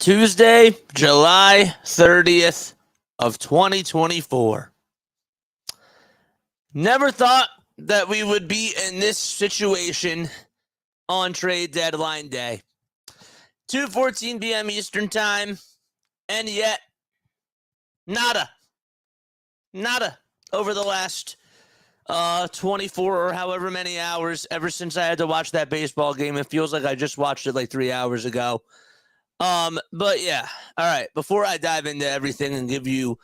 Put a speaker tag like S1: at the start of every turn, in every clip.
S1: Tuesday, July 30th of 2024. Never thought that we would be in this situation on trade deadline day. 2:14 p.m. Eastern time, and yet nada over the last 24 or however many hours ever since I had to watch that baseball game. It feels like I just watched it like 3 hours ago. But yeah, all right. Before I dive into everything and give you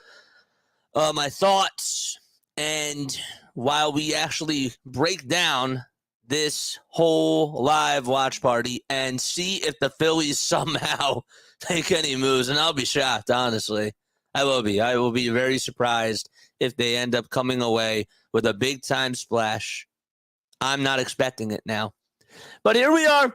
S1: my thoughts, and while we actually break down this whole live watch party and see if the Phillies somehow take any moves, and I'll be shocked, honestly. I will be very surprised if they end up coming away with a big time splash. I'm not expecting it now. But here we are.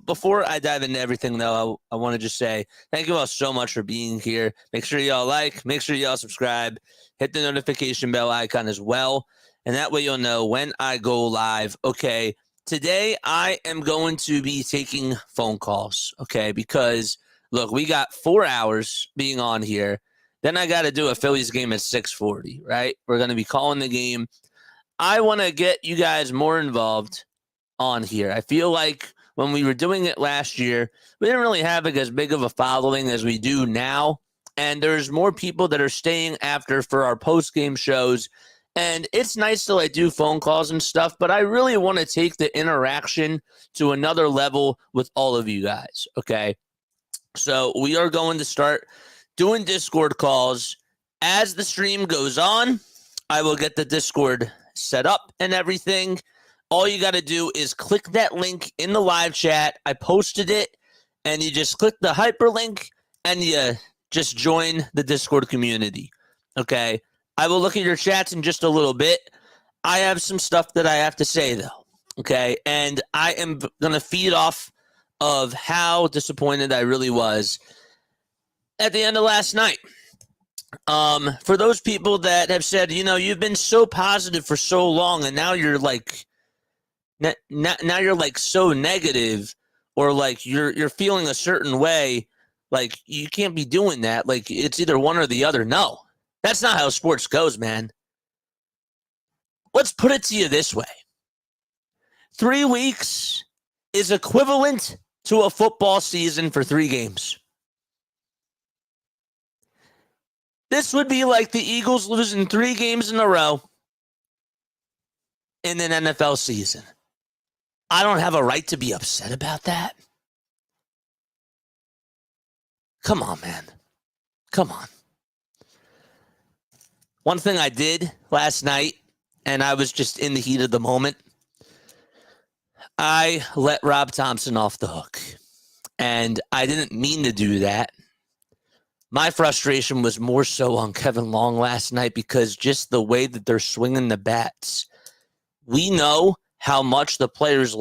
S1: Before I dive into everything, though, I want to just say thank you all so much for being here. Make sure y'all like, make sure y'all subscribe, hit the notification bell icon as well, and that way you'll know when I go live. Okay, today I am going to be taking phone calls, okay, because, look, we got 4 hours being on here. Then I got to do a Phillies game at 6:40, right? We're going to be calling the game. I want to get you guys more involved on here. I feel like when we were doing it last year, we didn't really have like as big of a following as we do now. And there's more people that are staying after for our post-game shows. And it's nice to like do phone calls and stuff, but I really want to take the interaction to another level with all of you guys. Okay. So we are going to start doing Discord calls as the stream goes on. I will get the Discord set up and everything. All you got to do is click that link in the live chat. I posted it, and you just click the hyperlink, and you just join the Discord community, okay? I will look at your chats in just a little bit. I have some stuff that I have to say, though, okay? And I am going to feed off of how disappointed I really was at the end of last night. For those people that have said, you know, you've been so positive for so long, and now you're like... Now you're like so negative, or like you're feeling a certain way, like you can't be doing that. Like it's either one or the other. No, that's not how sports goes, man. Let's put it to you this way. 3 weeks is equivalent to a football season for 3 games. This would be like the Eagles losing 3 games in a row in an NFL season. I don't have a right to be upset about that. Come on, man. Come on. One thing I did last night, and I was just in the heat of the moment, I let Rob Thomson off the hook. And I didn't mean to do that. My frustration was more so on Kevin Long last night because just the way that they're swinging the bats. We know how much the players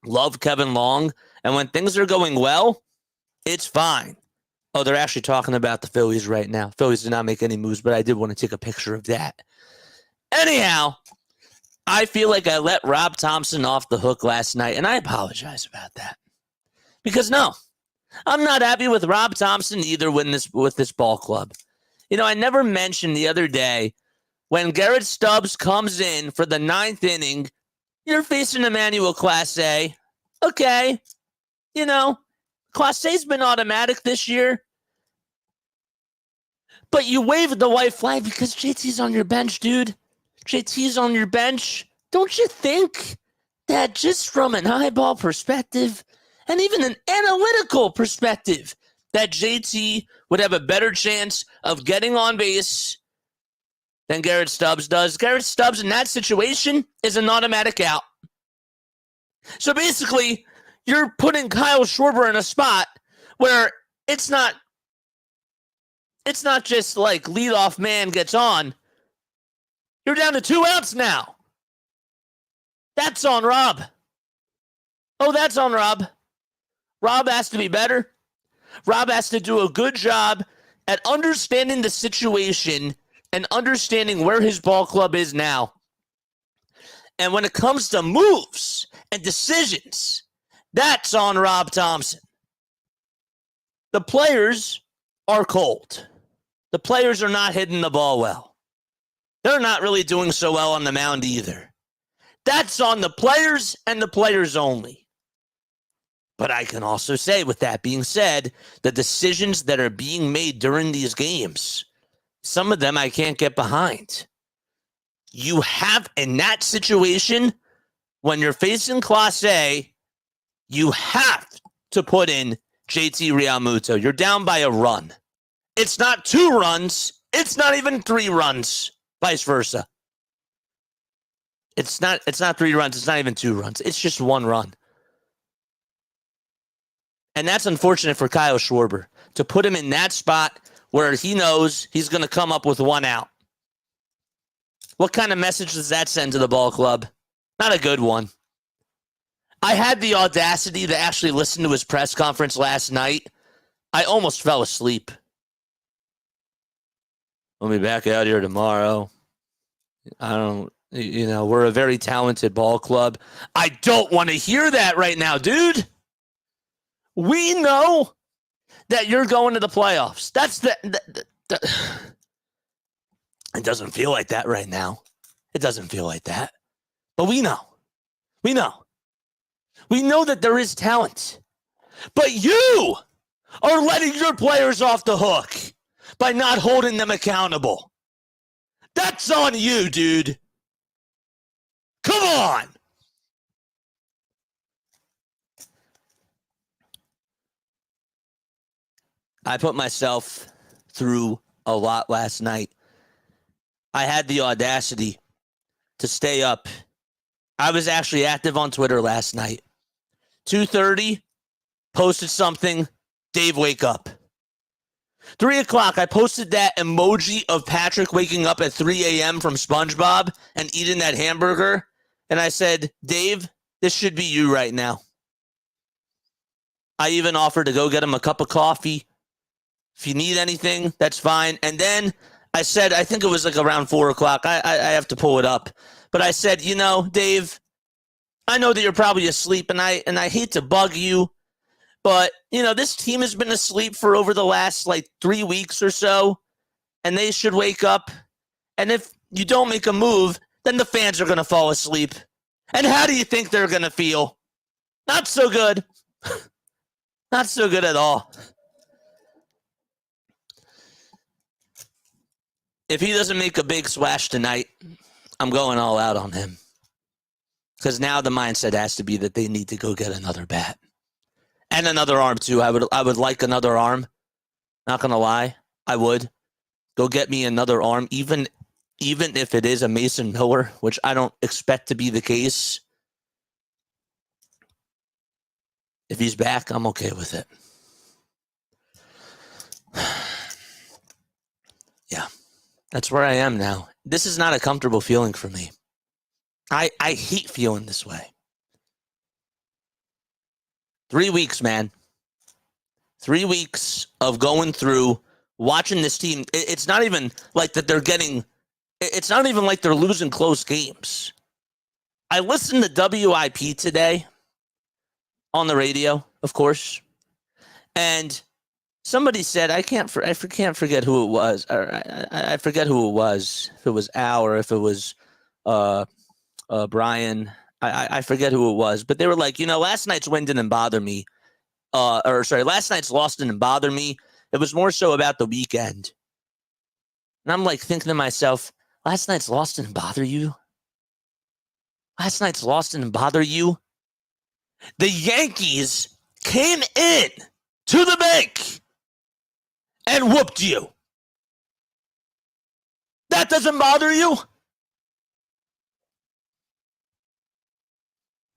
S1: love Kevin Long. And when things are going well, it's fine. Oh, they're actually talking about the Phillies right now. Phillies did not make any moves, but I did want to take a picture of that. Anyhow, I feel like I let Rob Thomson off the hook last night, and I apologize about that. Because no, I'm not happy with Rob Thomson either with this ball club. You know, I never mentioned the other day when Garrett Stubbs comes in for the 9th inning, you're facing Emmanuel Clase. Okay. You know, Clase's been automatic this year. But you waved the white flag because JT's on your bench, dude. JT's on your bench. Don't you think that just from an eyeball perspective and even an analytical perspective that JT would have a better chance of getting on base than Garrett Stubbs does? Garrett Stubbs in that situation is an automatic out. So basically, you're putting Kyle Schwarber in a spot where it's not just like leadoff man gets on. You're down to 2 outs now. That's on Rob. Oh, that's on Rob. Rob has to be better. Rob has to do a good job at understanding the situation and understanding where his ball club is now. And when it comes to moves and decisions, that's on Rob Thomson. The players are cold. The players are not hitting the ball well. They're not really doing so well on the mound either. That's on the players and the players only. But I can also say, with that being said, the decisions that are being made during these games, some of them I can't get behind. You have, in that situation, when you're facing Class A, you have to put in JT Realmuto. You're down by a run. It's not 2 runs. It's not even 3 runs. Vice versa. It's not 3 runs. It's not even 2 runs. It's just 1 run. And that's unfortunate for Kyle Schwarber, to put him in that spot where he knows he's going to come up with 1 out. What kind of message does that send to the ball club? Not a good one. I had the audacity to actually listen to his press conference last night. I almost fell asleep. We'll be back out here tomorrow. We're a very talented ball club. I don't want to hear that right now, dude. We know that you're going to the playoffs. That's it doesn't feel like that right now. It doesn't feel like that. But we know. We know. We know that there is talent. But you are letting your players off the hook by not holding them accountable. That's on you, dude. Come on. I put myself through a lot last night. I had the audacity to stay up. I was actually active on Twitter last night. 2:30, posted something. Dave, wake up. 3 o'clock, I posted that emoji of Patrick waking up at 3 a.m. from SpongeBob and eating that hamburger. And I said, Dave, this should be you right now. I even offered to go get him a cup of coffee. If you need anything, that's fine. And then I said, I think it was like around 4 o'clock. I have to pull it up. But I said, Dave, I know that you're probably asleep, and I hate to bug you, but, this team has been asleep for over the last, 3 weeks or so, and they should wake up. And if you don't make a move, then the fans are going to fall asleep. And how do you think they're going to feel? Not so good. Not so good at all. If he doesn't make a big splash tonight, I'm going all out on him. Because now the mindset has to be that they need to go get another bat. And another arm, too. I would like another arm. Not going to lie. I would. Go get me another arm, even if it is a Mason Miller, which I don't expect to be the case. If he's back, I'm okay with it. Yeah. That's where I am now. This is not a comfortable feeling for me. I hate feeling this way. 3 weeks, man. 3 weeks of going through, watching this team. It's not even like that it's not even like they're losing close games. I listened to WIP today on the radio, of course, and somebody said, I can't forget who it was. I forget who it was. If it was Al or if it was Brian. I forget who it was. But they were like, last night's win didn't bother me. Last night's loss didn't bother me. It was more so about the weekend. And I'm like thinking to myself, last night's loss didn't bother you? Last night's loss didn't bother you? The Yankees came in to the bank and whooped you. That doesn't bother you?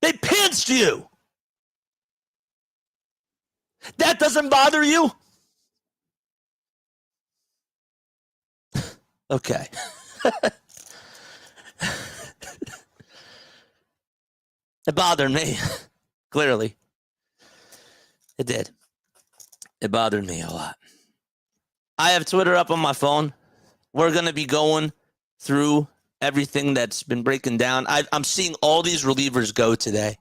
S1: They pinched you. That doesn't bother you? Okay. It bothered me, clearly. It did. It bothered me a lot. I have Twitter up on my phone. We're going to be going through everything that's been breaking down. I'm seeing all these relievers go today.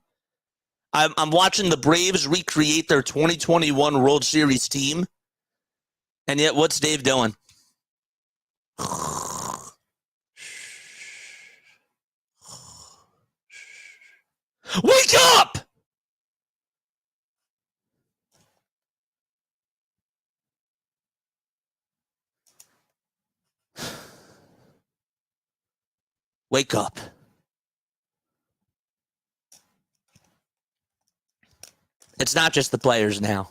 S1: I'm watching the Braves recreate their 2021 World Series team. And yet, what's Dave doing? Wake up! Wake up. It's not just the players now.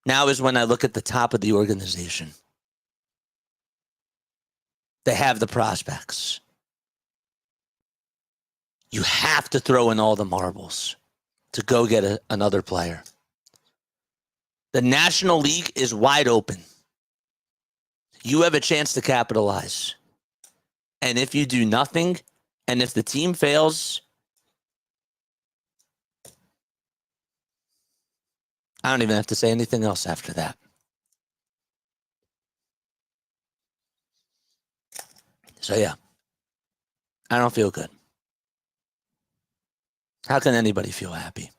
S1: Now is when I look at the top of the organization. They have the prospects. You have to throw in all the marbles to go get another player. The National League is wide open. You have a chance to capitalize. And if you do nothing, and if the team fails, I don't even have to say anything else after that. So, yeah, I don't feel good. How can anybody feel happy?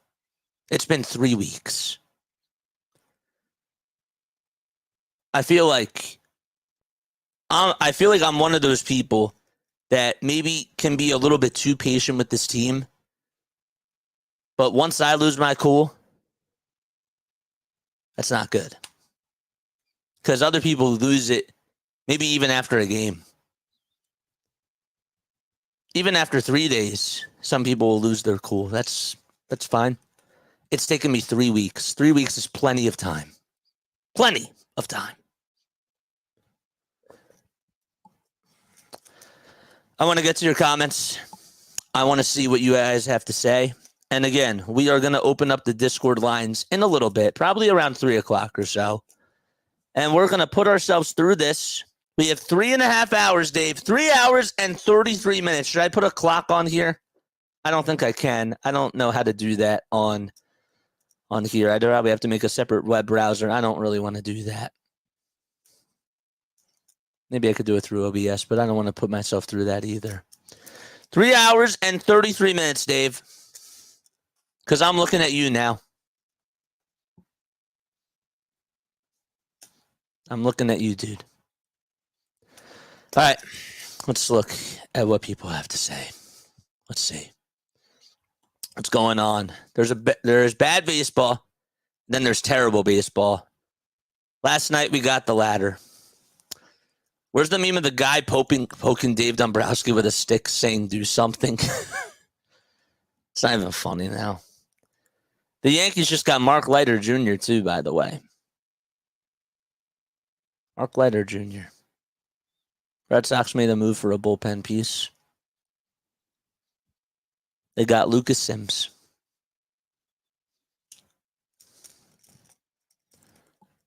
S1: It's been 3 weeks. I feel like I'm one of those people that maybe can be a little bit too patient with this team. But once I lose my cool, that's not good. Because other people lose it maybe even after a game. Even after 3 days, some people will lose their cool. That's fine. It's taken me 3 weeks. 3 weeks is plenty of time. Plenty of time. I want to get to your comments. I want to see what you guys have to say. And again, we are going to open up the Discord lines in a little bit, probably around 3 o'clock or so. And we're going to put ourselves through this. We have 3.5 hours, Dave. 3 hours and 33 minutes. Should I put a clock on here? I don't think I can. I don't know how to do that on here. I'd probably have to make a separate web browser. I don't really want to do that. Maybe I could do it through OBS, but I don't want to put myself through that either. 3 hours and 33 minutes, Dave. Because I'm looking at you now. I'm looking at you, dude. All right. Let's look at what people have to say. Let's see. What's going on? There's bad baseball. Then there's terrible baseball. Last night we got the latter. Where's the meme of the guy poking Dave Dombrowski with a stick saying do something? It's not even funny now. The Yankees just got Mark Leiter Jr. too, by the way. Mark Leiter Jr. Red Sox made a move for a bullpen piece. They got Lucas Sims.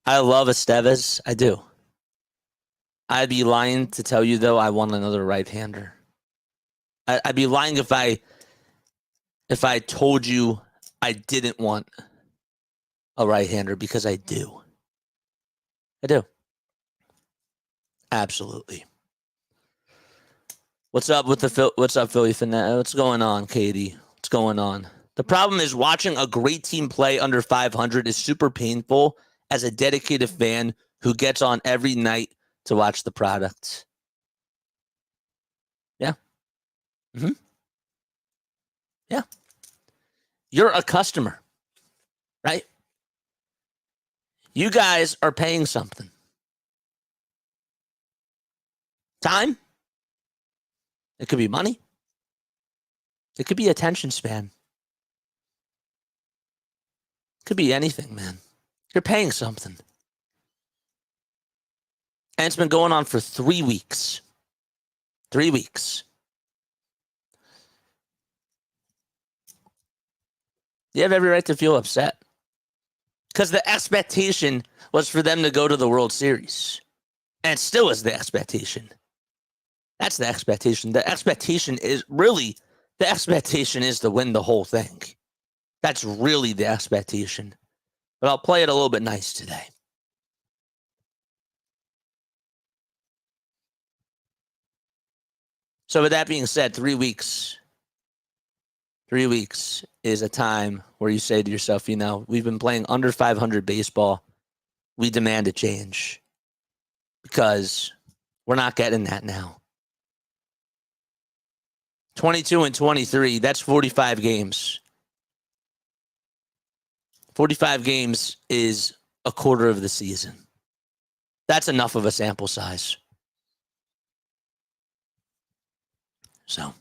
S1: I love Estevez. I do. I'd be lying to tell you, though, I want another right-hander. I'd be lying if I told you I didn't want a right-hander, because I do. I do. Absolutely. What's up, Philly Fanatic? What's going on, Katie? What's going on? The problem is watching a great team play under 500 is super painful as a dedicated fan who gets on every night to watch the product. Yeah. Mm-hmm. Yeah. You're a customer, right? You guys are paying something. Time. It could be money. It could be attention span. It could be anything, man. You're paying something. And it's been going on for 3 weeks. 3 weeks. You have every right to feel upset. Because the expectation was for them to go to the World Series. And it still is the expectation. That's the expectation. The expectation is to win the whole thing. That's really the expectation. But I'll play it a little bit nice today. So with that being said, 3 weeks. 3 weeks is a time where you say to yourself, we've been playing under 500 baseball. We demand a change because we're not getting that now. 22 and 23, that's 45 games. 45 games is a quarter of the season. That's enough of a sample size. So,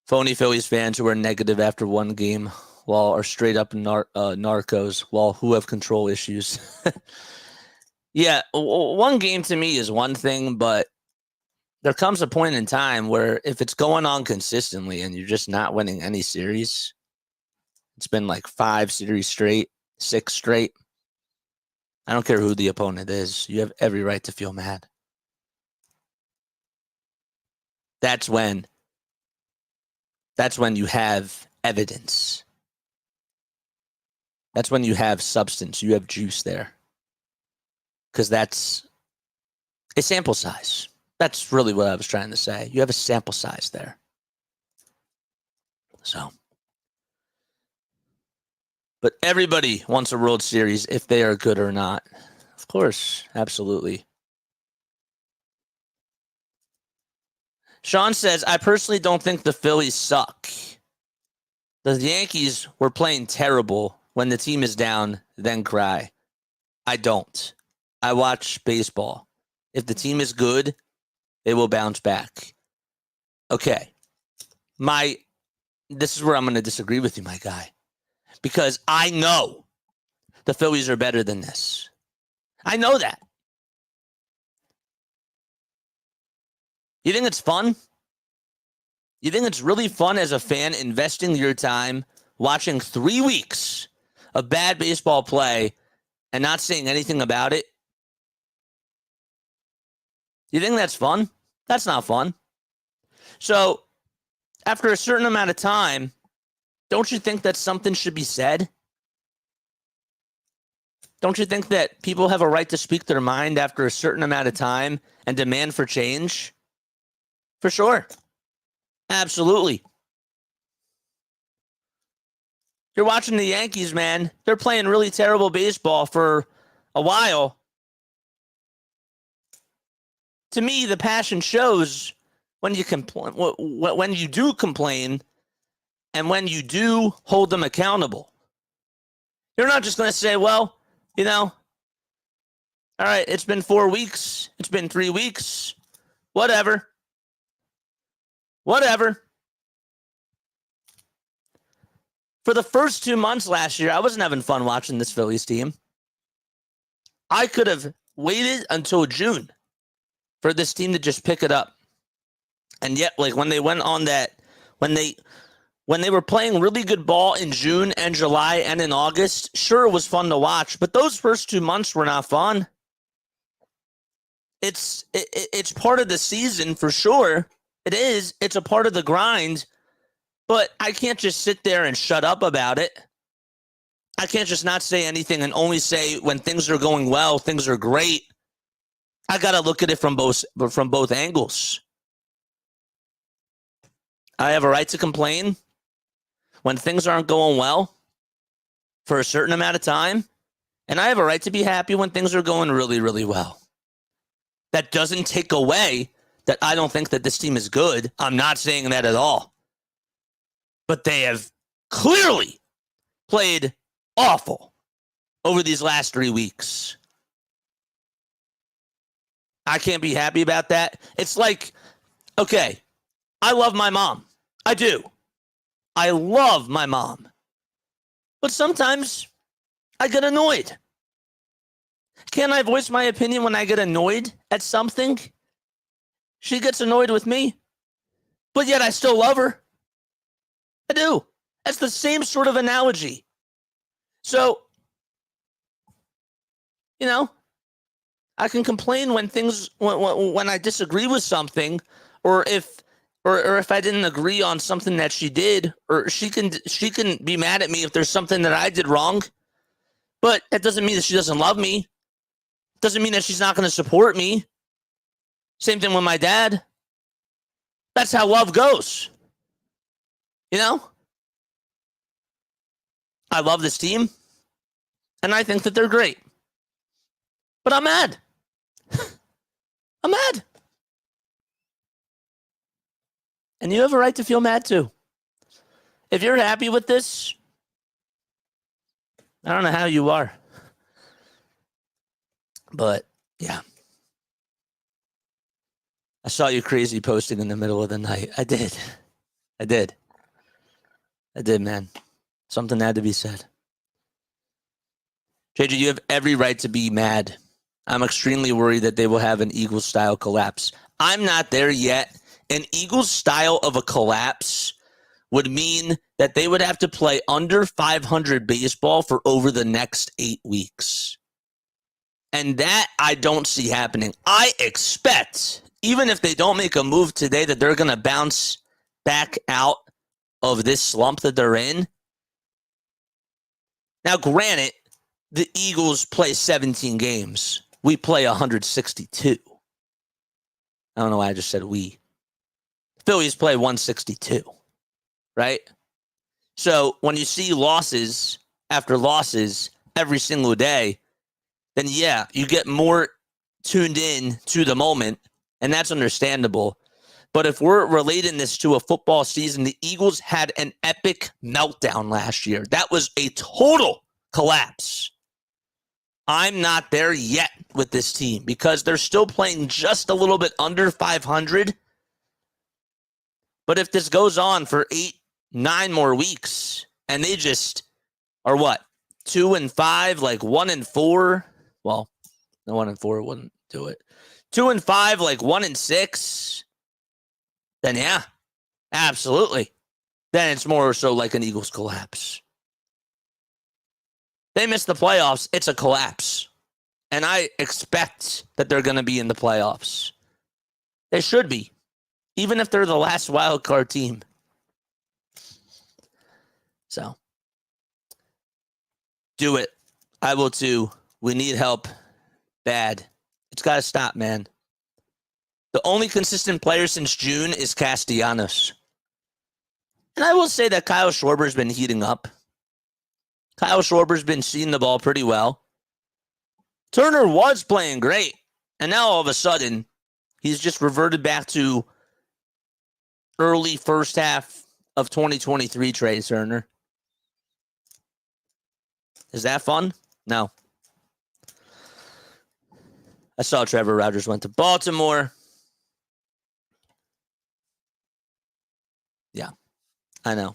S1: phony Phillies fans who are negative after one game are straight up narcos, who have control issues. Yeah, one game to me is one thing, but there comes a point in time where if it's going on consistently and you're just not winning any series, it's been like 5 series straight, 6 straight. I don't care who the opponent is. You have every right to feel mad. That's when you have evidence. That's when you have substance. You have juice there. Because that's a sample size. That's really what I was trying to say. You have a sample size there. So. But everybody wants a World Series if they are good or not. Of course. Absolutely. Sean says, I personally don't think the Phillies suck. The Yankees were playing terrible. When the team is down, then cry. I don't. I watch baseball. If the team is good, they will bounce back. Okay. This is where I'm going to disagree with you, my guy. Because I know the Phillies are better than this. I know that. You think it's fun? You think it's really fun as a fan investing your time watching 3 weeks of bad baseball play and not saying anything about it? You think that's fun? That's not fun. So, after a certain amount of time, don't you think that something should be said? Don't you think that people have a right to speak their mind after a certain amount of time and demand for change? For sure. Absolutely. You're watching the Yankees, man. They're playing really terrible baseball for a while. To me, the passion shows when you when you do complain and when you do hold them accountable. You're not just going to say, well, all right, it's been 4 weeks. It's been 3 weeks. Whatever. For the first 2 months last year, I wasn't having fun watching this Phillies team. I could have waited until June for this team to just pick it up. And yet, when they went on that, when they were playing really good ball in June and July and in August, sure, it was fun to watch, but those first 2 months were not fun. It's part of the season for sure. It is. It's a part of the grind. But I can't just sit there and shut up about it. I can't just not say anything and only say when things are going well, things are great. I got to look at it from both angles. I have a right to complain when things aren't going well for a certain amount of time, and I have a right to be happy when things are going really, really well. That doesn't take away that I don't think that this team is good. I'm not saying that at all. But they have clearly played awful over these last 3 weeks. I can't be happy about that. It's like, okay, I love my mom. I do. I love my mom. But sometimes I get annoyed. Can I voice my opinion when I get annoyed at something? She gets annoyed with me, but yet I still love her. I do. That's the same sort of analogy. So, I can complain when I disagree with something, or if I didn't agree on something that she did, or she can be mad at me if there's something that I did wrong. But that doesn't mean that she doesn't love me. Doesn't mean that she's not going to support me. Same thing with my dad. That's how love goes. You know, I love this team, and I think that they're great. But I'm mad. I'm mad. And you have a right to feel mad too. If you're happy with this, I don't know how you are. But, yeah. I saw you crazy posting in the middle of the night. I did, man. Something had to be said. JJ, you have every right to be mad. I'm extremely worried that they will have an Eagles-style collapse. I'm not there yet. An Eagles style of a collapse would mean that they would have to play under 500 baseball for over the next 8 weeks. And that I don't see happening. I expect, even if they don't make a move today, that they're going to bounce back out of this slump that they're in. Now, granted, the Eagles play 17 games. We play 162. I don't know why I just said we. Phillies play 162, right? So when you see losses after losses every single day, then yeah, you get more tuned in to the moment, and that's understandable. But if we're relating this to a football season, the Eagles had an epic meltdown last year. That was a total collapse. I'm not there yet with this team because they're still playing just a little bit under 500. But if this goes on for 8, 9 more weeks, and they just are what? 2-5, like 1-4. Well, the 1-4 wouldn't do it. 2-5, like 1-6. Then yeah, absolutely. Then it's more so like an Eagles collapse. They miss the playoffs, it's a collapse. And I expect that they're going to be in the playoffs. They should be, even if they're the last wild card team. So, do it. I will too. We need help bad. It's got to stop, man. The only consistent player since June is Castellanos. And I will say that Kyle Schwarber's been heating up. Kyle Schwarber's been seeing the ball pretty well. Turner was playing great. And now all of a sudden, he's just reverted back to early first half of 2023 Trey Turner. Is that fun? No. I saw Trevor Rogers went to Baltimore. Yeah, I know.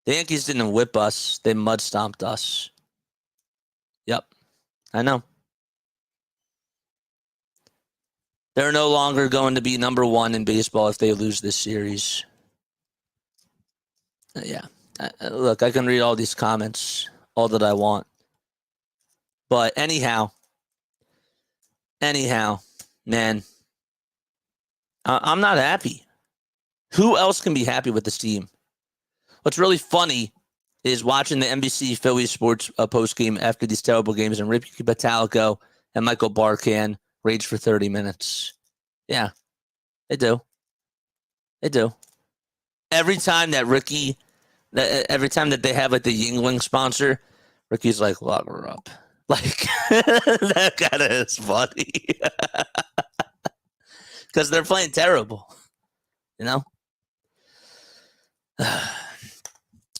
S1: The Yankees didn't whip us. They mud stomped us. Yep, I know. They're no longer going to be number one in baseball if they lose this series. Yeah. Look, I can read all these comments all that I want. But anyhow, man, I'm not happy. Who else can be happy with this team? What's really funny is watching the NBC Phillies sports post game after these terrible games, and Ricky Batalico and Michael Barkan rage for 30 minutes. Yeah, they do. They do. Every time that they have like the Yingling sponsor, Ricky's like, lock her up. Like, that kind of is funny. Because they're playing terrible. You know?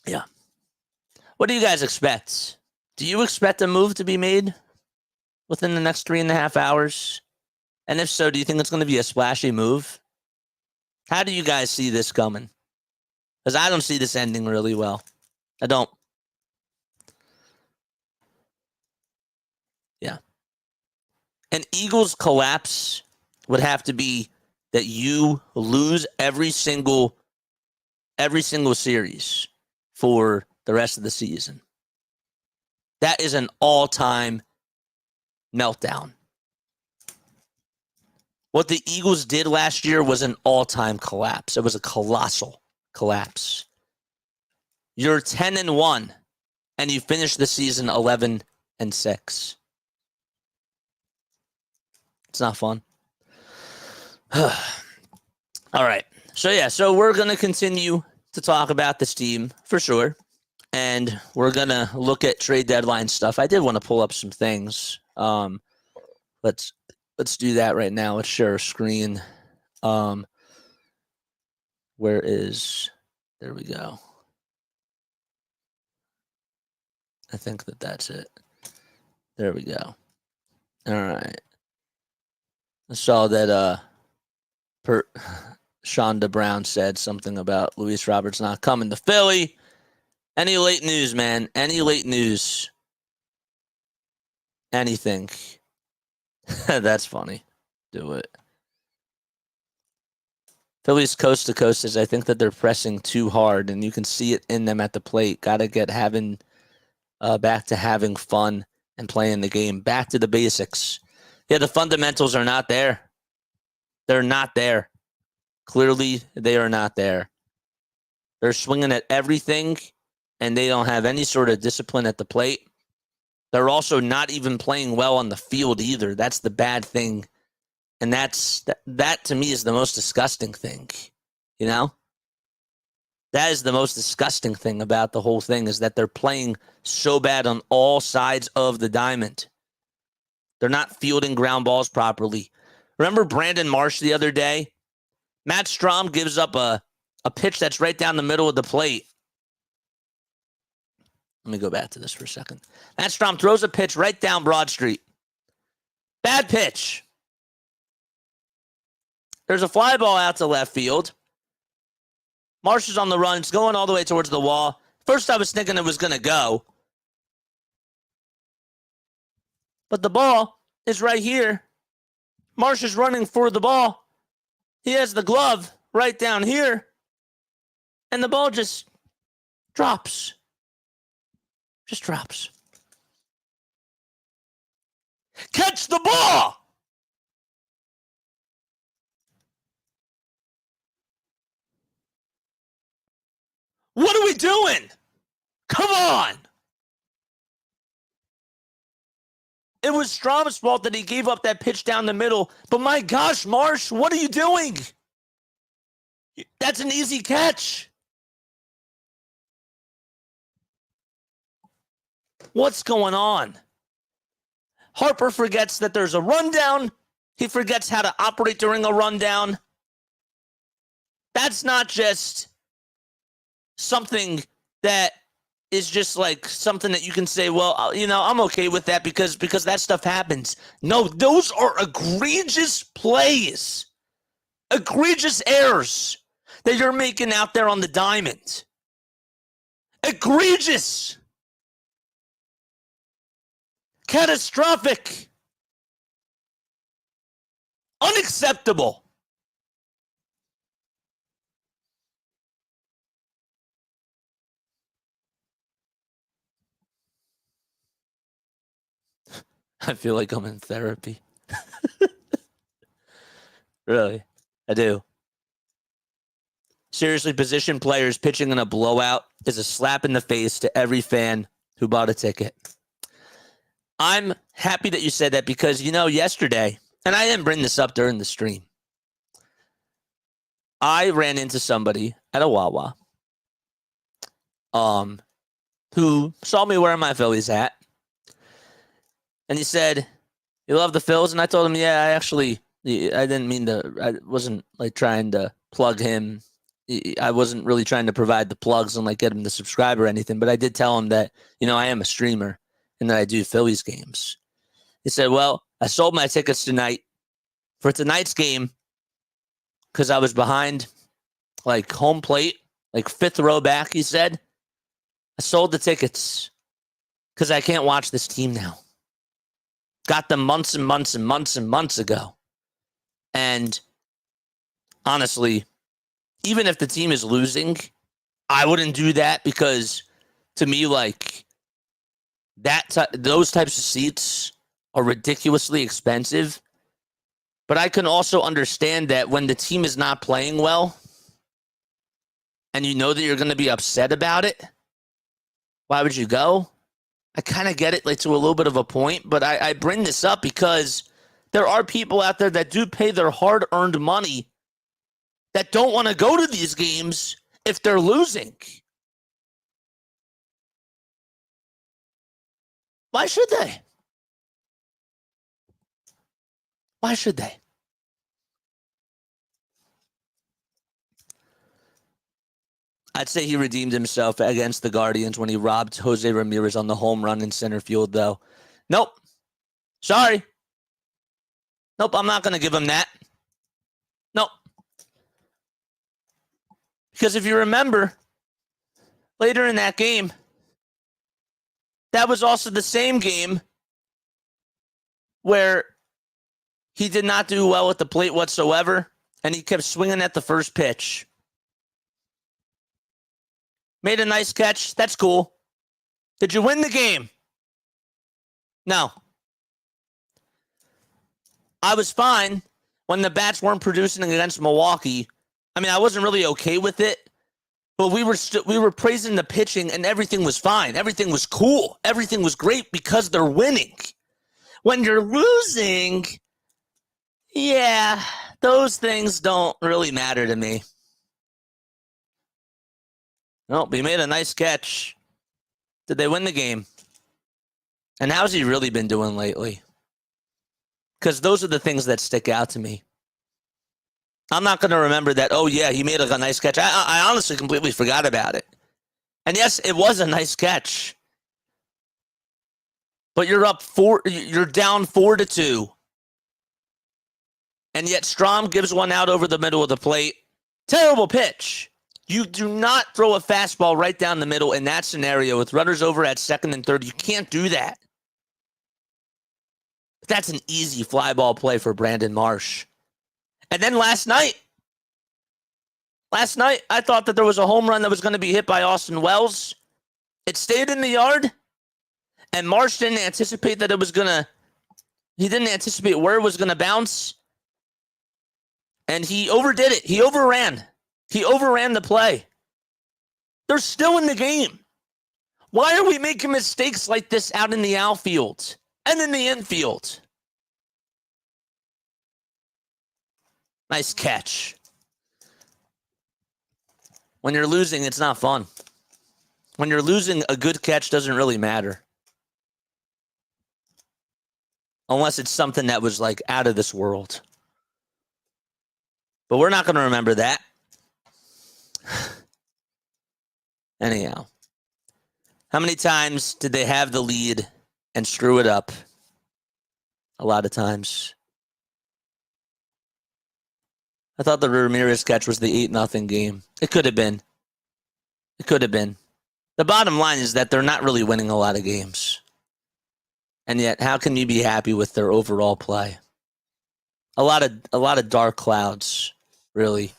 S1: Yeah. What do you guys expect? Do you expect a move to be made within the next 3.5 hours? And if so, do you think it's going to be a splashy move? How do you guys see this coming? Because I don't see this ending really well. I don't. Yeah. An Eagles collapse would have to be that you lose every single series for the rest of the season. That is an all-time meltdown. What the Eagles did last year was an all-time collapse. It was a colossal collapse. You're 10-1, and you finish the season 11-6. It's not fun. All right. So we're going to continue to talk about this team for sure. And we're going to look at trade deadline stuff. I did want to pull up some things. Let's do that right now. Let's share a screen. There we go. I think that's it. There we go. All right. I saw that Shonda Brown said something about Luis Roberts not coming to Philly. Any late news, man? Any late news? Anything? That's funny. Do it. Phillies coast to coast says, I think that they're pressing too hard, and you can see it in them at the plate. Got to get back to having fun and playing the game. Back to the basics. Yeah, the fundamentals are not there. They're not there. Clearly, they are not there. They're swinging at everything, and they don't have any sort of discipline at the plate. They're also not even playing well on the field either. That's the bad thing. And that to me is the most disgusting thing, you know? That is the most disgusting thing about the whole thing is that they're playing so bad on all sides of the diamond. They're not fielding ground balls properly. Remember Brandon Marsh the other day? Matt Strom gives up a pitch that's right down the middle of the plate. Let me go back to this for a second. Matt Strom throws a pitch right down Broad Street. Bad pitch. There's a fly ball out to left field. Marsh is on the run. It's going all the way towards the wall. First, I was thinking it was going to go. But the ball is right here. Marsh is running for the ball. He has the glove right down here. And the ball just drops. Just drops. Catch the ball! What are we doing? Come on! It was Strom's fault that he gave up that pitch down the middle. But my gosh, Marsh, what are you doing? That's an easy catch. What's going on? Harper forgets that there's a rundown. He forgets how to operate during a rundown. That's not just something that is just like something that you can say, well, you know, I'm okay with that because that stuff happens. No, those are egregious plays, egregious errors that you're making out there on the diamond. Egregious. Catastrophic. Unacceptable. I feel like I'm in therapy. Really, I do. Seriously, position players pitching in a blowout is a slap in the face to every fan who bought a ticket. I'm happy that you said that because, you know, yesterday, and I didn't bring this up during the stream, I ran into somebody at a Wawa who saw me wearing my Phillies hat. And he said, you love the Phils? And I told him, yeah, I didn't mean to, I wasn't like trying to plug him. I wasn't really trying to provide the plugs and like get him to subscribe or anything. But I did tell him that, you know, I am a streamer and that I do Phillies games. He said, well, I sold my tickets tonight for tonight's game because I was behind like home plate, like fifth row back, he said. I sold the tickets because I can't watch this team now. Got them months and months and months and months ago. And honestly, even if the team is losing, I wouldn't do that because to me, like those types of seats are ridiculously expensive. But I can also understand that when the team is not playing well and you know that you're going to be upset about it, why would you go? I kind of get it like to a little bit of a point, but I bring this up because there are people out there that do pay their hard-earned money that don't want to go to these games if they're losing. Why should they? Why should they? I'd say he redeemed himself against the Guardians when he robbed Jose Ramirez on the home run in center field, though. Nope. Sorry. Nope, I'm not going to give him that. Nope. Because if you remember, later in that game, that was also the same game where he did not do well at the plate whatsoever, and he kept swinging at the first pitch. Made a nice catch. That's cool. Did you win the game? No. I was fine when the bats weren't producing against Milwaukee. I mean, I wasn't really okay with it, but we were praising the pitching, and everything was fine. Everything was cool. Everything was great because they're winning. When you're losing, yeah, those things don't really matter to me. Nope, he made a nice catch. Did they win the game? And how's he really been doing lately? Because those are the things that stick out to me. I'm not going to remember that, oh, yeah, he made a nice catch. I honestly completely forgot about it. And yes, it was a nice catch. But you're down 4-2. And yet Strom gives one out over the middle of the plate. Terrible pitch. You do not throw a fastball right down the middle in that scenario with runners over at second and third. You can't do that. But that's an easy fly ball play for Brandon Marsh. And then last night, I thought that there was a home run that was going to be hit by Austin Wells. It stayed in the yard, and Marsh didn't anticipate that he didn't anticipate where it was going to bounce, and he overdid it. He overran the play. They're still in the game. Why are we making mistakes like this out in the outfield and in the infield? Nice catch. When you're losing, it's not fun. When you're losing, a good catch doesn't really matter. Unless it's something that was like out of this world. But we're not going to remember that. Anyhow. How many times did they have the lead and screw it up? A lot of times. I thought the Ramirez catch was the 8-0 game. It could have been. It could have been. The bottom line is that they're not really winning a lot of games. And yet, how can you be happy with their overall play? A lot of dark clouds, really.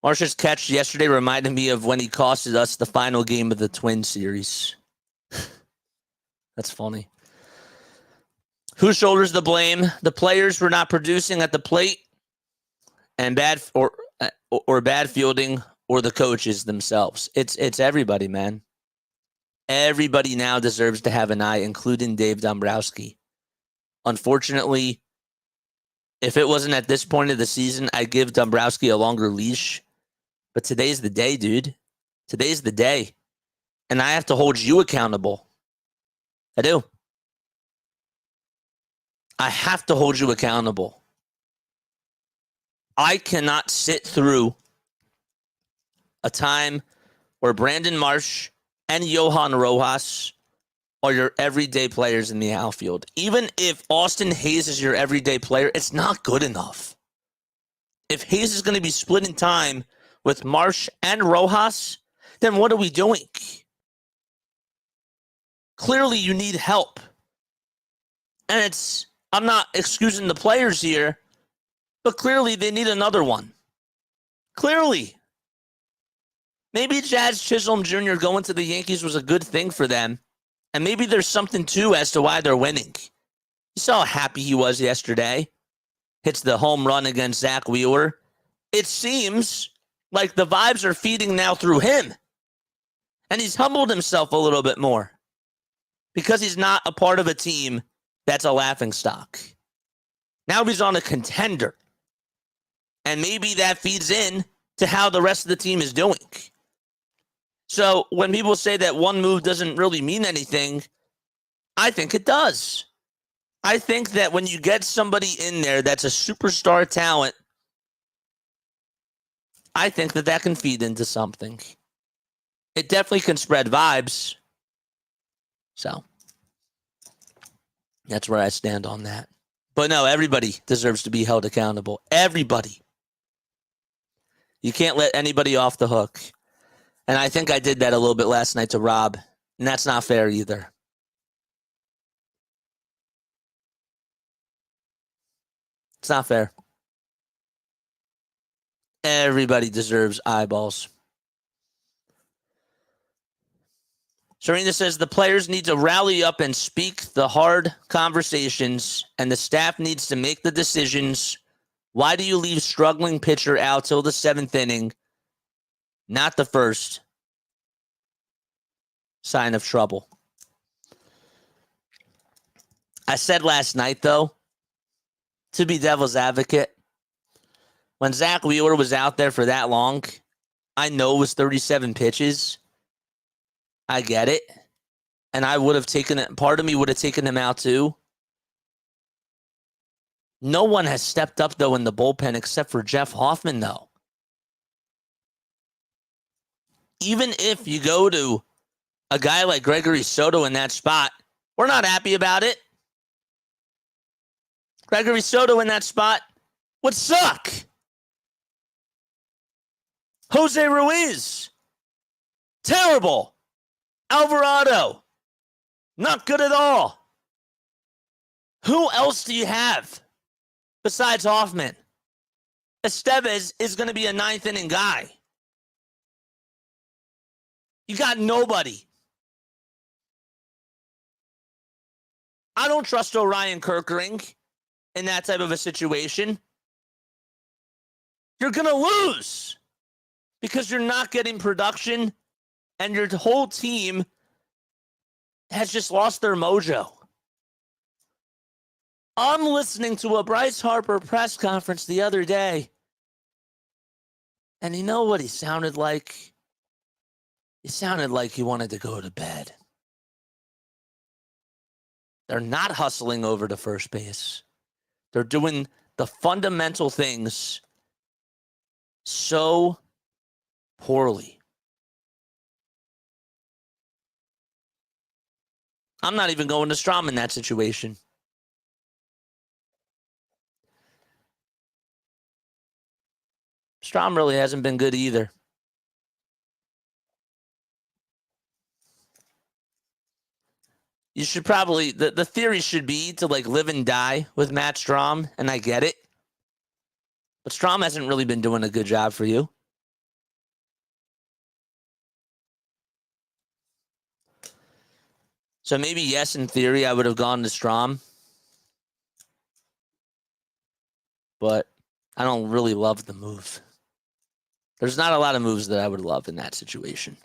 S1: Marsh's catch yesterday reminded me of when he costed us the final game of the Twin series. That's funny. Who shoulders the blame? The players were not producing at the plate, and bad fielding, or the coaches themselves. It's everybody, man. Everybody now deserves to have an eye, including Dave Dombrowski. Unfortunately, if it wasn't at this point of the season, I'd give Dombrowski a longer leash. But today's the day, dude. Today's the day. And I have to hold you accountable. I do. I have to hold you accountable. I cannot sit through a time where Brandon Marsh and Johan Rojas are your everyday players in the outfield. Even if Austin Hayes is your everyday player, it's not good enough. If Hayes is going to be splitting time with Marsh and Rojas, then what are we doing? Clearly, you need help. And I'm not excusing the players here, but clearly they need another one. Clearly. Maybe Jazz Chisholm Jr. going to the Yankees was a good thing for them. And maybe there's something, too, as to why they're winning. You saw how happy he was yesterday. Hits the home run against Zach Wheeler. It seems like the vibes are feeding now through him. And he's humbled himself a little bit more. Because he's not a part of a team that's a laughingstock. Now he's on a contender. And maybe that feeds in to how the rest of the team is doing. So when people say that one move doesn't really mean anything, I think it does. I think that when you get somebody in there that's a superstar talent, I think that that can feed into something. It definitely can spread vibes. So that's where I stand on that. But no, everybody deserves to be held accountable. Everybody. You can't let anybody off the hook. And I think I did that a little bit last night to Rob, and that's not fair either. It's not fair. Everybody deserves eyeballs. Serena says the players need to rally up and speak the hard conversations, and the staff needs to make the decisions. Why do you leave struggling pitcher out till the 7th inning? Not the first. Sign of trouble. I said last night, though, to be devil's advocate, when Zach Wheeler was out there for that long, I know it was 37 pitches. I get it. And I would have taken it. Part of me would have taken him out too. No one has stepped up, though, in the bullpen except for Jeff Hoffman, though. Even if you go to a guy like Gregory Soto in that spot, we're not happy about it. Gregory Soto in that spot would suck. Jose Ruiz, terrible. Alvarado, not good at all. Who else do you have besides Hoffman? Estevez is going to be a 9th inning guy. You got nobody. I don't trust Orion Kerkering in that type of a situation. You're going to lose because you're not getting production and your whole team has just lost their mojo. I'm listening to a Bryce Harper press conference the other day, and you know what he sounded like? He sounded like he wanted to go to bed. They're not hustling over to first base. They're doing the fundamental things so poorly. I'm not even going to Strom in that situation. Strom really hasn't been good either. You should probably, the theory should be to like live and die with Matt Strom, and I get it. But Strom hasn't really been doing a good job for you. So maybe, yes, in theory, I would have gone to Strom. But I don't really love the move. There's not a lot of moves that I would love in that situation.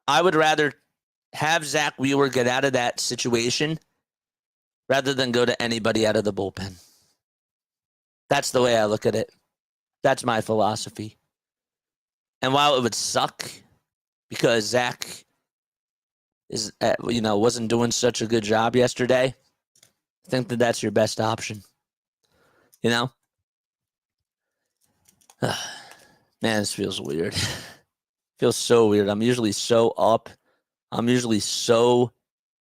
S1: I would rather have Zach Wheeler get out of that situation rather than go to anybody out of the bullpen. That's the way I look at it. That's my philosophy. And while it would suck because Zach wasn't doing such a good job yesterday, I think that that's your best option. Man, this feels weird. Feels so weird. I'm usually so up. I'm usually so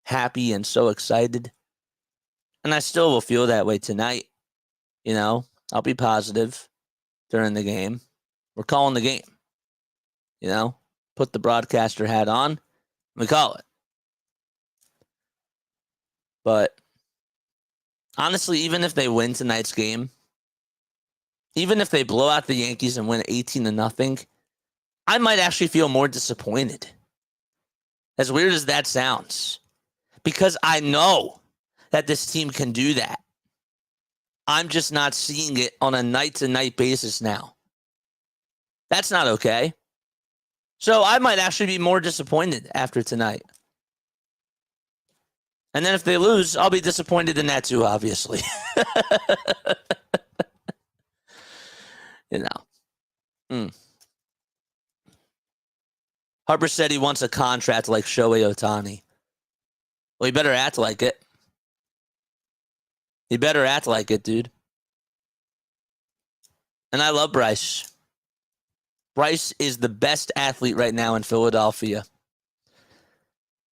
S1: happy and so excited. And I still will feel that way tonight. I'll be positive during the game. We're calling the game. Put the broadcaster hat on. We call it. But honestly, even if they win tonight's game, even if they blow out the Yankees and win 18-0, I might actually feel more disappointed. As weird as that sounds. Because I know that this team can do that. I'm just not seeing it on a night-to-night basis now. That's not okay. So I might actually be more disappointed after tonight. And then if they lose, I'll be disappointed in that too, obviously. You know. Harper said he wants a contract like Shohei Ohtani. Well, he better act like it. He better act like it, dude. And I love Bryce. Bryce is the best athlete right now in Philadelphia.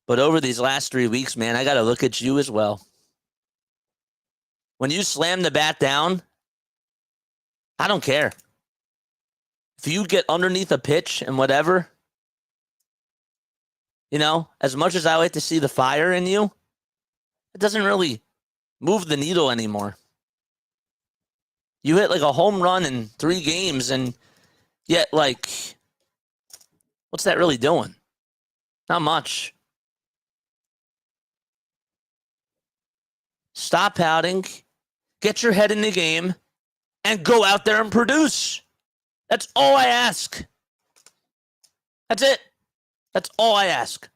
S1: But over these last 3 weeks, man, I got to look at you as well. When you slam the bat down, I don't care. If you get underneath a pitch and whatever, you know, as much as I like to see the fire in you, it doesn't really move the needle anymore. You hit like a home run in 3 games, and yet, like, what's that really doing? Not much. Stop pouting, get your head in the game, and go out there and produce. That's all I ask. That's it. That's all I ask.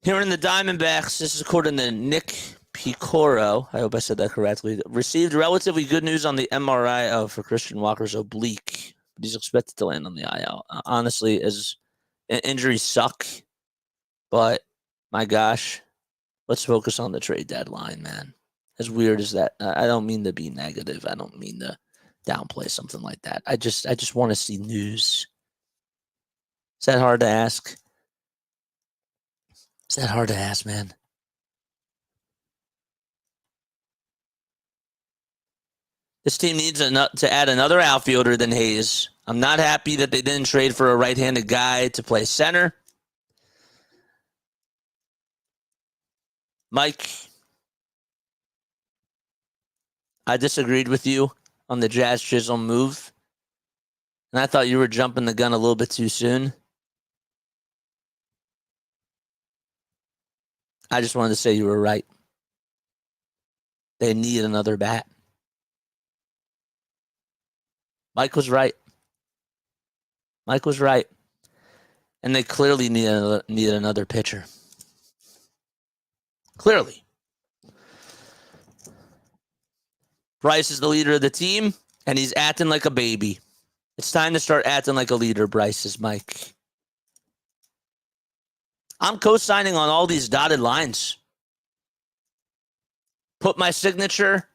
S1: Here in the Diamondbacks, this is according to Nick Picoro. I hope I said that correctly. Received relatively good news on the MRI for Christian Walker's oblique, but he's expected to land on the IL. Honestly, as injuries suck, but my gosh, let's focus on the trade deadline, man. As weird as that, I don't mean to be negative. I don't mean to downplay something like that. I just want to see news. Is that hard to ask? Is that hard to ask, man? This team needs to add another outfielder than Hayes. I'm not happy that they didn't trade for a right-handed guy to play center. Mike, I disagreed with you on the Jazz Chisholm move, and I thought you were jumping the gun a little bit too soon. I just wanted to say you were right. They need another bat. Mike was right. Mike was right. And they clearly need another pitcher. Clearly. Bryce is the leader of the team, and he's acting like a baby. It's time to start acting like a leader, Bryce, says Mike. I'm co-signing on all these dotted lines. Put my signature.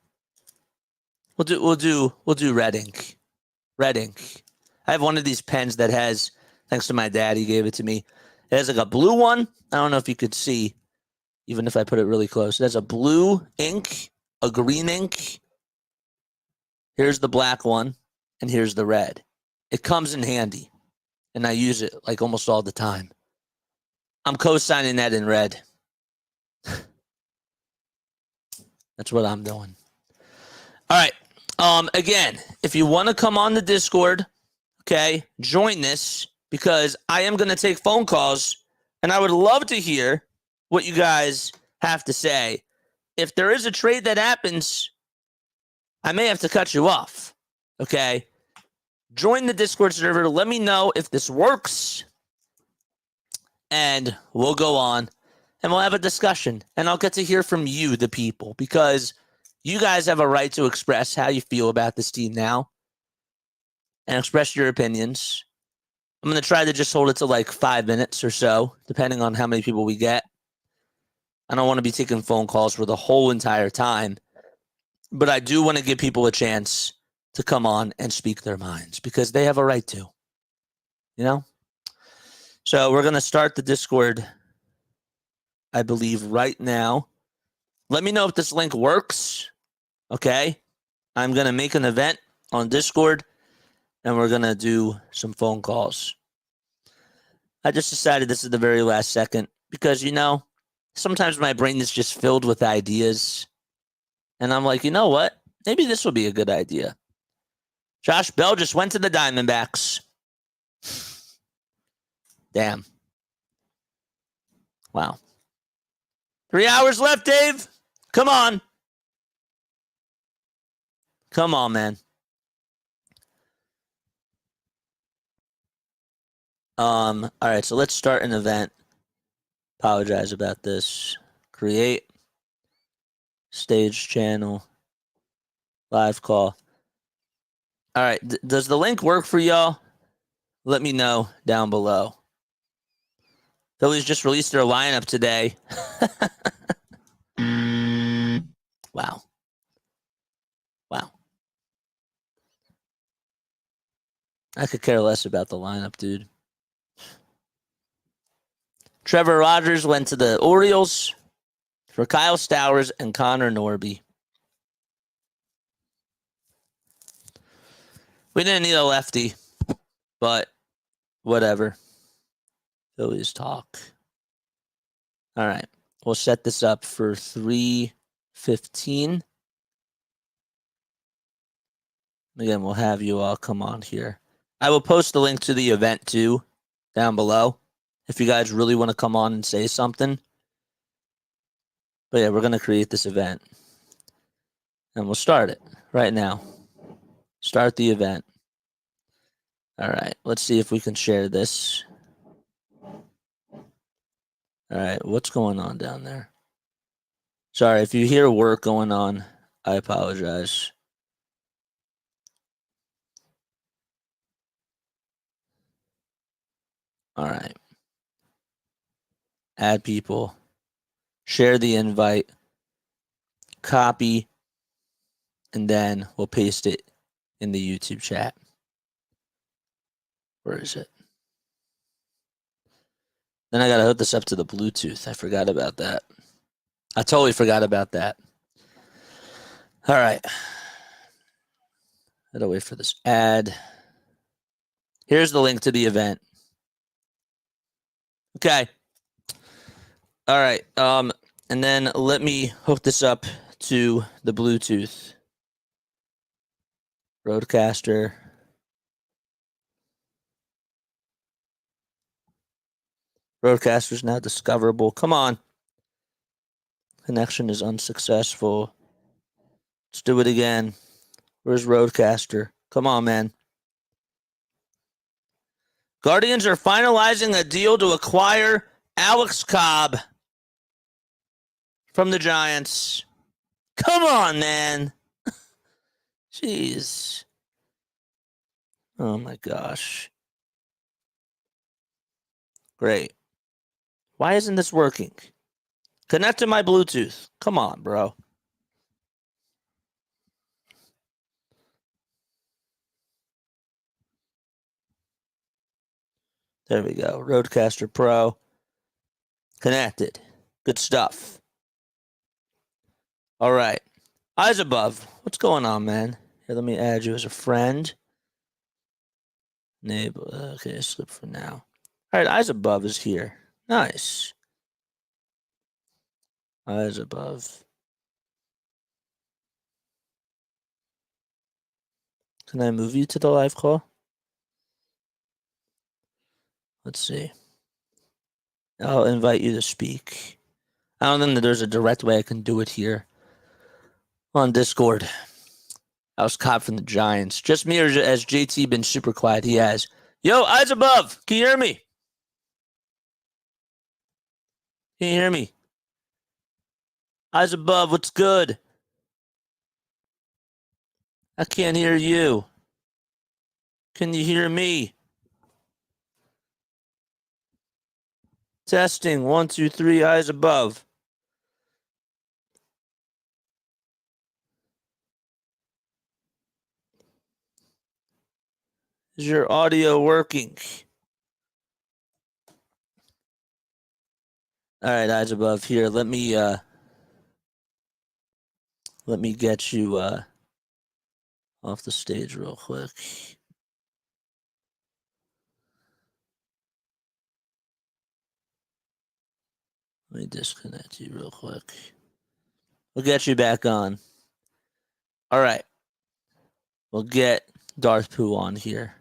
S1: We'll do red ink. Red ink. I have one of these pens that has, thanks to my dad, he gave it to me. It has like a blue one. I don't know if you could see, even if I put it really close. It has a blue ink, a green ink. Here's the black one, and here's the red. It comes in handy, and I use it like almost all the time. I'm co-signing that in red. That's what I'm doing. All right. Again, if you want to come on the Discord, okay, join this, because I am going to take phone calls, and I would love to hear what you guys have to say. If there is a trade that happens, I may have to cut you off, okay? Join the Discord server. Let me know if this works, and we'll go on, and we'll have a discussion, and I'll get to hear from you, the people, because you guys have a right to express how you feel about this team now and express your opinions. I'm going to try to just hold it to like 5 minutes or so, depending on how many people we get. I don't want to be taking phone calls for the whole entire time, but I do want to give people a chance to come on and speak their minds, because they have a right to, you know? So we're going to start the Discord, I believe, right now. Let me know if this link works, okay? I'm going to make an event on Discord, and we're going to do some phone calls. I just decided this is the very last second because, you know, sometimes my brain is just filled with ideas, and I'm like, you know what? Maybe this will be a good idea. Josh Bell just went to the Diamondbacks. Damn. Wow. 3 hours left, Dave. Come on. Come on, man. All right, so let's start an event. Apologize about this. Create. Stage channel. Live call. All right. Does the link work for y'all? Let me know down below. Phillies just released their lineup today. Wow. Wow. I could care less about the lineup, dude. Trevor Rogers went to the Orioles for Kyle Stowers and Connor Norby. We didn't need a lefty, but whatever. Phillies talk. All right. We'll set this up for 3:15. Again, we'll have you all come on here. I will post the link to the event too down below if you guys really want to come on and say something. But yeah, we're going to create this event. And we'll start it right now. Start the event. All right. Let's see if we can share this. All right. What's going on down there? Sorry, if you hear work going on, I apologize. All right. Add people. Share the invite. Copy. And then we'll paste it in the YouTube chat. Where is it? Then I got to hook this up to the Bluetooth. I forgot about that. I totally forgot about that. All right. Gotta wait for this ad. Here's the link to the event. Okay. All right. And then let me hook this up to the Bluetooth. Roadcaster. Roadcaster's now discoverable. Come on. Connection is unsuccessful. Let's do it again. Where's Roadcaster? Come on, man. Guardians are finalizing a deal to acquire Alex Cobb from the Giants. Come on, man. Jeez. Oh, my gosh. Great. Why isn't this working? Connect to my Bluetooth. Come on, bro. There we go. Roadcaster Pro. Connected. Good stuff. All right. Eyes above. What's going on, man? Here, let me add you as a friend. Enable. Okay, slip for now. All right, eyes above is here. Nice. Eyes above. Can I move you to the live call? Let's see. I'll invite you to speak. I don't think that there's a direct way I can do it here on Discord. I was caught from the Giants. Just me, or has JT been super quiet? He has. Yo, eyes above. Can you hear me? Can you hear me? Eyes above. What's good? I can't hear you. Can you hear me? Testing. 1, 2, 3. Eyes above. Is your audio working? All right, eyes above here. Let me get you off the stage real quick. Let me disconnect you real quick. We'll get you back on. All right. We'll get Darth Pooh on here.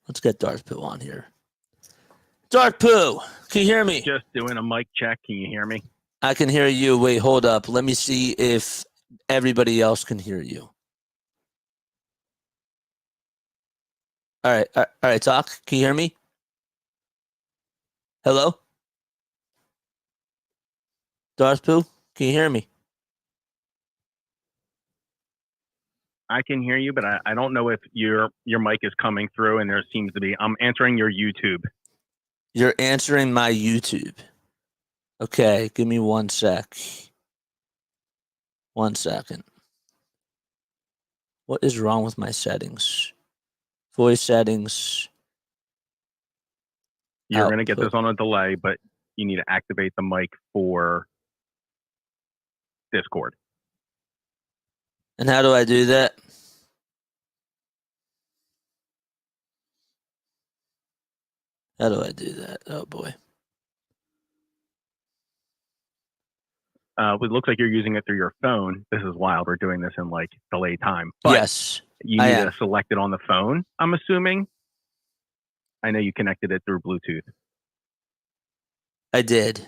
S1: Let's get Darth Pooh on here. Darth Pooh, can you hear me?
S2: Just doing a mic check. Can you hear me?
S1: I can hear you. Wait, hold up. Let me see if everybody else can hear you. All right, talk. Can you hear me? Hello? Darth Pooh? Can you hear me?
S2: I can hear you, but I don't know if your mic is coming through, and there seems to be. I'm answering your YouTube.
S1: You're answering my YouTube. Okay, give me 1 sec. 1 second. What is wrong with my settings? Voice settings.
S2: You're going to get
S1: Output.
S2: this on a delay, but you need to activate the mic for Discord.
S1: And how do I do that? How do I do that? Oh, boy.
S2: It looks like you're using it through your phone. This is wild. We're doing this in like delay time. But
S1: Yes,
S2: you
S1: I
S2: need
S1: am.
S2: to select it on the phone, I'm assuming. I know you connected it through Bluetooth.
S1: I did.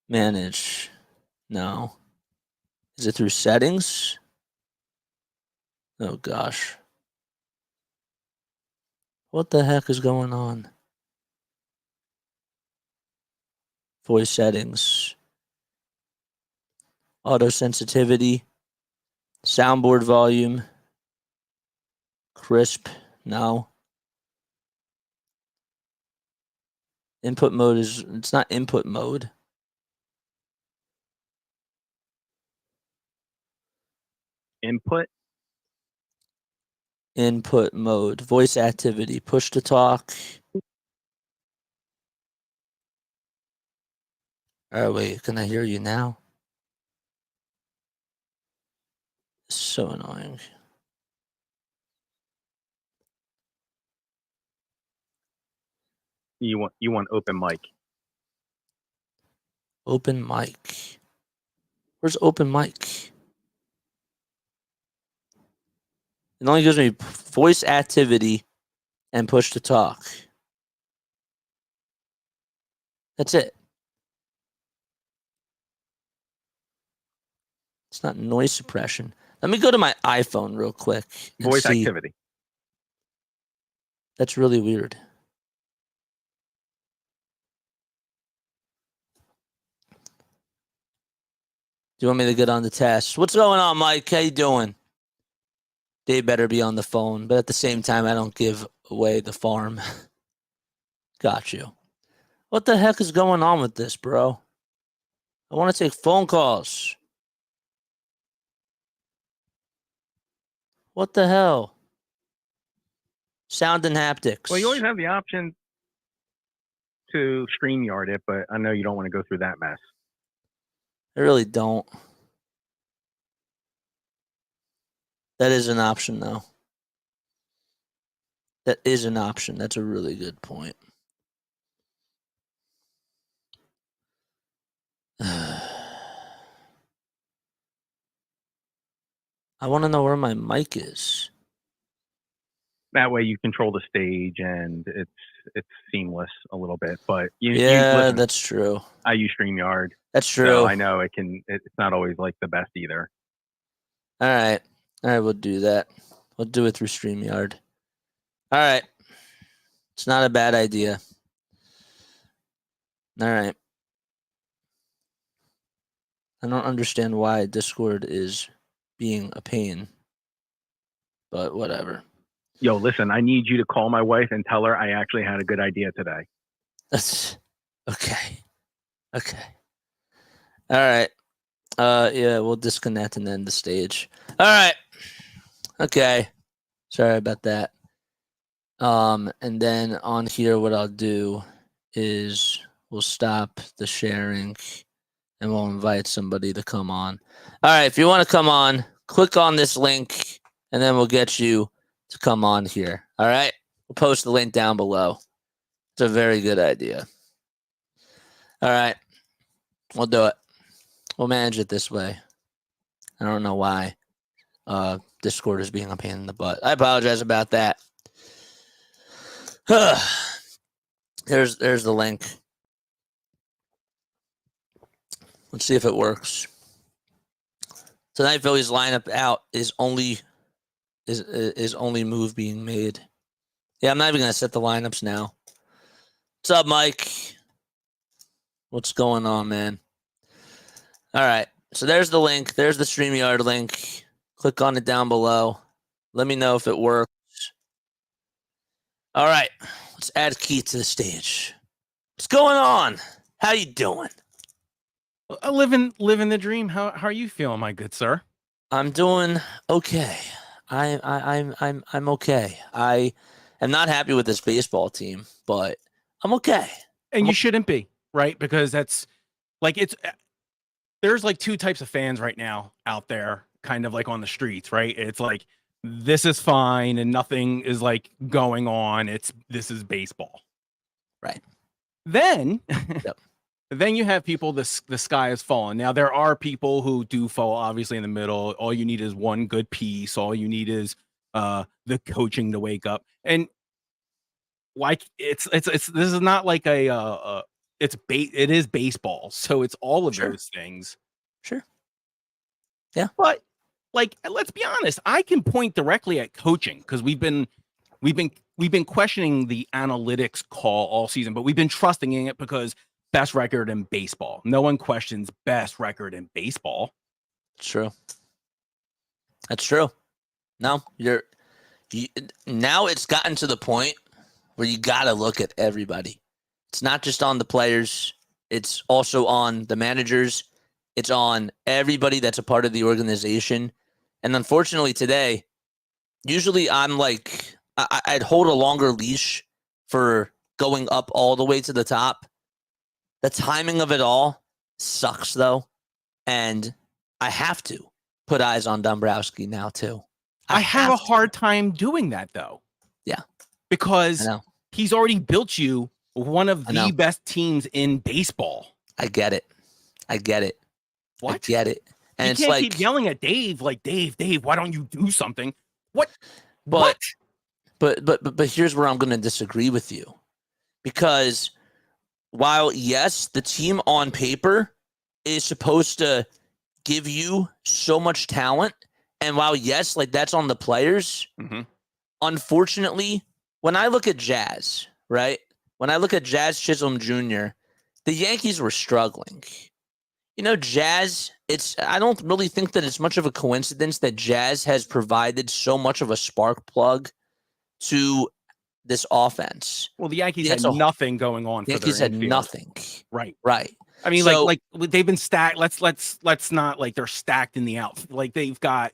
S1: Manage. No. Is it through settings? Oh, gosh. What the heck is going on? Voice settings. Auto sensitivity. Soundboard volume. Crisp. No. Input mode it's not input mode.
S2: Input.
S1: Input mode. Voice activity. Push to talk. Oh, wait. Can I hear you now? So annoying.
S2: You want open mic.
S1: Open mic. Where's open mic? It only gives me voice activity and push to talk. That's it. It's not noise suppression. Let me go to my iPhone real quick and
S2: Voice
S1: see.
S2: activity.
S1: That's really weird. Do you want me to get on the test? What's going on, Mike? How you doing? They better be on the phone, but at the same time, I don't give away the farm. Got you. What the heck is going on with this, bro? I want to take phone calls. What the hell? Sound and haptics.
S2: Well, you always have the option to StreamYard it, but I know you don't want to go through that mess.
S1: I really don't. That is an option, though. That is an option. That's a really good point. I want to know where my mic is.
S2: That way you control the stage and it's seamless a little bit. But
S1: Yeah,
S2: listen,
S1: that's true.
S2: I use StreamYard.
S1: That's true.
S2: So I know it's not always like the best either.
S1: All right, we'll do that. We'll do it through StreamYard. All right. It's not a bad idea. All right. I don't understand why Discord is being a pain, but whatever.
S2: Yo, listen, I need you to call my wife and tell her I actually had a good idea today.
S1: That's okay. Okay. All right. Yeah, we'll disconnect and end the stage. All right. Okay. Sorry about that. And then on here, what I'll do is we'll stop the sharing and we'll invite somebody to come on. All right. If you want to come on, click on this link and then we'll get you to come on here. All right. We'll post the link down below. It's a very good idea. All right. We'll do it. We'll manage it this way. I don't know why Discord is being a pain in the butt. I apologize about that. There's the link. Let's see if it works. Tonight Phillies lineup out is only move being made. Yeah, I'm not even gonna set the lineups now. What's up, Mike? What's going on, man? All right. So there's the link. There's the StreamYard link. Click on it down below. Let me know if it works. All right. Let's add Keith to the stage. What's going on? How you doing?
S3: Living the dream. How are you feeling, my good sir?
S1: I'm doing okay. I'm okay. I am not happy with this baseball team, but I'm okay.
S3: And you shouldn't be, right? Because that's like there's like two types of fans right now out there, kind of like on the streets, right? It's like this is fine and nothing is like going on. This is baseball.
S1: Right.
S3: Then
S1: Yep.
S3: Then you have people, the sky has fallen. Now, there are people who do fall, obviously, in the middle. All you need is one good piece. All you need is the coaching to wake up. And like it's this is not like it is baseball. So it's all of
S1: Sure.
S3: those things.
S1: Sure. Yeah.
S3: But like, let's be honest, I can point directly at coaching because we've been questioning the analytics call all season, but we've been trusting in it because best record in baseball. No one questions best record in baseball.
S1: It's true. That's true. No, now it's gotten to the point where you got to look at everybody. It's not just on the players. It's also on the managers. It's on everybody that's a part of the organization. And unfortunately today, usually I'm like, I'd hold a longer leash for going up all the way to the top. The timing of it all sucks, though. And I have to put eyes on Dombrowski now, too.
S3: I have a hard time doing that, though.
S1: Yeah.
S3: Because he's already built you one of the best teams in baseball.
S1: I get it.
S3: What?
S1: I get it. And
S3: you
S1: it's
S3: can't
S1: like,
S3: keep yelling at Dave, like, Dave, why don't you do something? What?
S1: But here's where I'm going to disagree with you. Because while, yes, the team on paper is supposed to give you so much talent, and while, yes, like that's on the players, unfortunately, when I look at Jazz, right? When I look at Jazz Chisholm Jr., the Yankees were struggling. You know, Jazz, I don't really think that it's much of a coincidence that Jazz has provided so much of a spark plug to this offense.
S3: Well, the Yankees had nothing going on.
S1: The Yankees had nothing.
S3: Right.
S1: I
S3: mean, so, like they've been stacked. Let's not like they're stacked in the out. Like they've got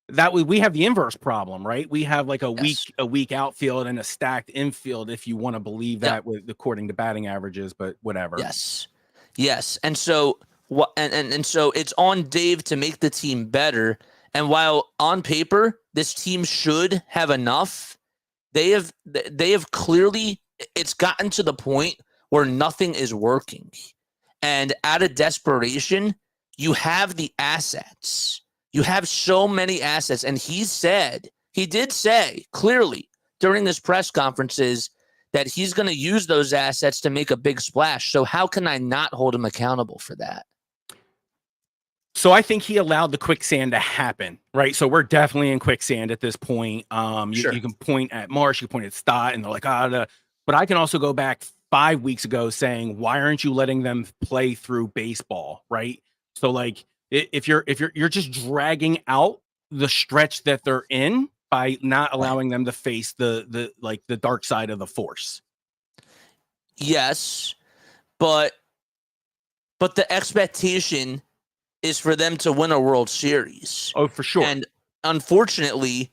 S3: that. We have the inverse problem, right? We have like a weak outfield and a stacked infield, if you want to believe that, with according to batting averages. But whatever.
S1: Yes. And so and so it's on Dave to make the team better. And while on paper this team should have enough, they have clearly, it's gotten to the point where nothing is working. And out of desperation, you have the assets. You have so many assets. And he did say clearly during his press conferences that he's going to use those assets to make a big splash. So how can I not hold him accountable for that?
S3: So I think he allowed the quicksand to happen, right? So we're definitely in quicksand at this point. You can point at Marsh, you can point at Stott, and they're like, but I can also go back 5 weeks ago saying, why aren't you letting them play through baseball, right? So like, if you're just dragging out the stretch that they're in by not allowing them to face the dark side of the force.
S1: Yes, but the expectation is for them to win a World Series.
S3: Oh, for sure.
S1: And unfortunately,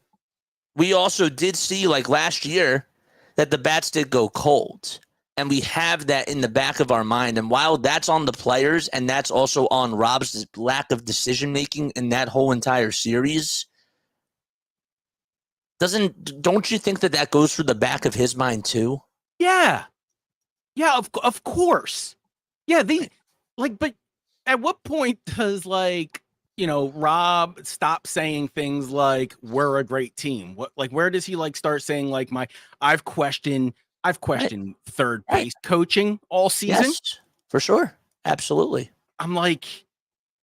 S1: we also did see, like last year, that the bats did go cold. And we have that in the back of our mind. And while that's on the players and that's also on Rob's lack of decision-making in that whole entire series, don't you think that goes through the back of his mind too?
S3: Yeah, of course. Yeah, but at what point does Rob stop saying things like we're a great team? Where does he start saying I've questioned third base coaching all season?
S1: Yes, for sure. Absolutely.
S3: I'm like,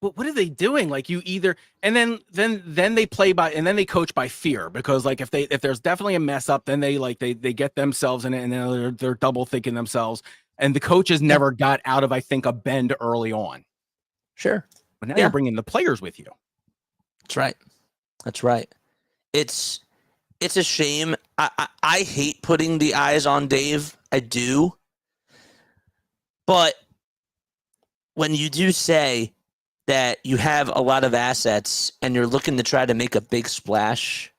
S3: what are they doing? You either, and then they play by, and then they coach by fear, because if there's definitely a mess up, then they get themselves in it, and then they're double thinking themselves. And the coaches never got out of, I think, a bend early on.
S1: Sure.
S3: But now you're bringing the players with you.
S1: That's right. That's right. It's a shame. I hate putting the eyes on Dave. I do. But when you do say that you have a lot of assets and you're looking to try to make a big splash,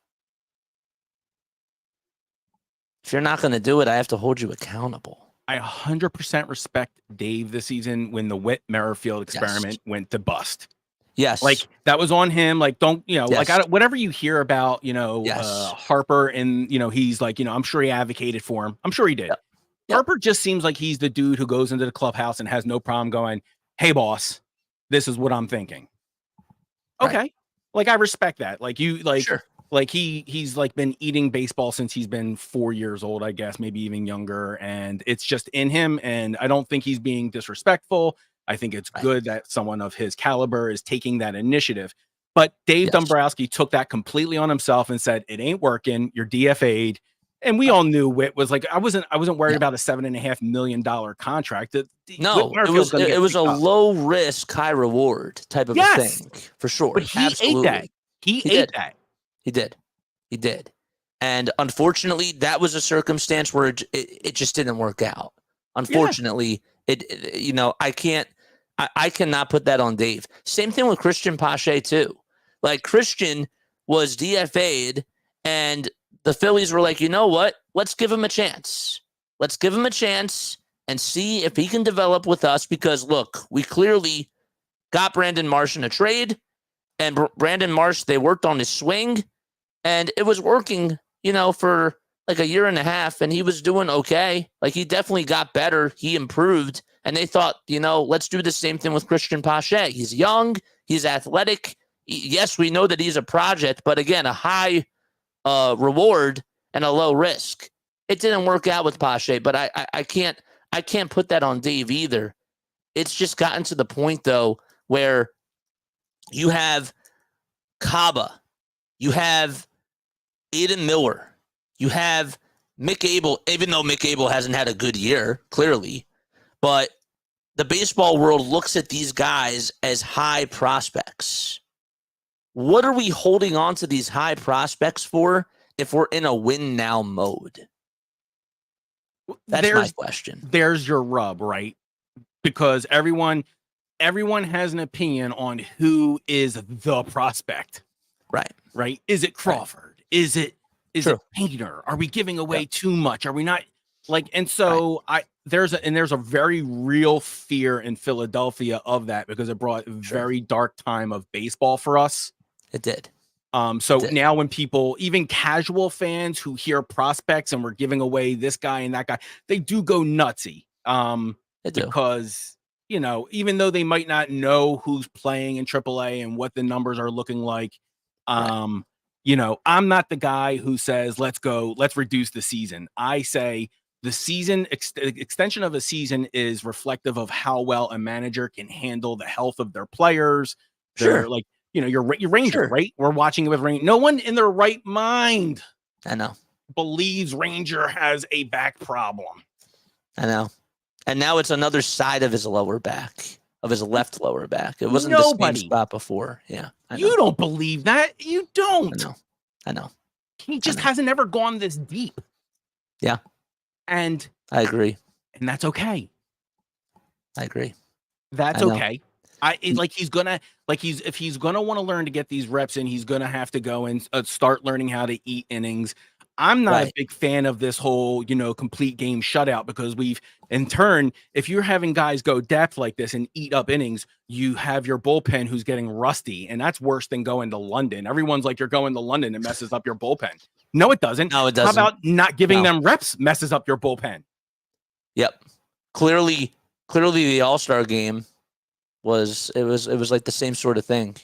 S1: if you're not going to do it, I have to hold you accountable.
S3: I 100% respect Dave this season when the Whit Merrifield experiment went to bust.
S1: Yes.
S3: Like, that was on him. Like, don't, like, whatever you hear about, Harper and, he's like, I'm sure he advocated for him. I'm sure he did. Yep. Harper just seems like he's the dude who goes into the clubhouse and has no problem going, hey, boss, this is what I'm thinking. Okay. Right. Like, I respect that. Like, sure. Like he's like been eating baseball since he's been 4 years old, I guess, maybe even younger. And it's just in him. And I don't think he's being disrespectful. I think it's good that someone of his caliber is taking that initiative. But Dave Dombrowski took that completely on himself and said, it ain't working. You're DFA'd. And we all knew Whit was like, I wasn't worried about a $7.5 million contract.
S1: No, it was a low risk, high reward type of a thing for sure.
S3: But he ate that. He ate that.
S1: He did. And unfortunately, that was a circumstance where it just didn't work out. Unfortunately, I cannot put that on Dave. Same thing with Christian Pache too. Like, Christian was DFA'd and the Phillies were like, you know what? Let's give him a chance. Let's give him a chance and see if he can develop with us, because look, we clearly got Brandon Marsh in a trade, and Brandon Marsh, they worked on his swing. And it was working, for like a year and a half, and he was doing okay. Like, he definitely got better. He improved. And they thought, let's do the same thing with Christian Pache. He's young. He's athletic. Yes, we know that he's a project, but again, a high reward and a low risk. It didn't work out with Pache, but I can't put that on Dave either. It's just gotten to the point, though, where you have Kaba, you have Aiden Miller, you have Mick Abel, even though Mick Abel hasn't had a good year, clearly, but the baseball world looks at these guys as high prospects. What are we holding on to these high prospects for if we're in a win now mode? That's my question.
S3: There's your rub, right? Because everyone has an opinion on who is the prospect. Right? Is it Crawford? Right. Is it Painter? Are we giving away too much? Are we not like? And so there's a very real fear in Philadelphia of that, because it brought a very dark time of baseball for us.
S1: It did.
S3: Now when people, even casual fans who hear prospects and we're giving away this guy and that guy, they do go nutsy. Because even though they might not know who's playing in AAA and what the numbers are looking like. I'm not the guy who says, let's reduce the season. I say the season extension of a season is reflective of how well a manager can handle the health of their players. They're like, your Ranger, right? We're watching it with Ranger. No one in their right mind,
S1: I know,
S3: believes Ranger has a back problem.
S1: I know. And now it's another side of his lower back. Of his left lower back. It wasn't the same spot before. Yeah.
S3: You don't believe that. You don't.
S1: I know.
S3: He just hasn't ever gone this deep.
S1: Yeah.
S3: And
S1: I agree.
S3: And that's okay.
S1: I agree.
S3: That's okay. If he's gonna want to learn to get these reps in, he's gonna have to go and start learning how to eat innings. I'm not a big fan of this whole, complete game shutout, because in turn, if you're having guys go depth like this and eat up innings, you have your bullpen who's getting rusty, and that's worse than going to London. Everyone's like, you're going to London and messes up your bullpen. No, it doesn't.
S1: No, it doesn't.
S3: How about not giving them reps messes up your bullpen?
S1: Yep. Clearly the All-Star game was like the same sort of thing,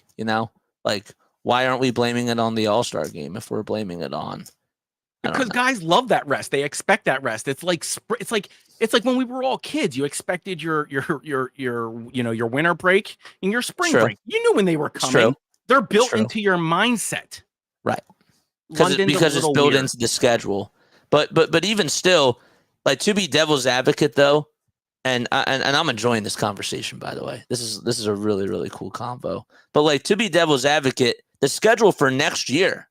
S1: like, why aren't we blaming it on the All-Star game if we're blaming it on?
S3: Because guys love that rest. They expect that rest. It's like when we were all kids. You expected your winter break and your spring break. You knew when they were coming. They're built into your mindset,
S1: right? Because it's built into the schedule. But even still, like, to be devil's advocate though, and I'm enjoying this conversation, by the way. This is a really, really cool combo. But like, to be devil's advocate, the schedule for next year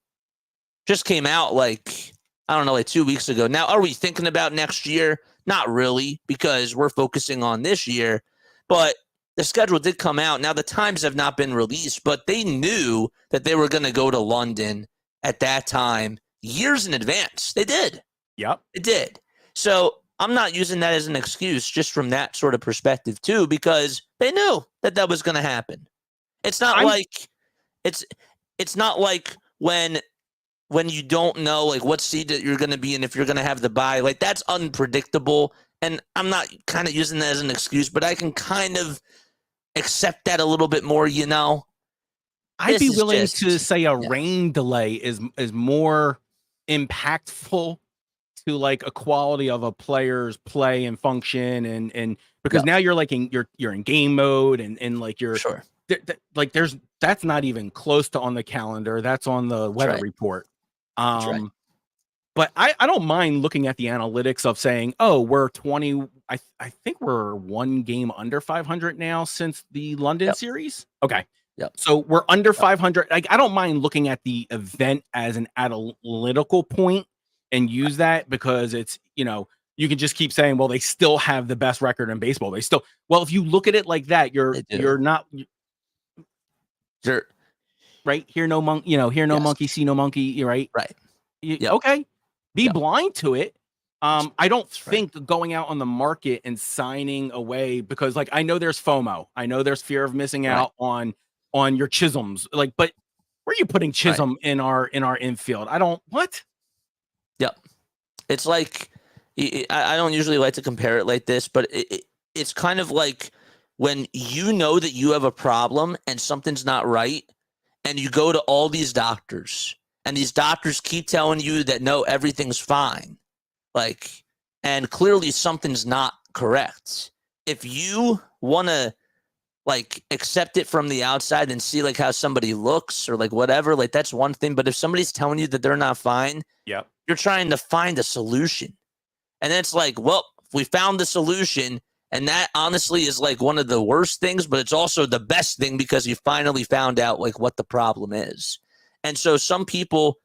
S1: just came out like, I don't know, like 2 weeks ago. Now, are we thinking about next year? Not really, because we're focusing on this year. But the schedule did come out. Now, the times have not been released, but they knew that they were going to go to London at that time years in advance. They did.
S3: Yep.
S1: It did. So I'm not using that as an excuse, just from that sort of perspective too, because they knew that that was going to happen. It's not it's not like when you don't know like what seed that you're going to be in, if you're going to have the bye, like that's unpredictable. And I'm not kind of using that as an excuse, but I can kind of accept that a little bit more, you know.
S3: I'd be willing to say a rain delay is more impactful to like a quality of a player's play and function, and because now you're like you're in game mode, and like you're
S1: sure.
S3: Like that's not even close to on the calendar. That's on the weather report. But I don't mind looking at the analytics of saying, oh, we're 20. I think we're 1 game under 500 now since the London series. Okay.
S1: Yep.
S3: So we're under 500. Like, I don't mind looking at the event as an analytical point and use that, because it's, you can just keep saying, well, they still have the best record in baseball. Well, if you look at it like that, you're right. Hear no monkey, hear no monkey, see no monkey. You're right.
S1: Right.
S3: Okay. Be blind to it. I don't think going out on the market and signing away, because like, I know there's FOMO. I know there's fear of missing out on your Chisholms. Like, but where are you putting Chisholm in our infield? What?
S1: Yep. It's like, I don't usually like to compare it like this, but it's kind of like when you know that you have a problem and something's not right, and you go to all these doctors, and these doctors keep telling you that, no, everything's fine. Like, and clearly something's not correct. If you want to like accept it from the outside and see like how somebody looks or like whatever, like that's one thing. But if somebody's telling you that they're not fine, you're trying to find a solution. And then it's like, well, we found the solution. And that honestly is like one of the worst things, but it's also the best thing, because you finally found out like what the problem is. And so some people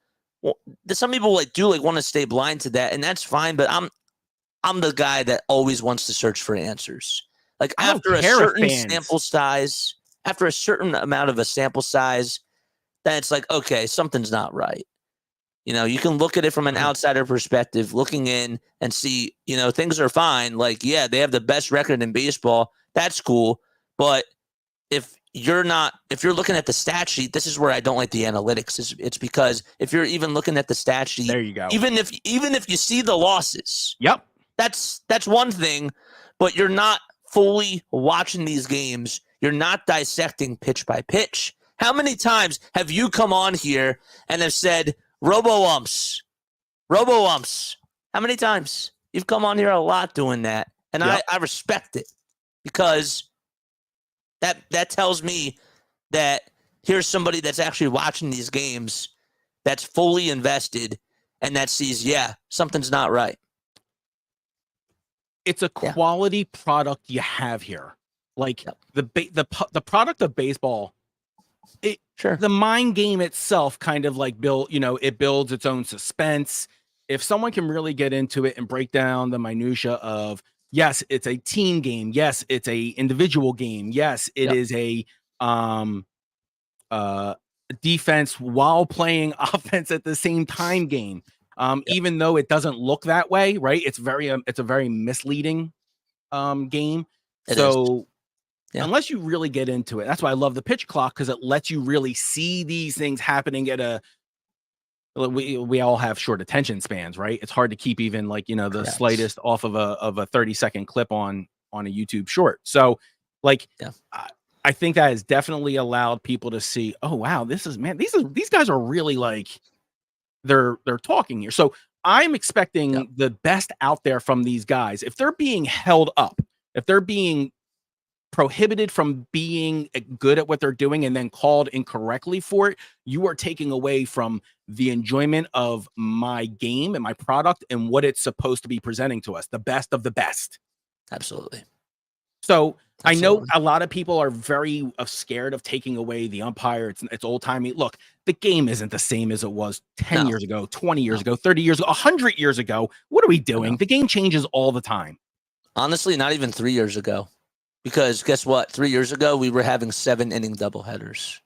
S1: like do like want to stay blind to that, and that's fine. But I'm the guy that always wants to search for answers. Like after a certain sample size, after a certain amount of a sample size, then it's like, okay, something's not right. You can look at it from an outsider perspective, looking in and see, things are fine. Like, yeah, they have the best record in baseball. That's cool. But if you're looking at the stat sheet, this is where I don't like the analytics. It's because if you're even looking at the stat sheet,
S3: there you go.
S1: Even if you see the losses, that's one thing, but you're not fully watching these games. You're not dissecting pitch by pitch. How many times have you come on here and have said robo umps? How many times? You've come on here a lot doing that, and I respect it, because that tells me that here's somebody that's actually watching these games, that's fully invested, and that sees, something's not right.
S3: It's a quality product you have here. Like the product of baseball, the mind game itself kind of like it builds its own suspense. If someone can really get into it and break down the minutia of, yes, it's a team game. Yes, it's a individual game. Yes, it is a defense while playing offense at the same time game. Even though it doesn't look that way, right? It's a very misleading game. Unless you really get into it, that's why I love the pitch clock, because it lets you really see these things happening at we all have short attention spans, right? It's hard to keep even like, the slightest off of a 30-second clip on a YouTube short. So like, I think that has definitely allowed people to see, oh wow, these guys are really like, they're talking here. So I'm expecting the best out there from these guys. If they're being held up, if they're being prohibited from being good at what they're doing and then called incorrectly for it, you are taking away from the enjoyment of my game and my product and what it's supposed to be presenting to us, the best of the best.
S1: Absolutely.
S3: So I know
S1: Absolutely.
S3: a lot of people are very scared of taking away the umpire. It's old timey. Look, the game isn't the same as it was 10
S1: No.
S3: years ago, 20 years ago, 30 years ago, 100 years ago. What are we doing? The game changes all the time.
S1: Honestly, not even 3 years ago. Because guess what? 3 years ago, we were having 7-inning doubleheaders.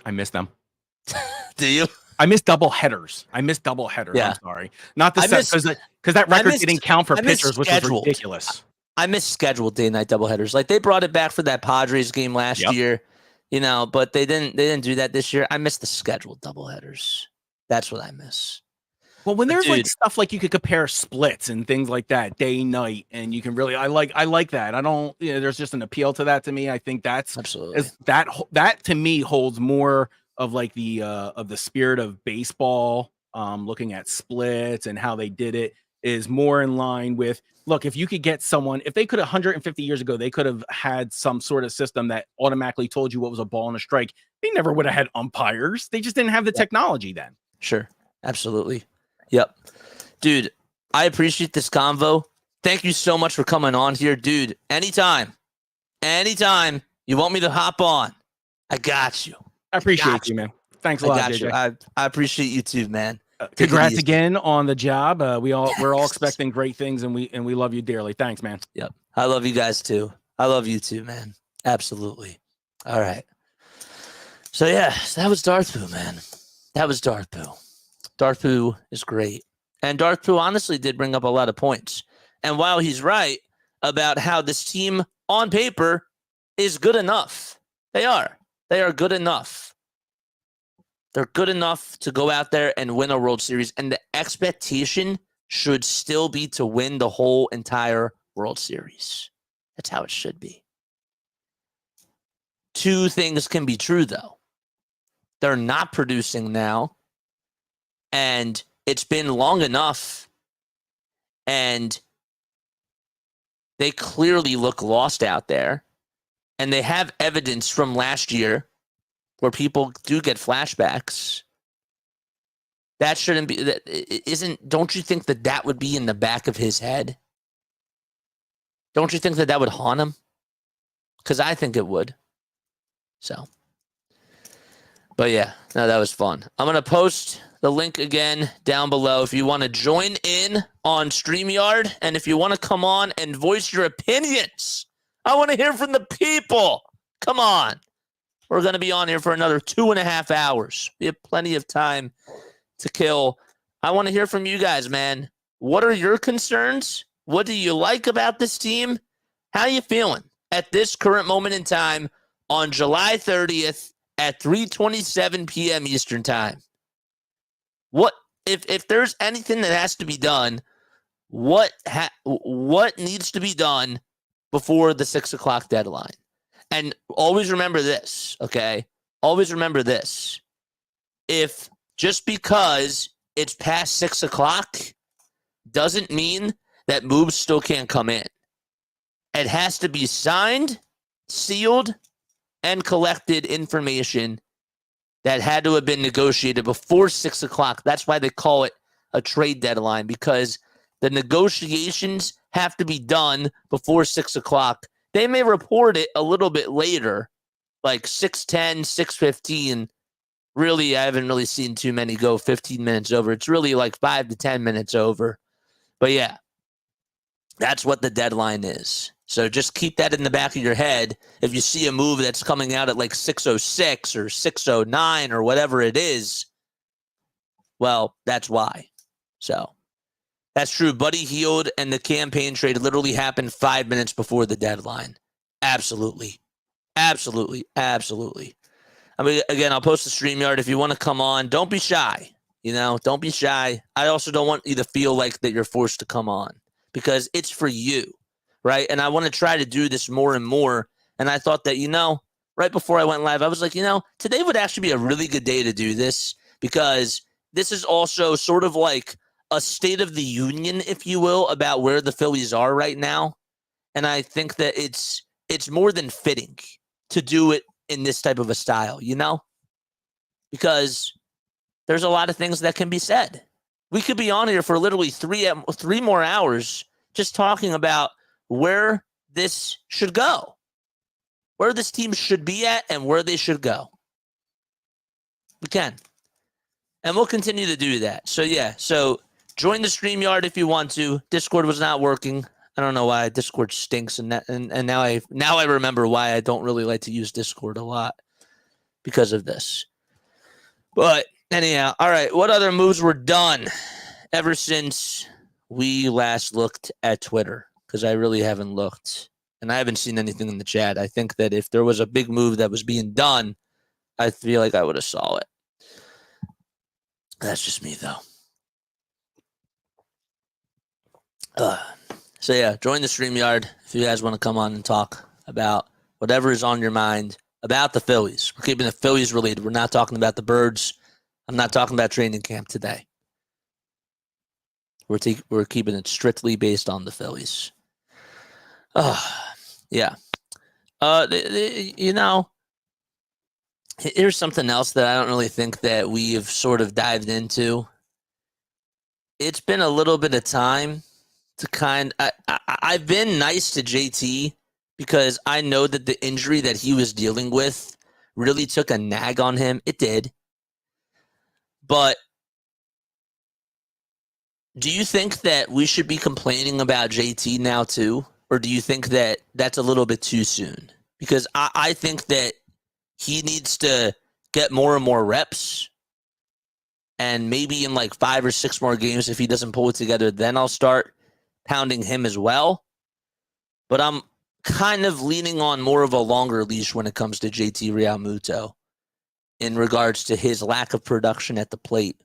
S3: I miss them.
S1: Do you?
S3: I miss double headers.
S1: Yeah.
S3: I'm sorry. Not the set because that record didn't count for pitchers, which was ridiculous.
S1: I miss scheduled day-night doubleheaders. Like they brought it back for that Padres game last year, but they didn't do that this year. I miss the scheduled doubleheaders. That's what I miss.
S3: Well, when there's like stuff like you could compare splits and things like that, day night, and you can really, I like that. I don't, there's just an appeal to that to me. I think that's
S1: absolutely
S3: that to me holds more of like the spirit of baseball. Looking at splits and how they did it is more in line with, look, if you could get someone, if they could 150 years ago, they could have had some sort of system that automatically told you what was a ball and a strike. They never would have had umpires. They just didn't have the technology then. Sure.
S1: Absolutely. Yep. Dude, I appreciate this convo. Thank you so much for coming on here. Dude, anytime you want me to hop on, I got you.
S3: I appreciate you, man. Thanks a lot, JJ.
S1: I appreciate you too, man.
S3: Congrats again on the job. We're all expecting great things, and we love you dearly. Thanks, man.
S1: Yep. I love you guys too. I love you too, man. Absolutely. All right. So yeah, that was Darth Pooh, man. That was Darth Pooh. Darth Pooh is great. And Darth Pooh honestly did bring up a lot of points. And while he's right about how this team on paper is good enough, they are good enough. They're good enough to go out there and win a World Series. And the expectation should still be to win the whole entire World Series. That's how it should be. Two things can be true, though. They're not producing now. And it's been long enough. And they clearly look lost out there. And they have evidence from last year where people do get flashbacks. That shouldn't be, don't you think that would be in the back of his head? Don't you think that would haunt him? Because I think it would. So. But yeah, no, that was fun. I'm going to post the link again down below if you want to join in on StreamYard and if you want to come on and voice your opinions. I want to hear from the people. Come on. We're going to be on here for another 2.5 hours. We have plenty of time to kill. I want to hear from you guys, man. What are your concerns? What do you like about this team? How are you feeling at this current moment in time on July 30th at 3:27 p.m. Eastern time? What if there's anything that has to be done, what needs to be done before the 6 o'clock deadline? And always remember this, okay? Always remember this. If just because it's past 6 o'clock doesn't mean that moves still can't come in. It has to be signed, sealed, and collected information that had to have been negotiated before 6 o'clock. That's why they call it a trade deadline, because the negotiations have to be done before 6 o'clock. They may report it a little bit later, like 6:10, 6:15. Really, I haven't really seen too many go 15 minutes over. It's really like 5 to 10 minutes over. But yeah, that's what the deadline is. So just keep that in the back of your head. If you see a move that's coming out at like 6:06 or 6:09 or whatever it is, well, that's why. So that's true. Buddy Hield and the campaign trade literally happened 5 minutes before the deadline. Absolutely. Absolutely. Absolutely. I mean, again, I'll post the StreamYard. If you want to come on, don't be shy. Don't be shy. I also don't want you to feel like that you're forced to come on because it's for you, right? And I want to try to do this more and more. And I thought that, right before I went live, I was like, today would actually be a really good day to do this because this is also sort of like a state of the union, if you will, about where the Phillies are right now. And I think that it's more than fitting to do it in this type of a style, because there's a lot of things that can be said. We could be on here for literally three more hours just talking about where this should go, where this team should be at and where they should go. We can. And we'll continue to do that. So, yeah. So, join the StreamYard if you want to. Discord was not working. I don't know why. Discord stinks. And now I remember why I don't really like to use Discord a lot because of this. But, anyhow. All right. What other moves were done ever since we last looked at Twitter? Because I really haven't looked. And I haven't seen anything in the chat. I think that if there was a big move that was being done, I feel like I would have saw it. That's just me, though. So, yeah, join the StreamYard if you guys want to come on and talk about whatever is on your mind about the Phillies. We're keeping the Phillies related. We're not talking about the Birds. I'm not talking about training camp today. We're keeping it strictly based on the Phillies. Yeah. Here's something else that I don't really think that we've sort of dived into. It's been a little bit of time to I've been nice to JT because I know that the injury that he was dealing with really took a nag on him. It did. But do you think that we should be complaining about JT now too? Or do you think that that's a little bit too soon? Because I think that he needs to get more and more reps. And maybe in like 5 or 6 more games, if he doesn't pull it together, then I'll start pounding him as well. But I'm kind of leaning on more of a longer leash when it comes to JT Realmuto in regards to his lack of production at the plate.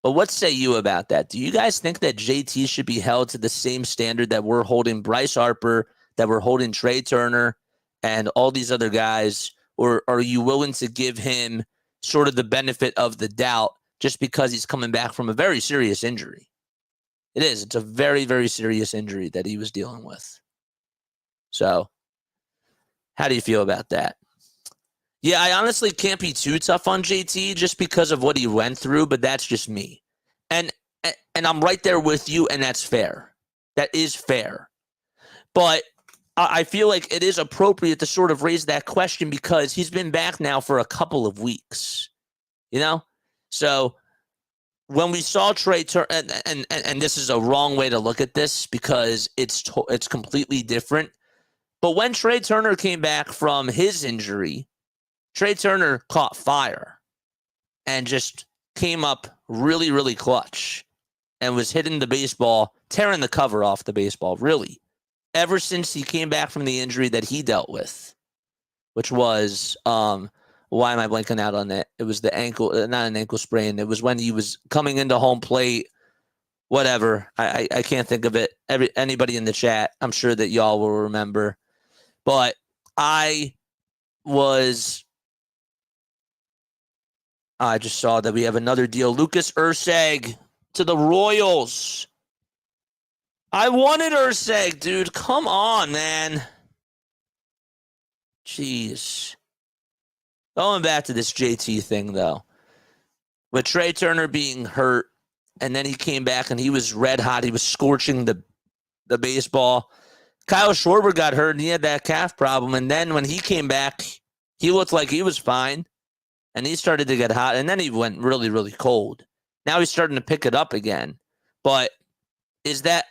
S1: But what say you about that? Do you guys think that JT should be held to the same standard that we're holding Bryce Harper, that we're holding Trey Turner, and all these other guys? Or are you willing to give him sort of the benefit of the doubt just because he's coming back from a very serious injury? It is. It's a very, very serious injury that he was dealing with. So, how do you feel about that? Yeah, I honestly can't be too tough on JT just because of what he went through, but that's just me. And I'm right there with you, and that's fair. That is fair. But I feel like it is appropriate to sort of raise that question because he's been back now for a couple of weeks, So when we saw Trey Turner, and this is a wrong way to look at this because it's completely different. But when Trey Turner came back from his injury, Trey Turner caught fire and just came up really, really clutch and was hitting the baseball, tearing the cover off the baseball, really. Ever since he came back from the injury that he dealt with, which was, why am I blanking out on it? It was the ankle, not an ankle sprain. It was when he was coming into home plate, whatever. I can't think of it. Anybody in the chat, I'm sure that y'all will remember. But I just saw that we have another deal. Lucas Erceg to the Royals. I wanted Erceg, dude. Come on, man. Jeez. Going back to this JT thing, though. With Trey Turner being hurt, and then he came back and he was red hot. He was scorching the baseball. Kyle Schwarber got hurt and he had that calf problem. And then when he came back, he looked like he was fine. And he started to get hot. And then he went really, really cold. Now he's starting to pick it up again. But is that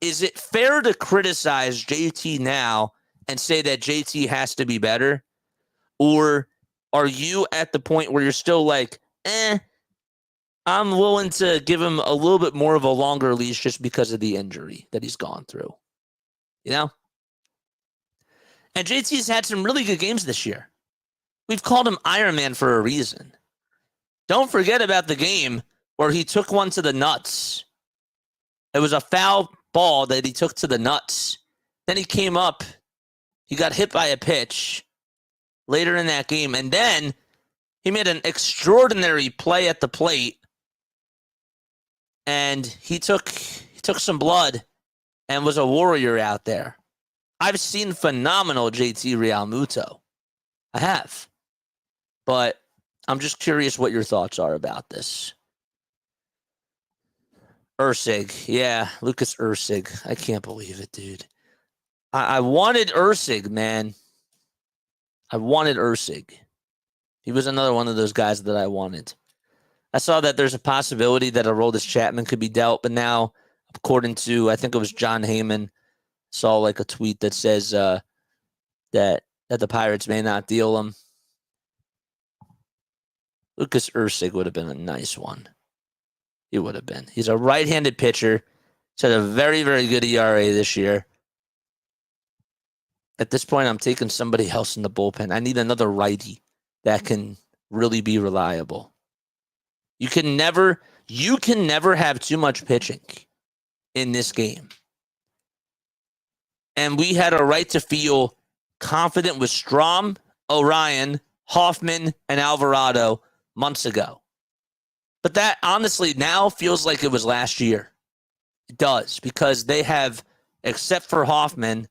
S1: is it fair to criticize JT now and say that JT has to be better? Or are you at the point where you're still like, I'm willing to give him a little bit more of a longer leash just because of the injury that he's gone through? And JT's had some really good games this year. We've called him Iron Man for a reason. Don't forget about the game where he took one to the nuts. It was a foul ball that he took to the nuts. Then he came up. He got hit by a pitch later in that game. And then he made an extraordinary play at the plate. And he took some blood and was a warrior out there. I've seen phenomenal JT Realmuto. I have. But I'm just curious what your thoughts are about this. Erceg. Yeah, Lucas Erceg. I can't believe it, dude. I wanted Ursig, man. I wanted Ursig. He was another one of those guys that I wanted. I saw that there's a possibility that Aroldis Chapman could be dealt, but now, according to, I think it was John Heyman, saw like a tweet that says that the Pirates may not deal him. Lucas Ursig would have been a nice one. He would have been. He's a right-handed pitcher. He's had a very, very good ERA this year. At this point, I'm taking somebody else in the bullpen. I need another righty that can really be reliable. You can never have too much pitching in this game. And we had a right to feel confident with Strom, Orion, Hoffman, and Alvarado months ago. But that honestly now feels like it was last year. It does, because they have, except for Hoffman,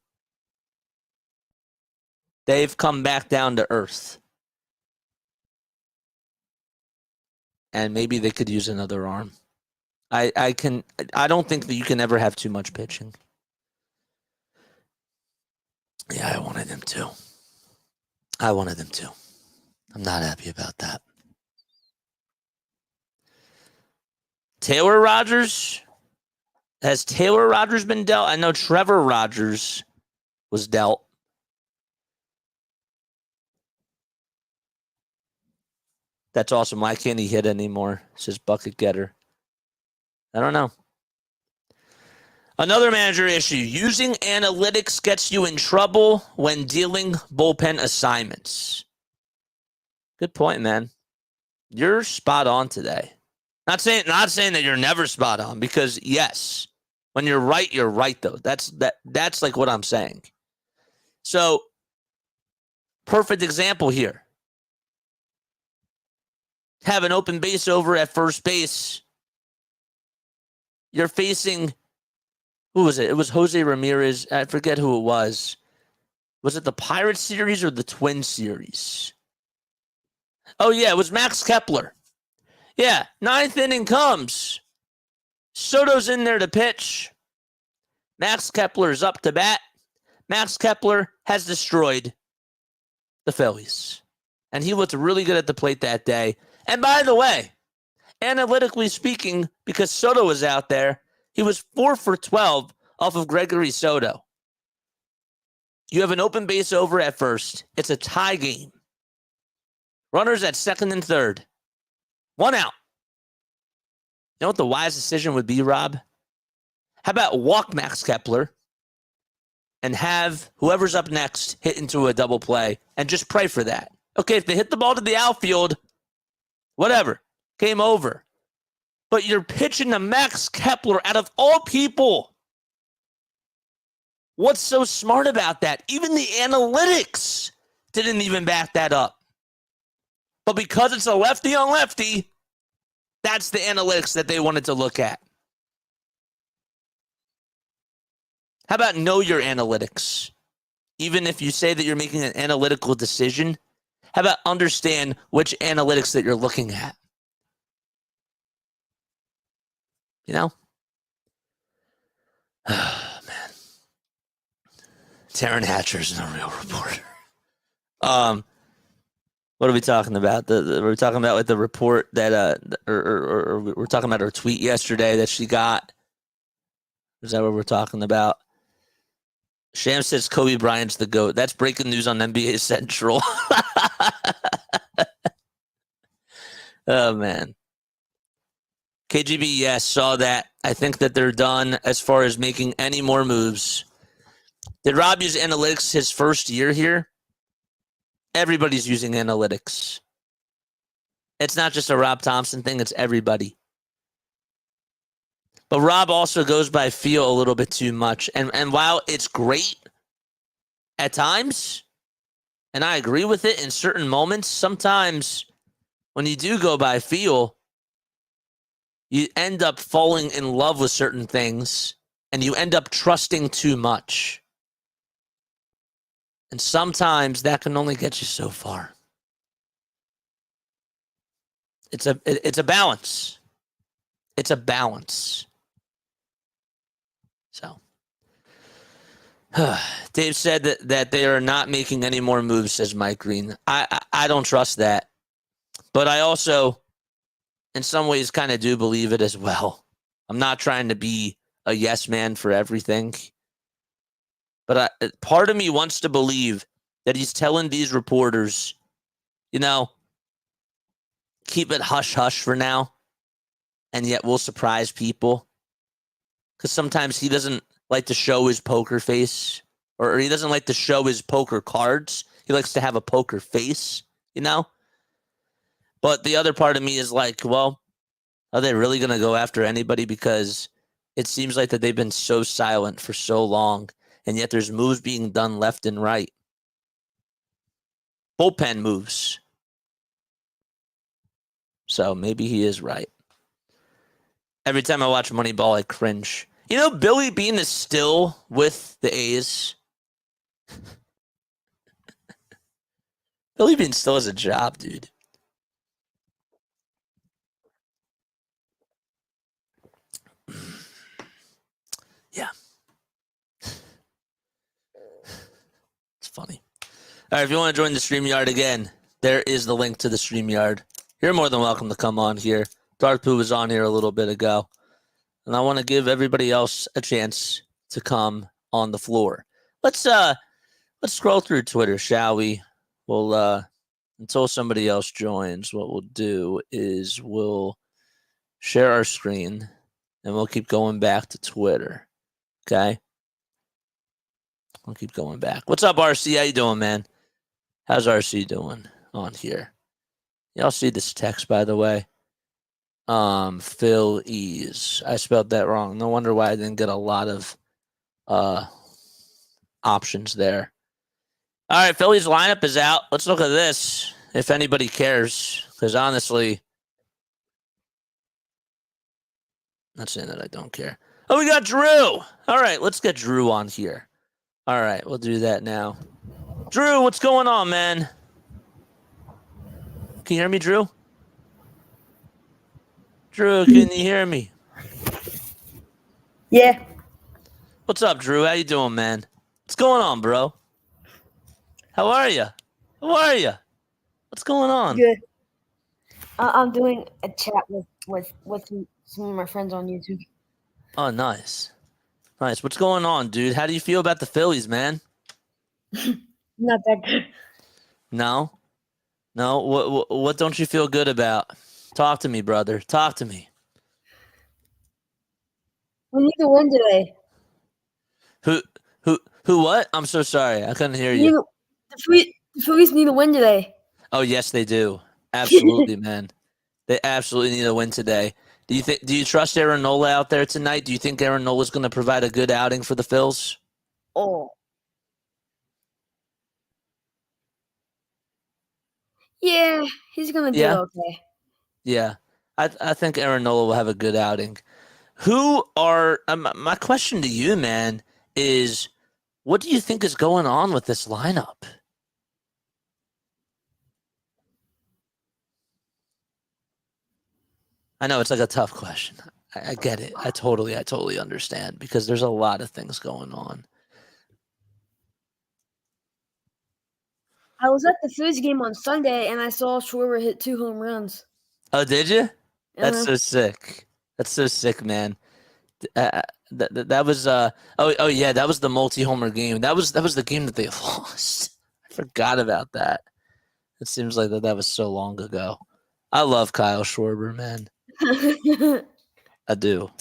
S1: they've come back down to earth. And maybe they could use another arm. I don't think that you can ever have too much pitching. Yeah, I wanted him to. I'm not happy about that. Taylor Rogers? Has Taylor Rogers been dealt? I know Trevor Rogers was dealt. That's awesome. Why can't he hit anymore? Says Bucket Getter. I don't know. Another manager issue. Using analytics gets you in trouble when dealing bullpen assignments. Good point, man. You're spot on today. Not saying that you're never spot on, because yes, when you're right though. That's like what I'm saying. So, perfect example here. Have an open base over at first base. You're facing, who was it? It was Jose Ramirez. I forget who it was. Was it the Pirates series or the Twins series? Oh, yeah, it was Max Kepler. Yeah, ninth inning comes. Soto's in there to pitch. Max Kepler's up to bat. Max Kepler has destroyed the Phillies. And he looked really good at the plate that day. And by the way, analytically speaking, because Soto was out there, he was 4 for 12 off of Gregory Soto. You have an open base over at first. It's a tie game. Runners at second and third. 1 out. You know what the wise decision would be, Rob? How about walk Max Kepler and have whoever's up next hit into a double play and just pray for that? Okay, if they hit the ball to the outfield, whatever, game over. But you're pitching to Max Kepler out of all people. What's so smart about that? Even the analytics didn't even back that up. But because it's a lefty on lefty, that's the analytics that they wanted to look at. How about know your analytics? Even if you say that you're making an analytical decision, how about understand which analytics that you're looking at? You know? Oh, man. Taryn Hatcher's a real reporter. What are we talking about? We're talking about like the report that, or we're talking about her tweet yesterday that she got. Is that what we're talking about? Sham says Kobe Bryant's the GOAT. That's breaking news on NBA Central. Oh, man. KGB, yes, saw that. I think that they're done as far as making any more moves. Did Rob use analytics his first year here? Everybody's using analytics. It's not just a Rob Thomson thing. It's everybody. But Rob also goes by feel a little bit too much. And while it's great at times, and I agree with it in certain moments, sometimes when you do go by feel, you end up falling in love with certain things and you end up trusting too much. And sometimes that can only get you so far. It's a balance. It's a balance. So, Dave said that they are not making any more moves, says Mike Green. I don't trust that. But I also, in some ways, kind of do believe it as well. I'm not trying to be a yes man for everything. But part of me wants to believe that he's telling these reporters, keep it hush-hush for now, and yet we'll surprise people. Because sometimes he doesn't like to show his poker face, or he doesn't like to show his poker cards. He likes to have a poker face, But the other part of me is like, well, are they really going to go after anybody? Because it seems like that they've been so silent for so long, and yet there's moves being done left and right. Bullpen moves. So maybe he is right. Every time I watch Moneyball, I cringe. Billy Beane is still with the A's. Billy Beane still has a job, dude. Yeah. It's funny. All right, if you want to join the StreamYard again, there is the link to the StreamYard. You're more than welcome to come on here. Darth Pooh was on here a little bit ago. And I want to give everybody else a chance to come on the floor. Let's scroll through Twitter, shall we? We'll until somebody else joins, what we'll do is we'll share our screen and we'll keep going back to Twitter. Okay? We'll keep going back. What's up, RC? How you doing, man? How's RC doing on here? Y'all see this text, by the way? Phillies. I spelled that wrong. No wonder why I didn't get a lot of options there. All right, Phillies lineup is out. Let's look at this, if anybody cares, because honestly, not saying that I don't care. Oh, we got Drew. All right, let's get Drew on here. All right, we'll do that now. Drew, what's going on, man? Can you hear me, Drew? Drew, can you hear me?
S4: Yeah.
S1: What's up, Drew? How you doing, man? What's going on, bro? How are you? How are you? What's going on?
S4: Good. I'm doing a chat with some of my friends on YouTube.
S1: Oh, nice. Nice. What's going on, dude? How do you feel about the Phillies, man?
S4: Not that good.
S1: No? No? What don't you feel good about? Talk to me, brother. Talk to me.
S4: We need to win today.
S1: Who what? I'm so sorry. I couldn't hear you.
S4: The Phillies need to win today.
S1: Oh, yes, they do. Absolutely, man. They absolutely need to win today. Do you trust Aaron Nola out there tonight? Do you think Aaron Nola is going to provide a good outing for the Phils?
S4: Oh. Yeah, he's going to do okay.
S1: Yeah. I think Aaron Nola will have a good outing. Who are my question to you, man, is what do you think is going on with this lineup? I know it's like a tough question. I get it. I totally understand because there's a lot of things going on.
S4: I was at the Phillies game on Sunday and I saw Schwarber hit 2 home runs.
S1: Oh, did you? That's
S4: Uh-huh.
S1: so sick. That's so sick, man. That was oh yeah, that was the multi-homer game. That was the game that they lost. I forgot about that. It seems like that was so long ago. I love Kyle Schwarber, man. I do.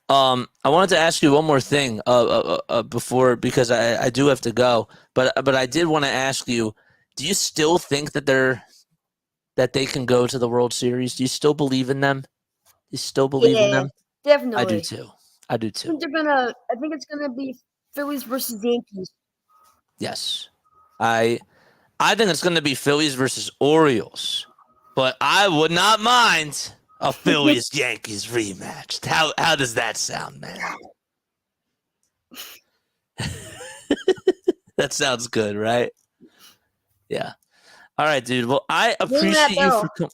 S1: I wanted to ask you one more thing before because I do have to go, but I did want to ask you, do you still think that they can go to the World Series? Do you still believe in them? Do you still believe in them?
S4: Definitely.
S1: I do too. I
S4: think it's gonna be Phillies versus Yankees.
S1: Yes. I think it's gonna be Phillies versus Orioles. But I would not mind a Phillies Yankees rematch. How does that sound, man? That sounds good, right? Yeah. All right, dude. Well, I appreciate you for coming.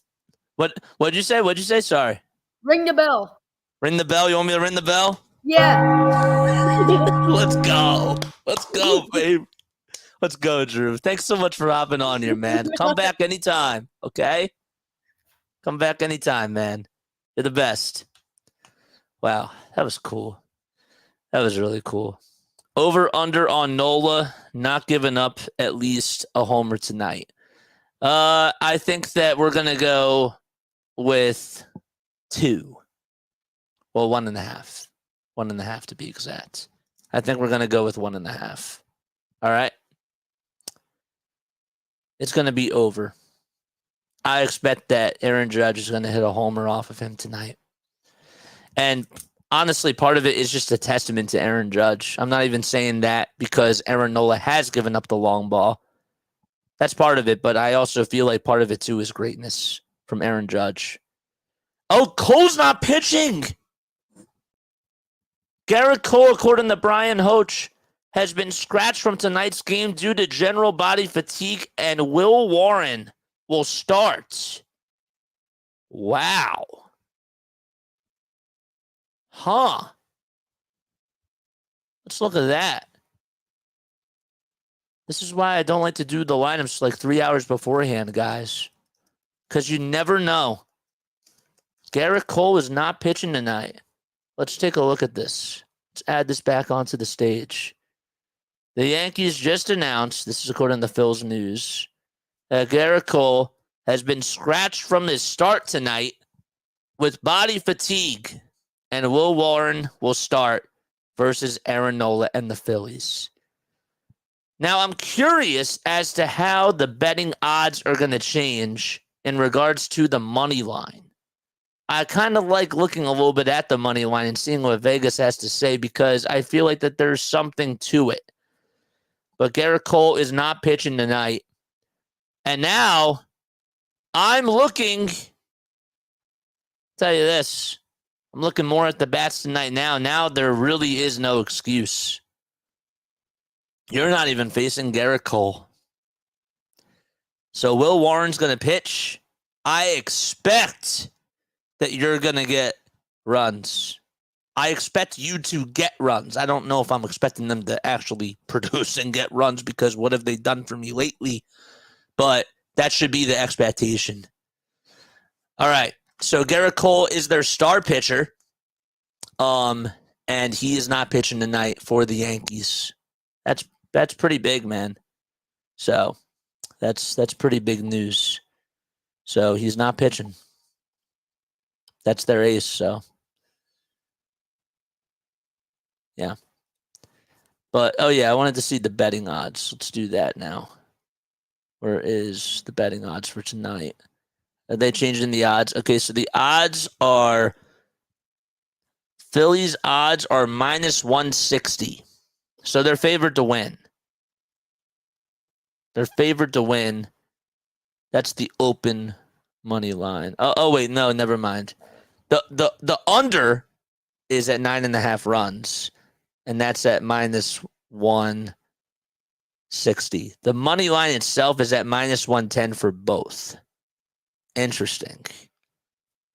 S1: What'd you say? Sorry.
S4: Ring the bell.
S1: Ring the bell. You want me to ring the bell?
S4: Yeah.
S1: Let's go. Let's go, babe. Let's go, Drew. Thanks so much for hopping on here, man. Come back anytime, okay? Come back anytime, man. You're the best. Wow, that was cool. That was really cool. Over under on Nola, not giving up at least a homer tonight. I think that we're gonna go with 2. Well, 1.5. 1.5 to be exact. I think we're gonna go with 1.5. All right. It's gonna be over. I expect that Aaron Judge is gonna hit a homer off of him tonight. And honestly, part of it is just a testament to Aaron Judge. I'm not even saying that because Aaron Nola has given up the long ball. That's part of it, but I also feel like part of it too is greatness from Aaron Judge. Oh, Cole's not pitching. Gerrit Cole, according to Brian Hoach, has been scratched from tonight's game due to general body fatigue, and Will Warren will start. Wow. Huh. Let's look at that. This is why I don't like to do the lineups like 3 hours beforehand, guys. Because you never know. Gerrit Cole is not pitching tonight. Let's take a look at this. Let's add this back onto the stage. The Yankees just announced, this is according to Phil's News, that Gerrit Cole has been scratched from his start tonight with body fatigue. And Will Warren will start versus Aaron Nola and the Phillies. Now, I'm curious as to how the betting odds are going to change in regards to the money line. I kind of like looking a little bit at the money line and seeing what Vegas has to say because I feel like that there's something to it. But Gerrit Cole is not pitching tonight. And now, I'm looking, tell you this, I'm looking more at the bats tonight now. Now there really is no excuse. You're not even facing Gerrit Cole. So Will Warren's going to pitch. I expect that you're going to get runs. I expect you to get runs. I don't know if I'm expecting them to actually produce and get runs because what have they done for me lately? But that should be the expectation. All right. So Gerrit Cole is their star pitcher, and he is not pitching tonight for the Yankees. That's pretty big, man. So that's pretty big news. So he's not pitching. That's their ace. So yeah. But oh yeah, I wanted to see the betting odds. Let's do that now. Where is the betting odds for tonight? Are they changing the odds? Okay, so the odds are Phillies odds are minus 160. So they're favored to win. They're favored to win. That's the open money line. Oh wait, no, never mind. The under is at 9.5 runs, and that's at minus 160. The money line itself is at minus 110 for both. Interesting.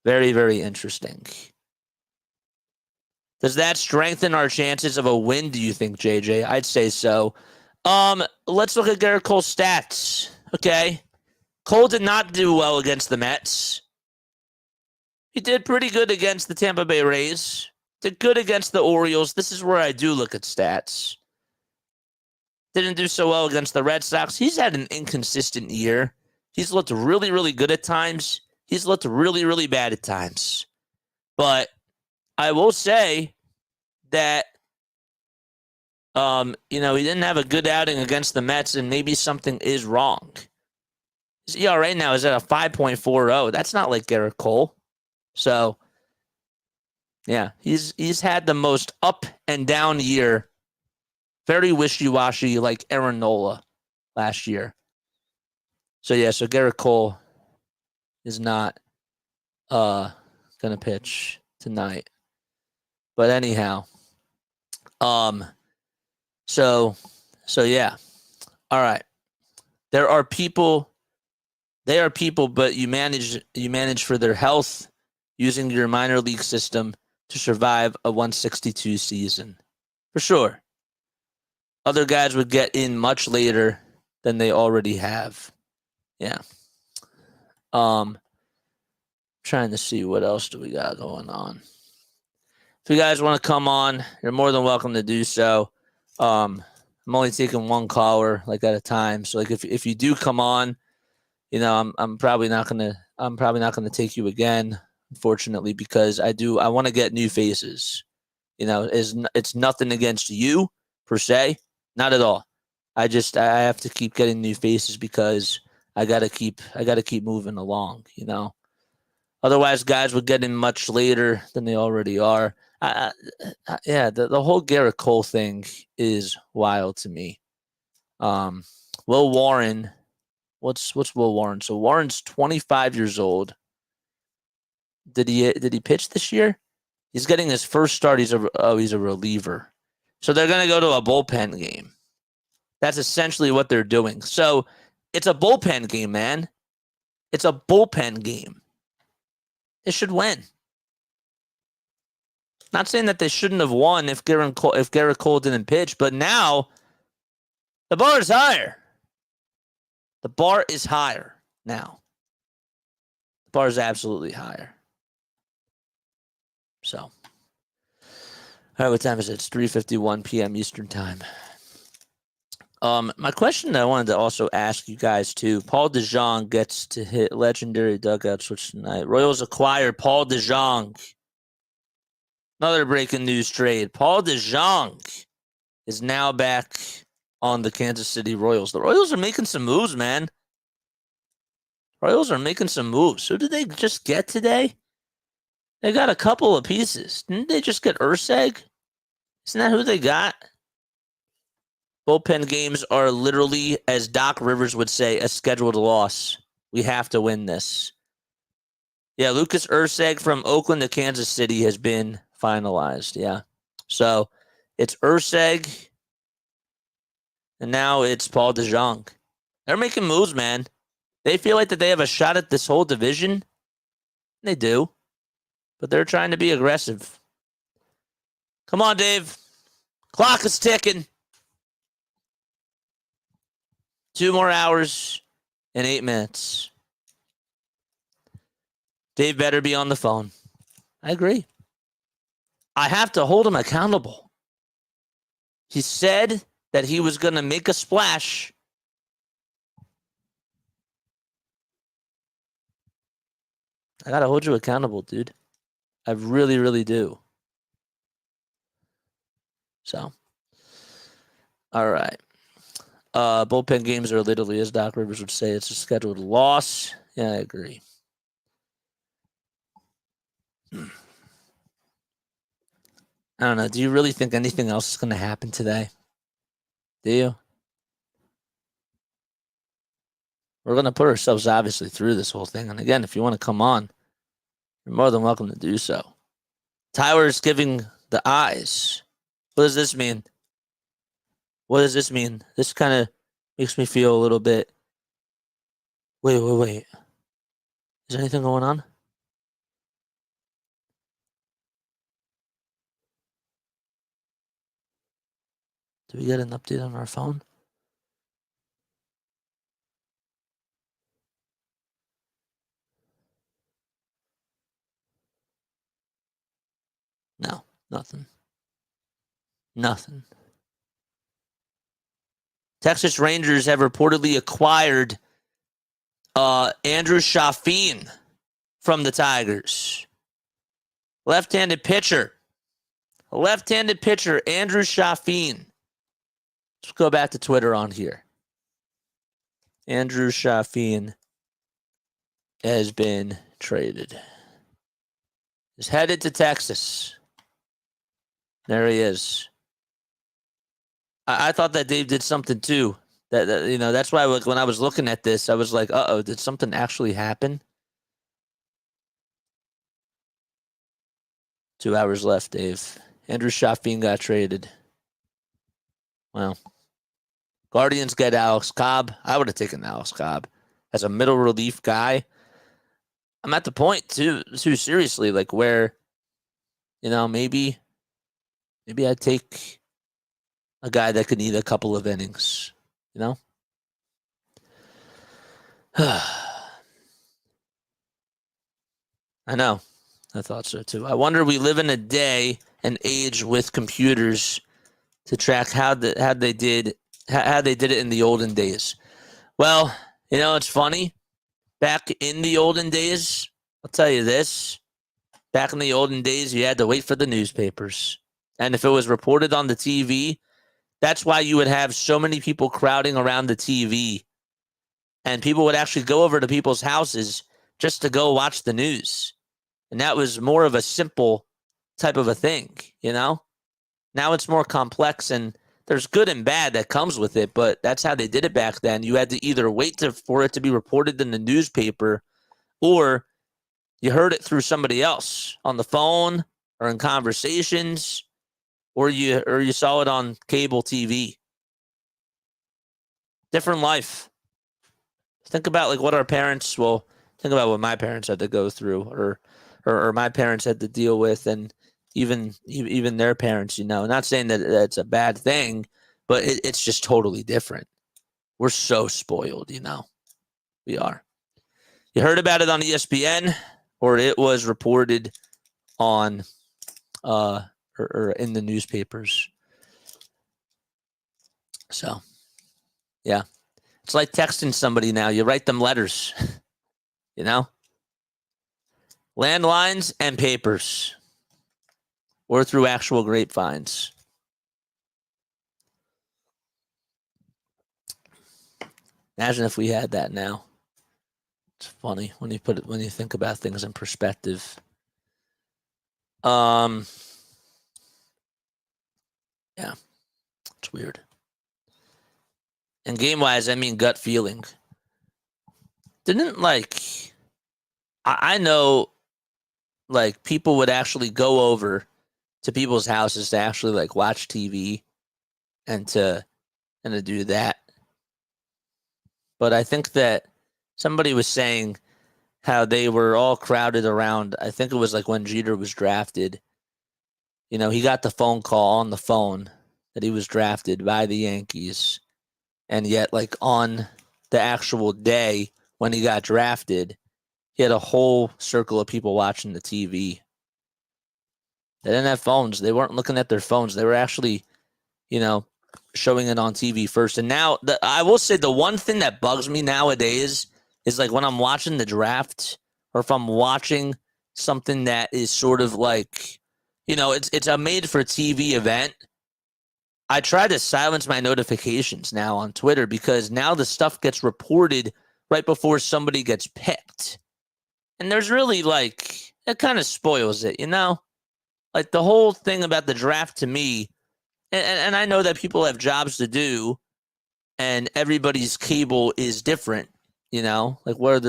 S1: Very, very interesting. Does that strengthen our chances of a win, do you think, JJ? I'd say so. Let's look at Gerrit Cole's stats. Okay. Cole did not do well against the Mets. He did pretty good against the Tampa Bay Rays. Did good against the Orioles. This is where I do look at stats. Didn't do so well against the Red Sox. He's had an inconsistent year. He's looked really, really good at times. He's looked really, really bad at times. But I will say that, he didn't have a good outing against the Mets, and maybe something is wrong. His ERA now is at a 5.40. That's not like Gerrit Cole. So, yeah, he's had the most up and down year. Very wishy-washy like Aaron Nola last year. So, yeah, so Gerrit Cole is not going to pitch tonight. But anyhow, so yeah. All right. They are people, but you manage for their health using your minor league system to survive a 162 season. For sure. Other guys would get in much later than they already have. Yeah. Trying to see what else do we got going on. If you guys want to come on, you're more than welcome to do so. I'm only taking one caller like at a time. So like if you do come on, you know, I'm probably not gonna take you again, unfortunately, because I want to get new faces. You know, it's nothing against you per se, not at all. I have to keep getting new faces because I gotta keep moving along, you know. Otherwise, guys would get in much later than they already are. Yeah, the whole Gerrit Cole thing is wild to me. Will Warren, what's Will Warren? So Warren's 25 years old. Did he pitch this year? He's getting his first start. He's a reliever. So they're gonna go to a bullpen game. That's essentially what they're doing. So it's a bullpen game, man. It's a bullpen game. They should win. Not saying that they shouldn't have won if Gerrit Cole didn't pitch, but now the bar is higher. The bar is higher now. The bar is absolutely higher. So, all right, what time is it? It's 3:51 p.m. Eastern time. My question that I wanted to also ask you guys too. Paul DeJong gets to hit legendary dugout switch tonight. Royals acquire Paul DeJong. Another breaking news trade. Paul DeJong is now back on the Kansas City Royals. The Royals are making some moves, man. Royals are making some moves. Who did they just get today? They got a couple of pieces. Didn't they just get Urseg? Isn't that who they got? Bullpen games are literally, as Doc Rivers would say, a scheduled loss. We have to win this. Yeah, Lucas Urseg from Oakland to Kansas City has been finalized. Yeah. So it's Urseg, and now it's Paul DeJong. They're making moves, man. They feel like that they have a shot at this whole division. They do. But they're trying to be aggressive. Come on, Dave. Clock is ticking. 2 more hours and 8 minutes. Dave better be on the phone. I agree. I have to hold him accountable. He said that he was going to make a splash. I got to hold you accountable, dude. I really, really do. So, all right. Bullpen games are literally, as Doc Rivers would say, it's a scheduled loss. Yeah, I agree. I don't know. Do you really think anything else is going to happen today? Do you? We're going to put ourselves obviously through this whole thing. And again, if you want to come on, you're more than welcome to do so. Tyler's giving the eyes. What does this mean? What does this mean? This kind of makes me feel a little bit. Wait. Is there anything going on? Did we get an update on our phone? No, nothing. Nothing. Texas Rangers have reportedly acquired Andrew Chafin from the Tigers. Left-handed pitcher, Andrew Chafin. Let's go back to Twitter on here. Andrew Chafin has been traded. Is headed to Texas. There he is. I thought that Dave did something too. That you know, that's why when I was looking at this, I was like, uh-oh, did something actually happen? 2 hours left, Dave. Andrew Chafin got traded. Well, Guardians get Alex Cobb. I would have taken Alex Cobb as a middle relief guy. I'm at the point too seriously, like where, you know, maybe I'd take a guy that could need a couple of innings, you know? I know. I thought so too. I wonder, we live in a day and age with computers to track how they did it in the olden days. Well, you know, it's funny. Back in the olden days, I'll tell you this. Back in the olden days, you had to wait for the newspapers. And if it was reported on the TV, that's why you would have so many people crowding around the TV. And people would actually go over to people's houses just to go watch the news. And that was more of a simple type of a thing, you know? Now it's more complex, and there's good and bad that comes with it, but that's how they did it back then. You had to either wait for it to be reported in the newspaper, or you heard it through somebody else on the phone or in conversations, or you saw it on cable TV. Different life. Think about like what our parents, think about what my parents had to go through, or my parents had to deal with, and even their parents, you know. Not saying that that's a bad thing, but it's just totally different. We're so spoiled, you know. We are. You heard about it on ESPN, or it was reported on or in the newspapers. So, yeah. It's like texting somebody now. You write them letters, you know? Landlines and papers, or through actual grapevines. Imagine if we had that now. It's funny when you think about things in perspective. Yeah, it's weird. And game-wise, I mean gut feeling. Didn't I know like people would actually go over to people's houses to actually like watch TV and to do that. But I think that somebody was saying how they were all crowded around. I think it was like when Jeter was drafted. You know, he got the phone call on the phone that he was drafted by the Yankees. And yet, like on the actual day when he got drafted, he had a whole circle of people watching the TV. They didn't have phones. They weren't looking at their phones. They were actually, you know, showing it on TV first. And now, I will say the one thing that bugs me nowadays is like when I'm watching the draft, or if I'm watching something that is sort of like, you know, it's a made-for-TV event, I try to silence my notifications now on Twitter, because now the stuff gets reported right before somebody gets picked. And there's really like, it kind of spoils it, you know? Like the whole thing about the draft to me, and I know that people have jobs to do and everybody's cable is different, you know, like where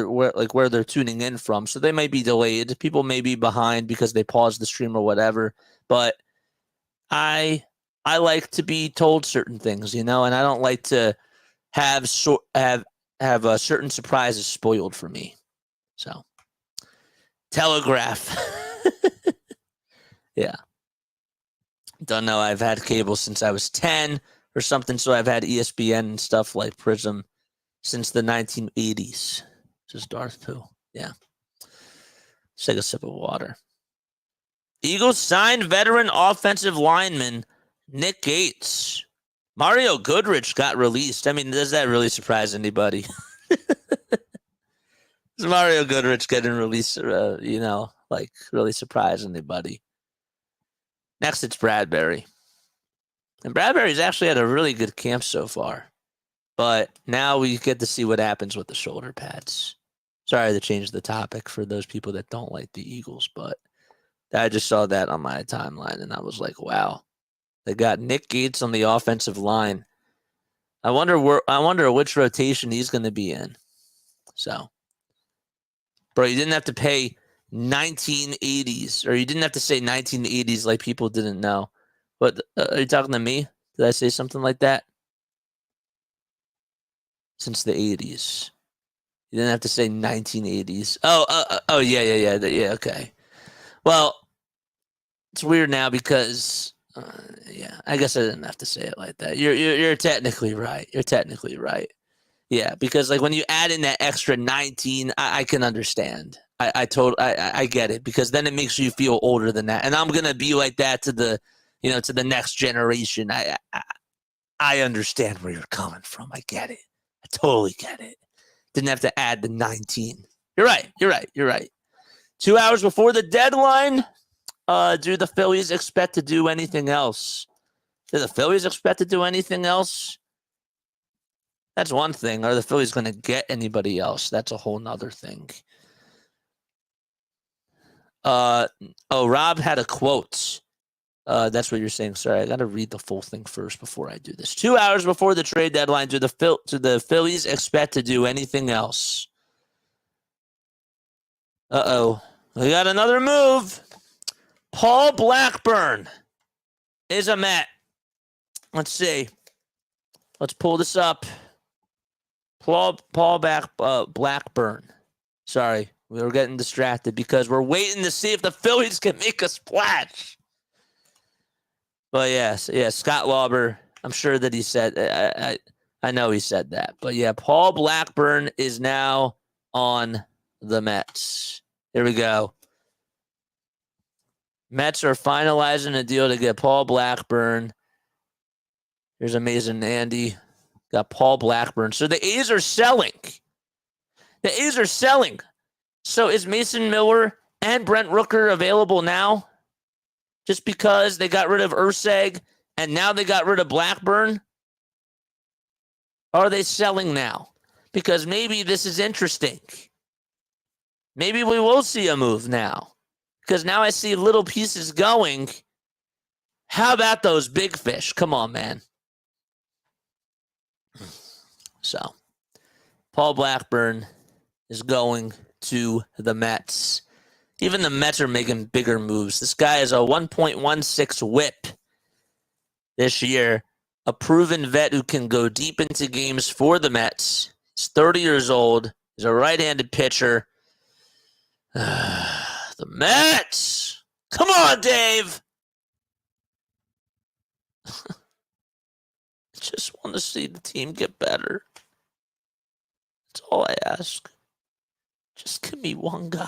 S1: they're tuning in from. So they may be delayed. People may be behind because they paused the stream or whatever. But I like to be told certain things, you know, and I don't like to have certain surprises spoiled for me. So, Telegraph. Yeah. Don't know. I've had cable since I was 10 or something, so I've had ESPN and stuff like Prism since the 1980s. Just Darth Pooh. Yeah. Let's take a sip of water. Eagles signed veteran offensive lineman Nick Gates. Mario Goodrich got released. I mean, does that really surprise anybody? Is Mario Goodrich getting released, you know, like really surprise anybody? Next, it's Bradbury. And Bradbury's actually had a really good camp so far. But now we get to see what happens with the shoulder pads. Sorry to change the topic for those people that don't like the Eagles, but I just saw that on my timeline, and I was like, wow. They got Nick Gates on the offensive line. I wonder which rotation he's going to be in. So, bro, you didn't have to pay 1980s, or you didn't have to say 1980s like people didn't know. But are you talking to me? Did I say something like that? Since the 80s. You didn't have to say 1980s. Yeah, okay. Well, it's weird now because Yeah, I guess I didn't have to say it like that. You're technically right. You're technically right. Yeah, because like when you add in that extra 19, I can understand. I get it, because then it makes you feel older than that, and I'm gonna be like that to the, to the next generation. I understand where you're coming from. I get it. I totally get it. Didn't have to add the 19. You're right. You're right. You're right. 2 hours before the deadline. Do the Phillies expect to do anything else? Do the Phillies expect to do anything else? That's one thing. Are the Phillies going to get anybody else? That's a whole nother thing. Rob had a quote. That's what you're saying. Sorry, I got to read the full thing first before I do this. 2 hours before the trade deadline, do the Phillies expect to do anything else? We got another move. Paul Blackburn is a Met. Let's see. Let's pull this up. Paul Blackburn. Sorry, we were getting distracted because we're waiting to see if the Phillies can make a splash. But yes, Scott Lauber. I'm sure that he said. I know he said that. But yeah, Paul Blackburn is now on the Mets. Here we go. Mets are finalizing a deal to get Paul Blackburn. Here's Amazing Andy. Got Paul Blackburn. So the A's are selling. The A's are selling. So is Mason Miller and Brent Rooker available now? Just because they got rid of Urseg and now they got rid of Blackburn? Are they selling now? Because maybe this is interesting. Maybe we will see a move now. Because now I see little pieces going. How about those big fish? Come on, man. So, Paul Blackburn is going to the Mets. Even the Mets are making bigger moves. This guy is a 1.16 whip this year. A proven vet who can go deep into games for the Mets. He's 30 years old. He's a right-handed pitcher. The Mets! Come on, Dave! I just want to see the team get better. That's all I ask. Just give me one guy.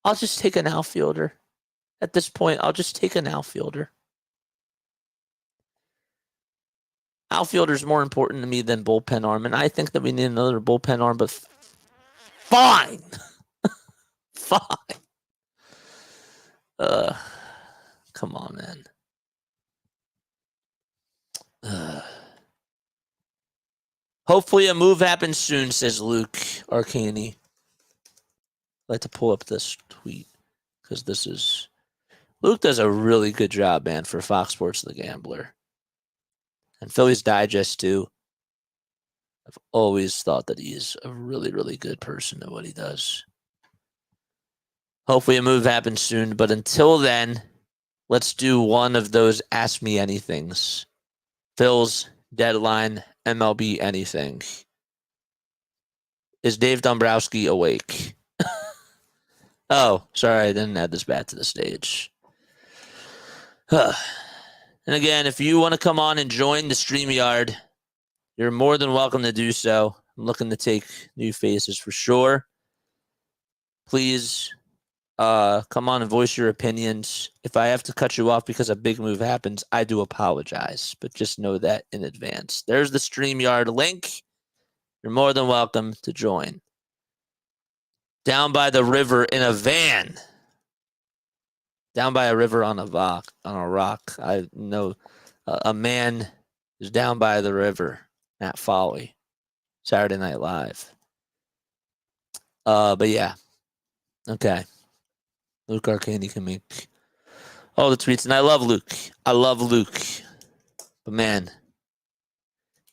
S1: I'll just take an outfielder. At this point, I'll just take an outfielder. Outfielder's more important to me than bullpen arm, and I think that we need another bullpen arm, but fine. Fine. Come on, man. Hopefully a move happens soon, says Luke Arcani. I'd like to pull up this tweet because this is... Luke does a really good job, man, for Fox Sports The Gambler. And Phillies Digest, too. I've always thought that he's a really, really good person at what he does. Hopefully a move happens soon, but until then, let's do one of those Ask Me Anythings. Phil's deadline, MLB anything. Is Dave Dombrowski awake? Oh, sorry, I didn't add this back to the stage. And again, if you want to come on and join the StreamYard, you're more than welcome to do so. I'm looking to take new faces for sure. Please come on and voice your opinions. If I have to cut you off because a big move happens, I do apologize, but just know that in advance. There's the StreamYard link. You're more than welcome to join. Down by the river in a van. Down by a river on a rock. I know a man is down by the river. Nat Foley. Saturday Night Live. But yeah. Okay. Luke Arcani can make all the tweets. And I love Luke. But man,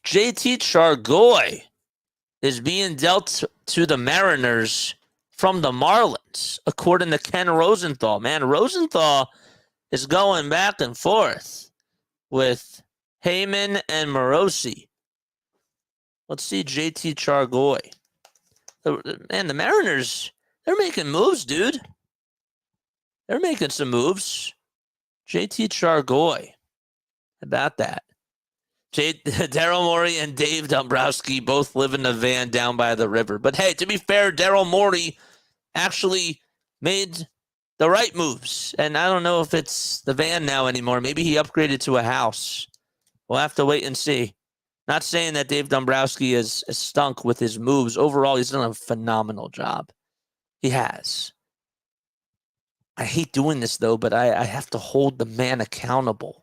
S1: JT Chargoy is being dealt to the Mariners from the Marlins, according to Ken Rosenthal. Man, Rosenthal is going back and forth with Heyman and Morosi. Let's see JT Chargoy. Man, the Mariners, they're making moves, dude. They're making some moves. JT Chargoy. About that. Daryl Morey and Dave Dombrowski both live in a van down by the river. But hey, to be fair, Daryl Morey actually made the right moves. And I don't know if it's the van now anymore. Maybe he upgraded to a house. We'll have to wait and see. Not saying that Dave Dombrowski is stunk with his moves. Overall, he's done a phenomenal job. He has. I hate doing this, though, but I have to hold the man accountable.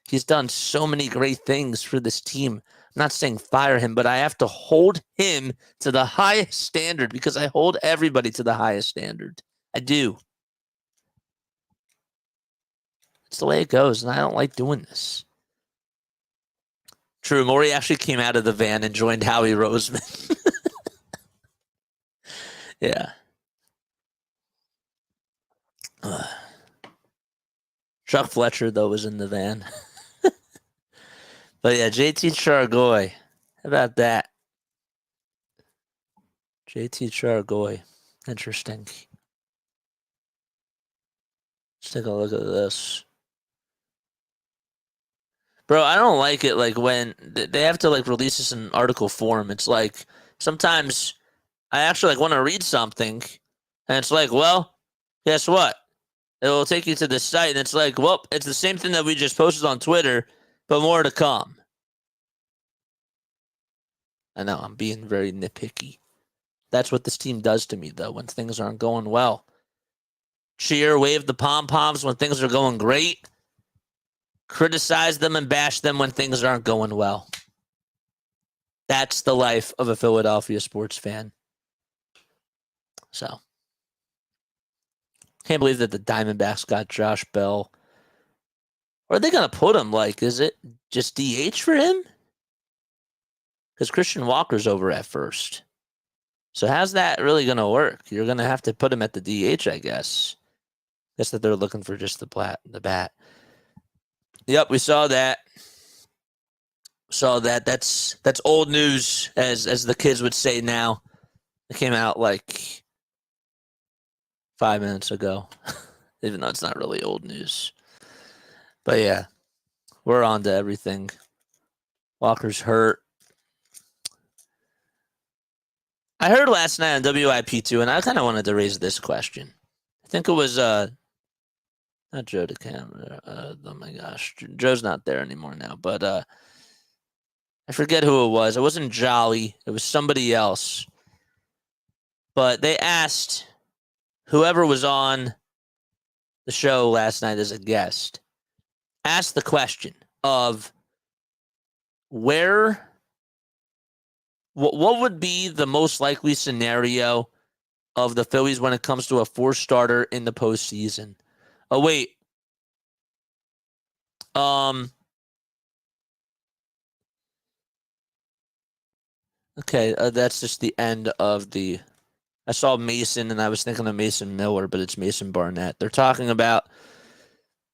S1: He's done so many great things for this team. I'm not saying fire him, but I have to hold him to the highest standard because I hold everybody to the highest standard. I do. It's the way it goes, and I don't like doing this. True, Morey actually came out of the van and joined Howie Roseman. Yeah. Chuck Fletcher, though, was in the van. But yeah, JT Chargoy. How about that? JT Chargoy. Interesting. Let's take a look at this. Bro, I don't like it like when they have to like release this in article form. It's like sometimes I actually like want to read something and it's like, well, guess what? It will take you to the site and it's like, well, it's the same thing that we just posted on Twitter, but more to come. I know, I'm being very nitpicky. That's what this team does to me, though, when things aren't going well. Cheer, wave the pom-poms when things are going great. Criticize them and bash them when things aren't going well. That's the life of a Philadelphia sports fan. So, can't believe that the Diamondbacks got Josh Bell. Where are they going to put him? Like, is it just DH for him? Because Christian Walker's over at first. So how's that really going to work? You're going to have to put him at the DH, I guess. Guess that they're looking for just the bat. Yep, we saw that. That's old news, as the kids would say now. It came out like 5 minutes ago, even though it's not really old news. But yeah, we're on to everything. Walker's hurt. I heard last night on WIP2, and I kind of wanted to raise this question. I think it was not Joe DeCamera. Oh my gosh, Joe's not there anymore now. But I forget who it was. It wasn't Jolly. It was somebody else. But they asked whoever was on the show last night as a guest, asked the question of what would be the most likely scenario of the Phillies when it comes to a fourth starter in the postseason? Oh, wait. Okay, that's just the end of the... I saw Mason, and I was thinking of Mason Miller, but it's Mason Barnett. They're talking about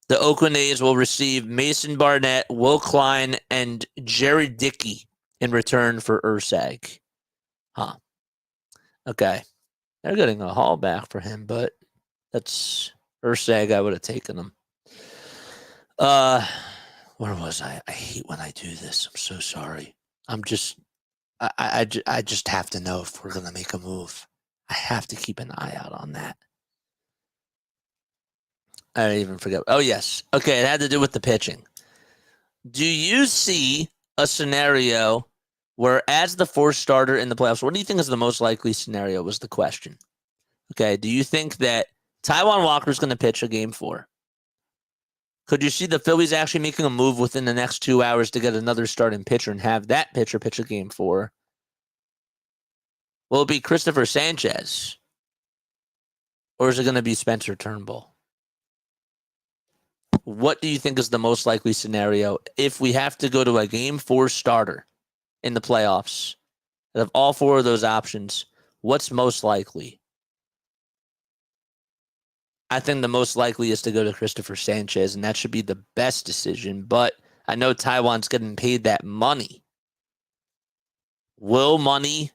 S1: the Oakland A's will receive Mason Barnett, Will Klein, and Jerry Dickey in return for Ursag. Huh. Okay. They're getting a haul back for him, but that's Ursag. I would have taken him. Where was I? I hate when I do this. I'm so sorry. I just have to know if we're going to make a move. I have to keep an eye out on that. I didn't even forget. Oh, yes. Okay, it had to do with the pitching. Do you see a scenario where, as the fourth starter in the playoffs, what do you think is the most likely scenario was the question? Okay, do you think that Taijuan Walker is going to pitch a game 4? Could you see the Phillies actually making a move within the next 2 hours to get another starting pitcher and have that pitcher pitch a game 4? Will it be Christopher Sanchez? Or is it going to be Spencer Turnbull? What do you think is the most likely scenario if we have to go to a game 4 starter in the playoffs? Out of all 4 of those options, what's most likely? I think the most likely is to go to Christopher Sanchez, and that should be the best decision. But I know Taijuan's getting paid that money. Will money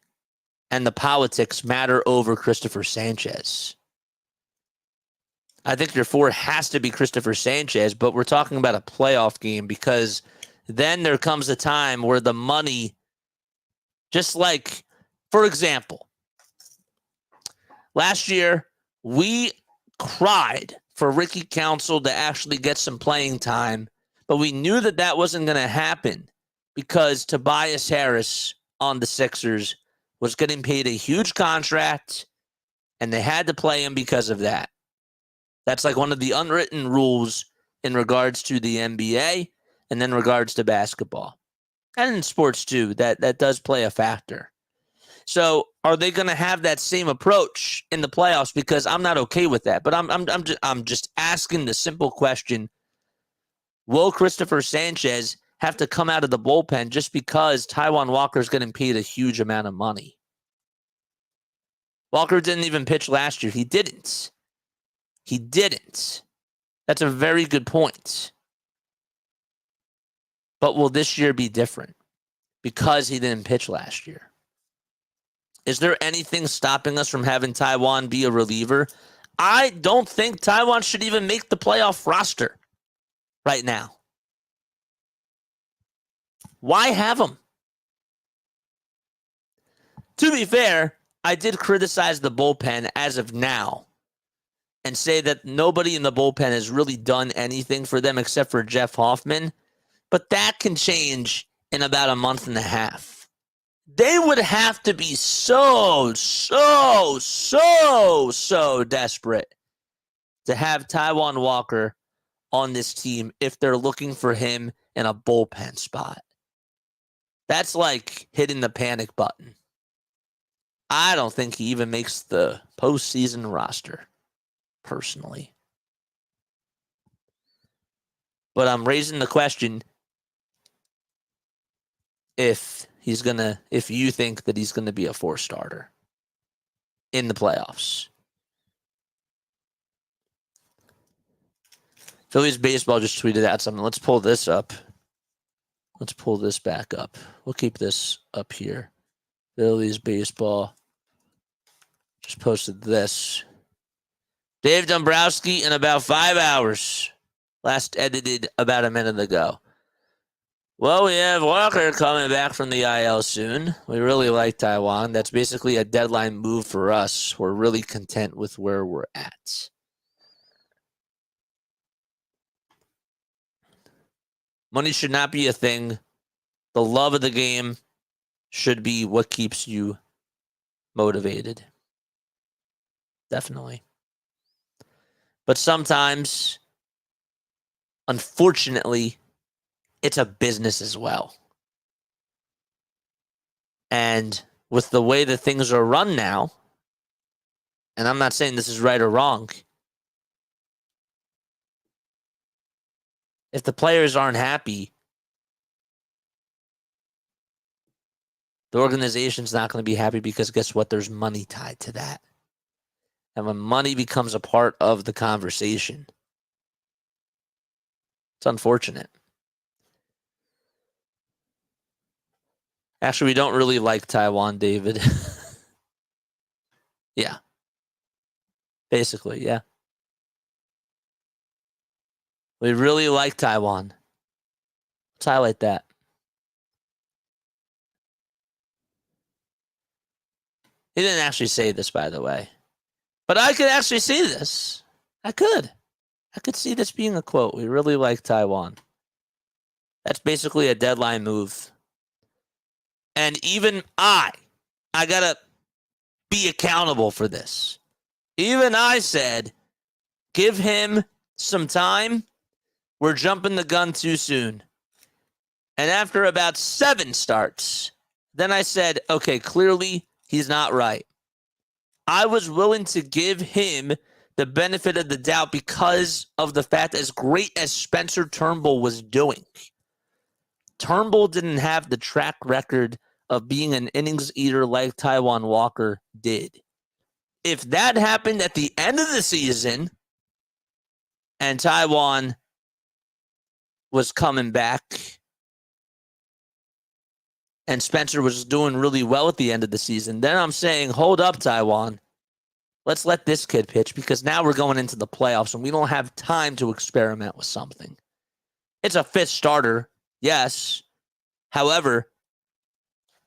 S1: and the politics matter over Christopher Sanchez? I think your 4 has to be Christopher Sanchez, but we're talking about a playoff game because then there comes a time where the money, just like, for example, last year we cried for Ricky Council to actually get some playing time, but we knew that that wasn't going to happen because Tobias Harris on the Sixers was getting paid a huge contract, and they had to play him because of that. That's like one of the unwritten rules in regards to the NBA and in regards to basketball. And in sports too, that does play a factor. So are they going to have that same approach in the playoffs? Because I'm not okay with that. But I'm just asking the simple question: will Christopher Sanchez have to come out of the bullpen just because Taijuan Walker is getting paid a huge amount of money? Walker didn't even pitch last year. He didn't. He didn't. That's a very good point. But will this year be different because he didn't pitch last year? Is there anything stopping us from having Taijuan be a reliever? I don't think Taijuan should even make the playoff roster right now. Why have him? To be fair, I did criticize the bullpen as of now and say that nobody in the bullpen has really done anything for them except for Jeff Hoffman. But that can change in about a month and a half. They would have to be so desperate to have Taijuan Walker on this team if they're looking for him in a bullpen spot. That's like hitting the panic button. I don't think he even makes the postseason roster, personally. But I'm raising the question if you think that he's gonna be a 4-starter in the playoffs. Phillies baseball just tweeted out something. Let's pull this up. Let's pull this back up. We'll keep this up here. Phillies baseball just posted this. Dave Dombrowski in about 5 hours. Last edited about a minute ago. Well, we have Walker coming back from the IL soon. We really like Taijuan. That's basically a deadline move for us. We're really content with where we're at. Money should not be a thing. The love of the game should be what keeps you motivated. Definitely. But sometimes, unfortunately, it's a business as well. And with the way that things are run now, and I'm not saying this is right or wrong, if the players aren't happy, the organization's not going to be happy because guess what? There's money tied to that. And when money becomes a part of the conversation, it's unfortunate. Actually, we don't really like Taijuan, David. Yeah. Basically, yeah. We really like Taijuan. Let's highlight that. He didn't actually say this, by the way. But I could actually see this. I could see this being a quote. We really like Taijuan. That's basically a deadline move. And even I got to be accountable for this. Even I said, give him some time. We're jumping the gun too soon. And after about 7 starts, then I said, okay, clearly he's not right. I was willing to give him the benefit of the doubt because of the fact as great as Spencer Turnbull was doing. Turnbull didn't have the track record of being an innings eater like Taijuan Walker did. If that happened at the end of the season and Taijuan was coming back and Spencer was doing really well at the end of the season, then I'm saying, hold up, Taijuan. let's let this kid pitch because now we're going into the playoffs and we don't have time to experiment with something. It's a fifth starter, yes. However,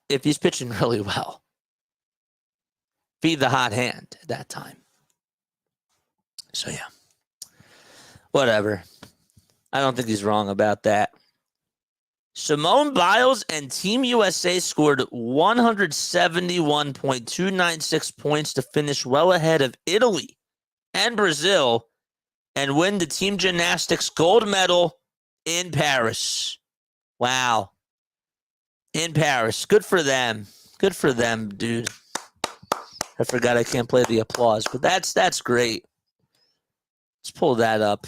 S1: if he's pitching really well, feed the hot hand at that time. So, yeah. Whatever. I don't think he's wrong about that. Simone Biles and Team USA scored 171.296 points to finish well ahead of Italy and Brazil and win the team gymnastics gold medal in Paris. Wow. In Paris. Good for them. Good for them, dude. I forgot I can't play the applause, but that's great. Let's pull that up.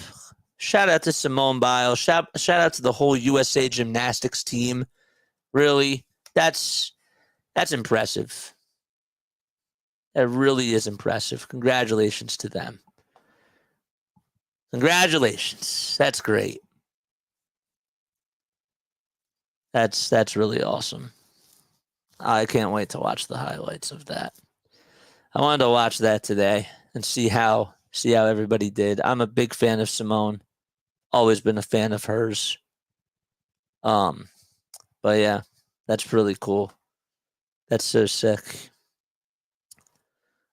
S1: Shout out to Simone Biles. Shout out to the whole USA gymnastics team. Really, that's impressive. That really is impressive. Congratulations to them. Congratulations. That's great. That's really awesome. I can't wait to watch the highlights of that. I wanted to watch that today and see how everybody did. I'm a big fan of Simone. Always been a fan of hers. But yeah, that's really cool. That's so sick.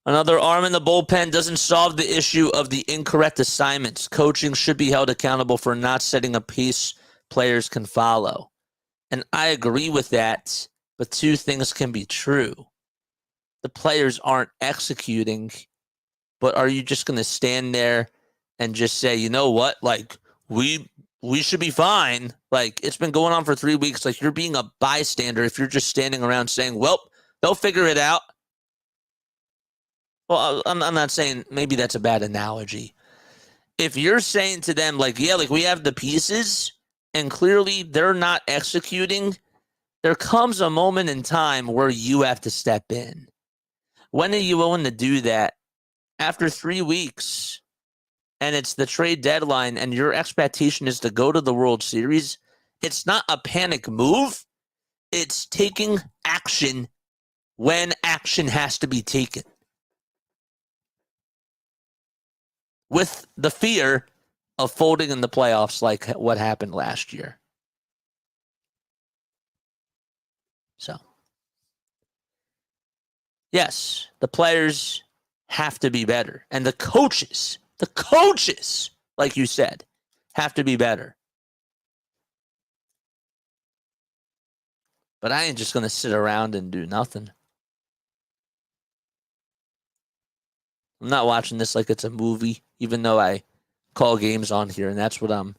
S1: Another arm in the bullpen doesn't solve the issue of the incorrect assignments. Coaching should be held accountable for not setting a pace players can follow. And I agree with that, but two things can be true. The players aren't executing, but are you just going to stand there and just say, you know what, like, we should be fine. Like, it's been going on for 3 weeks. Like, you're being a bystander if you're just standing around saying, well, they'll figure it out. Well, I'm not saying maybe that's a bad analogy. If you're saying to them, like, yeah, like we have the pieces and clearly they're not executing, there comes a moment in time where you have to step in. When are you willing to do that? After 3 weeks, and it's the trade deadline, and your expectation is to go to the World Series, it's not a panic move. It's taking action when action has to be taken. With the fear of folding in the playoffs like what happened last year. So, yes, the players have to be better. And the coaches, like you said, have to be better. But I ain't just going to sit around and do nothing. I'm not watching this like it's a movie, even though I call games on here, and that's what I'm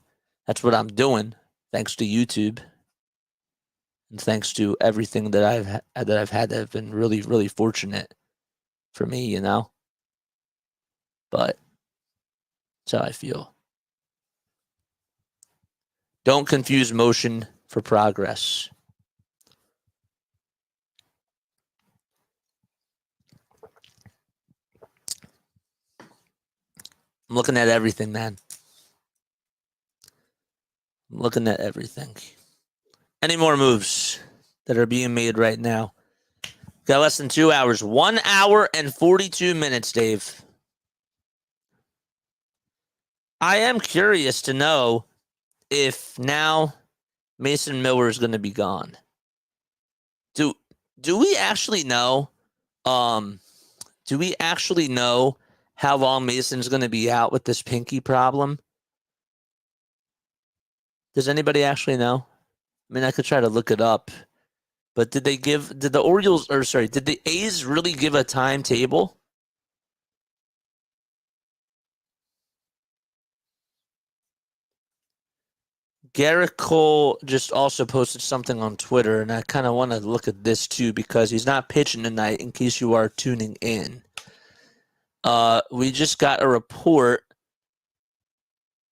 S1: doing, thanks to YouTube. And thanks to everything that I've had that have been really, really fortunate for me, you know. But that's how I feel. Don't confuse motion for progress. I'm looking at everything, man. I'm looking at everything. Any more moves that are being made right now? Got less than 2 hours. 1 hour and 42 minutes, Dave. I am curious to know if now Mason Miller is going to be gone. Do we actually know? Do we actually know how long Mason's going to be out with this pinky problem? Does anybody actually know? I mean, I could try to look it up, but did the A's really give a timetable? Gerrit Cole just also posted something on Twitter, and I kind of want to look at this too because he's not pitching tonight in case you are tuning in. We just got a report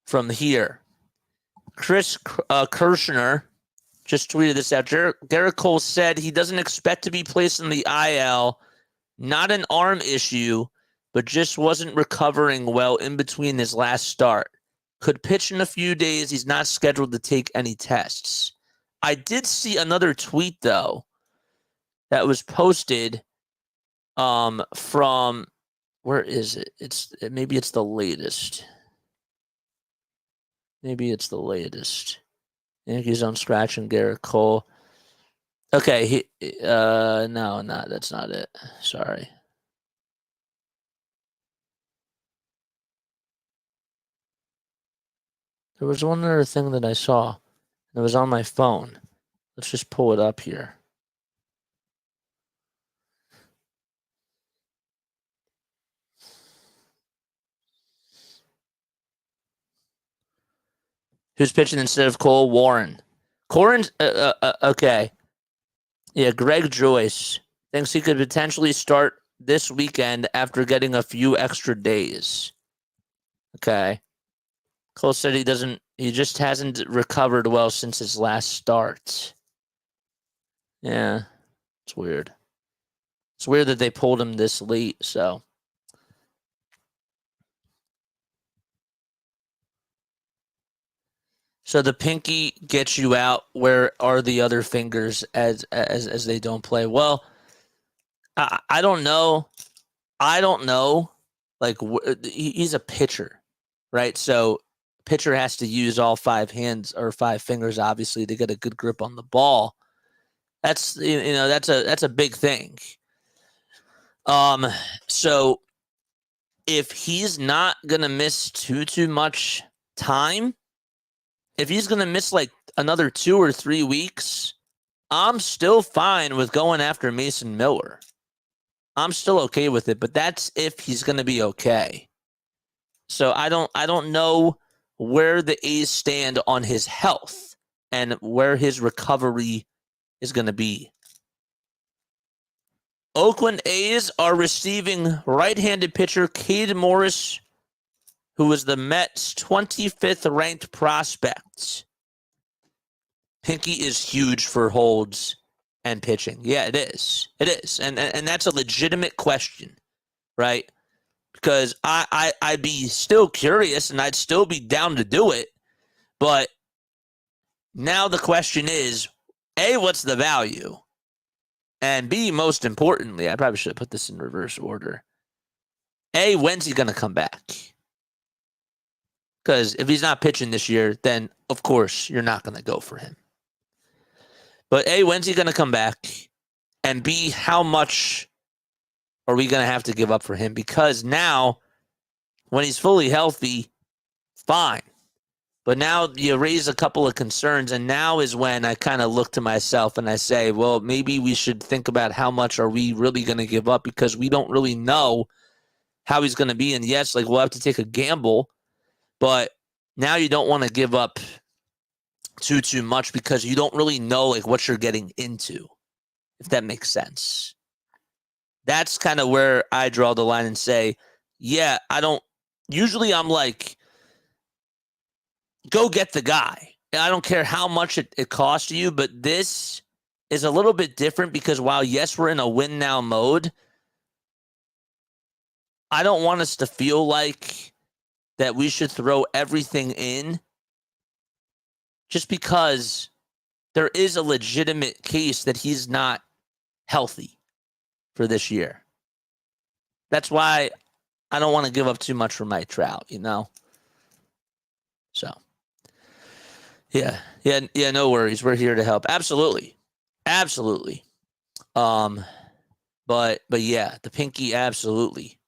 S1: from here. Chris Kirshner just tweeted this out. Gerrit Cole said he doesn't expect to be placed in the IL. Not an arm issue, but just wasn't recovering well in between his last start. Could pitch in a few days. He's not scheduled to take any tests. I did see another tweet, though, that was posted from where is it? Maybe it's the latest. Yankees on scratch and Gerrit Cole. Okay, no, that's not it. Sorry. There was one other thing that I saw. It was on my phone. Let's just pull it up here. Who's pitching instead of Cole? Warren. Corin's okay. Yeah, Greg Joyce thinks he could potentially start this weekend after getting a few extra days. Okay. Cole said he just hasn't recovered well since his last start. Yeah, it's weird. It's weird that they pulled him this late, so. So the pinky gets you out. Where are the other fingers as they don't play? Well, I don't know. Like, he's a pitcher, right? So pitcher has to use all 5 hands or 5 fingers, obviously, to get a good grip on the ball. That's that's a big thing. So if he's not gonna miss too much time, if he's gonna miss like another 2 or 3 weeks, I'm still fine with going after Mason Miller. I'm still okay with it, but that's if he's gonna be okay. So I don't know where the A's stand on his health and where his recovery is going to be. Oakland A's are receiving right-handed pitcher Cade Morris, who was the Mets' 25th ranked prospect. Pinky is huge for holds and pitching. Yeah, it is. It is. And that's a legitimate question, right? Because I'd be still curious and I'd still be down to do it. But now the question is, A, what's the value? And B, most importantly, I probably should have put this in reverse order. A, when's he going to come back? Because if he's not pitching this year, then, of course, you're not going to go for him. But A, when's he going to come back? And B, how much are we going to have to give up for him? Because now, when he's fully healthy, fine. But now you raise a couple of concerns, and now is when I kind of look to myself and I say, well, maybe we should think about how much are we really going to give up, because we don't really know how he's going to be. And yes, like, we'll have to take a gamble, but now you don't want to give up too much because you don't really know like what you're getting into, if that makes sense. That's kind of where I draw the line and say, yeah, usually I'm like, go get the guy. I don't care how much it costs you, but this is a little bit different because while, yes, we're in a win now mode, I don't want us to feel like that we should throw everything in just because there is a legitimate case that he's not healthy for this year. That's why I don't want to give up too much for Mike Trout, So, yeah, no worries. We're here to help. Absolutely. But yeah, the pinky absolutely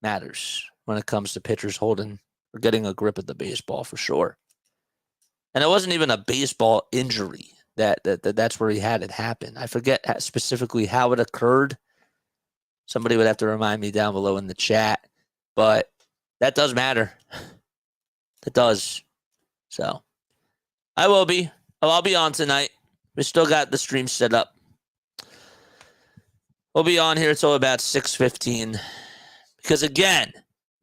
S1: matters when it comes to pitchers holding or getting a grip of the baseball for sure. And it wasn't even a baseball injury that's where he had it happen. I forget specifically how it occurred. Somebody would have to remind me down below in the chat, but that does matter. It does. So I'll be on tonight. We still got the stream set up. We'll be on here till about 6:15. Because again,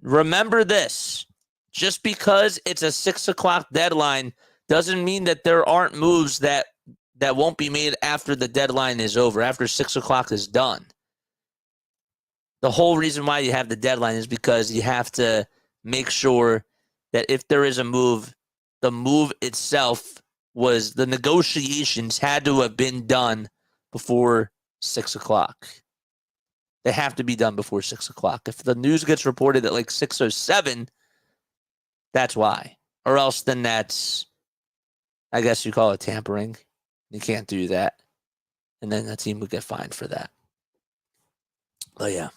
S1: remember this, just because it's a 6:00 deadline doesn't mean that there aren't moves that won't be made after the deadline is over, after 6:00 is done. The whole reason why you have the deadline is because you have to make sure that if there is a move, the move itself the negotiations had to have been done before 6:00. They have to be done before 6 o'clock. If the news gets reported at like 6:07, that's why. Or else then that's, I guess you call it tampering. You can't do that. And then the team would get fined for that. But yeah.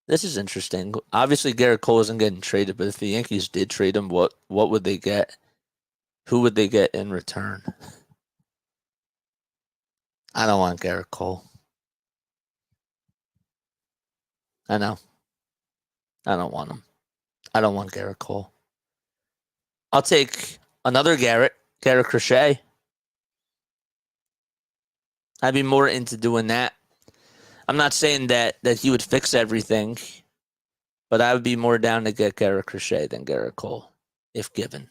S1: This is interesting. Obviously, Gerrit Cole isn't getting traded, but if the Yankees did trade him, what would they get? Who would they get in return? I don't want Gerrit Cole. I know. I don't want him. I don't want Gerrit Cole. I'll take another Garrett Crochet. I'd be more into doing that. I'm not saying that he would fix everything, but I would be more down to get Garret Crochet than Gerrit Cole, if given.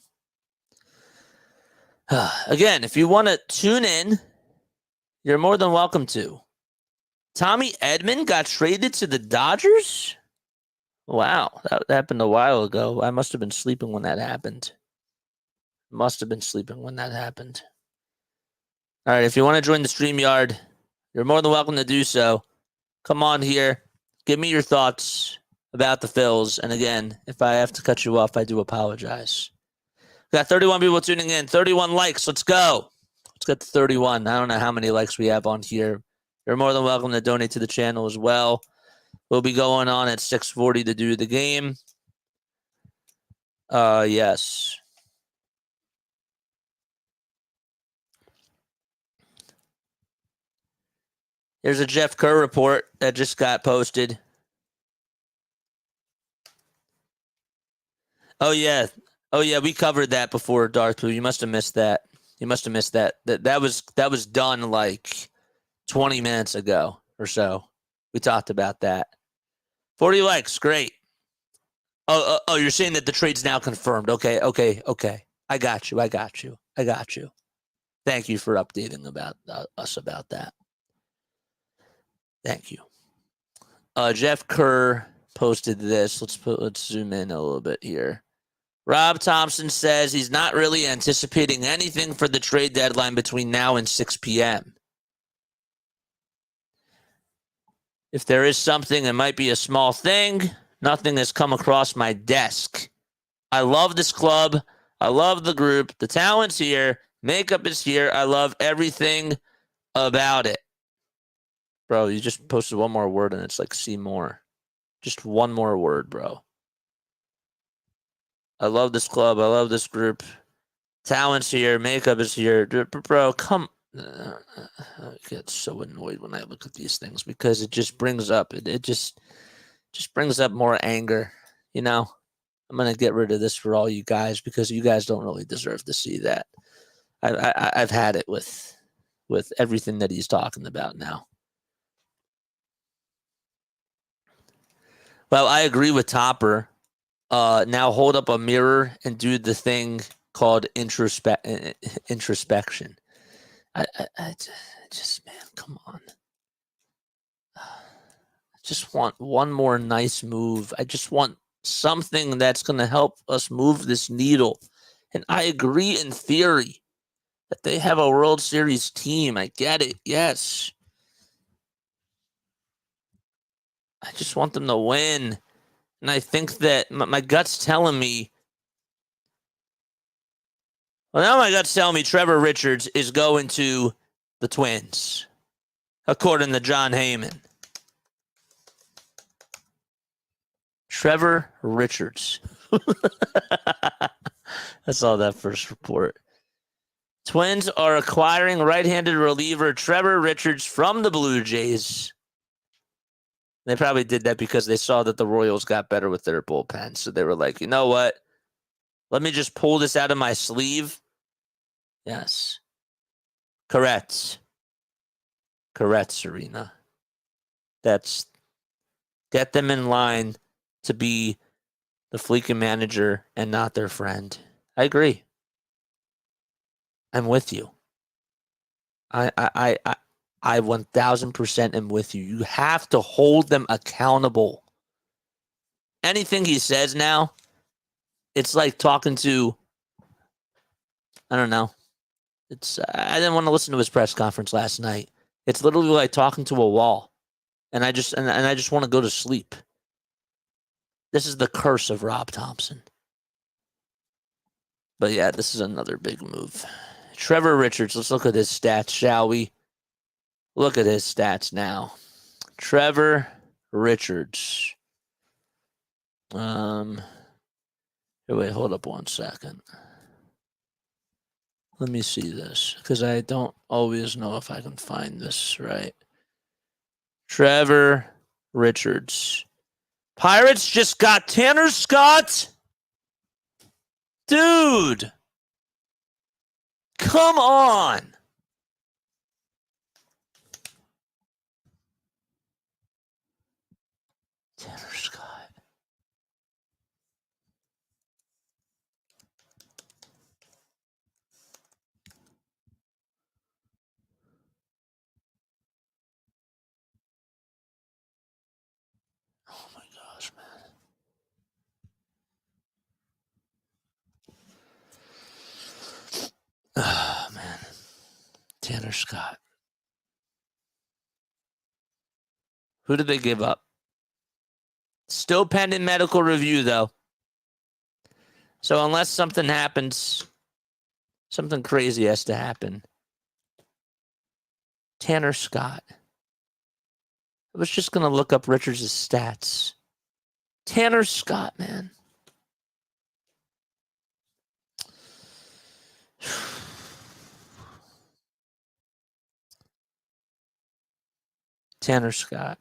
S1: Again, if you want to tune in, you're more than welcome to. Tommy Edman got traded to the Dodgers? Wow, that happened a while ago. I must have been sleeping when that happened. All right, if you want to join the StreamYard, you're more than welcome to do so. Come on here. Give me your thoughts about the Phils. And again, if I have to cut you off, I do apologize. We got 31 people tuning in. 31 likes. Let's go. Let's get to 31. I don't know how many likes we have on here. You're more than welcome to donate to the channel as well. We'll be going on at 6:40 to do the game. Yes. Here's a Jeff Kerr report that just got posted. Oh yeah, we covered that before, Darth Pooh. You must have missed that. That was done like 20 minutes ago or so. We talked about that. 40 likes, great. Oh, you're saying that the trade's now confirmed. Okay. I got you. Thank you for updating about us about that. Thank you. Jeff Kerr posted this. Let's zoom in a little bit here. Rob Thomson says he's not really anticipating anything for the trade deadline between now and 6 p.m. If there is something, it might be a small thing. Nothing has come across my desk. I love this club. I love the group. The talent's here. Makeup is here. I love everything about it. Bro, you just posted one more word and it's like see more. Just one more word, bro. I love this club. I love this group. Talent's here. Makeup is here. Bro, come. I get so annoyed when I look at these things because it just brings up, it just brings up more anger. You know, I'm going to get rid of this for all you guys because you guys don't really deserve to see that. I've had it with everything that he's talking about now. Well, I agree with Topper. Now hold up a mirror and do the thing called introspection. I just, man, come on. I just want one more nice move. I just want something that's going to help us move this needle. And I agree in theory that they have a World Series team. I get it. Yes. I just want them to win. And I think that my gut's telling me, well, now my gut's telling me Trevor Richards is going to the Twins, according to John Heyman. Trevor Richards. I saw that first report. Twins are acquiring right-handed reliever Trevor Richards from the Blue Jays. They probably did that because they saw that the Royals got better with their bullpen. So they were like, you know what? Let me just pull this out of my sleeve. Yes. Correct, Serena. That's get them in line to be the fleeking manager and not their friend. I agree. I'm with you. I 1000% am with you. You have to hold them accountable. Anything he says now, it's like talking to, I don't know, I didn't want to listen to his press conference last night. It's literally like talking to a wall. And I just want to go to sleep. This is the curse of Rob Thomson. But yeah, this is another big move. Trevor Richards, let's look at his stats, shall we? Look at his stats now. Trevor Richards. Wait, hold up 1 second. Let me see this, because I don't always know if I can find this right. Trevor Richards. Pirates just got Tanner Scott. Dude. Come on. Tanner Scott. Oh my gosh, man. Oh, man. Tanner Scott. Who did they give up? Still pending medical review, though. So unless something happens, something crazy has to happen. Tanner Scott. I was just going to look up Richards' stats. Tanner Scott, man. Tanner Scott.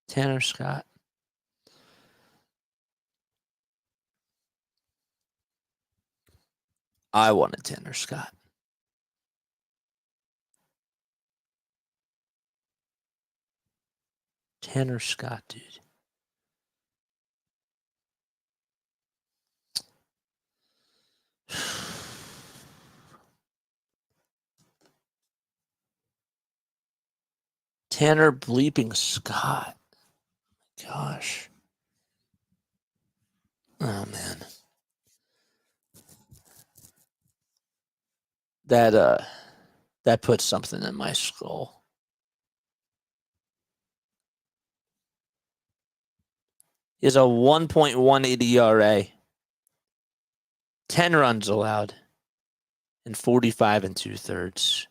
S1: Tanner Scott. I wanted Tanner Scott. Tanner Scott, dude. Tanner bleeping Scott. Gosh. Oh, man. That puts something in my skull. He has a 1.18 ERA, 10 runs allowed, and 45 2/3.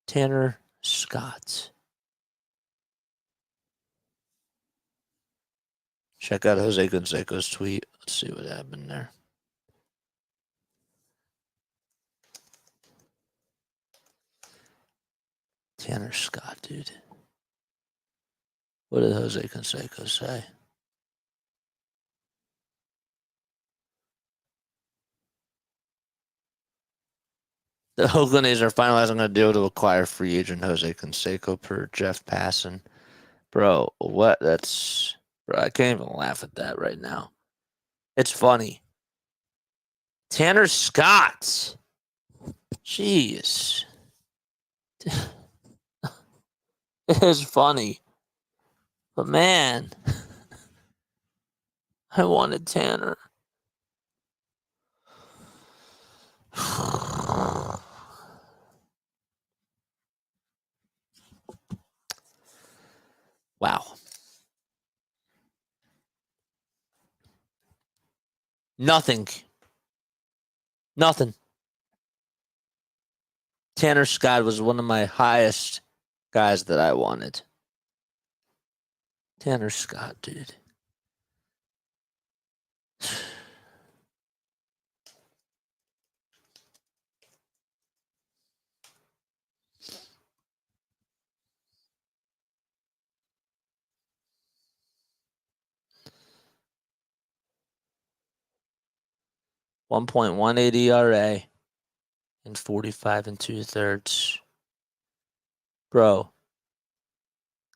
S1: Tanner Scott. Check out Jose Canseco's tweet. Let's see what happened there. Tanner Scott, dude. What did Jose Canseco say? The Oakland A's are finalizing a deal to acquire free agent Jose Canseco per Jeff Passan. Bro, what? Bro, I can't even laugh at that right now. It's funny. Tanner Scott. Jeez. It is funny. But man, I wanted Tanner. Wow. Nothing. Tanner Scott was one of my highest guys that I wanted. Tanner Scott, dude. .118 ERA and 45 2/3. Bro,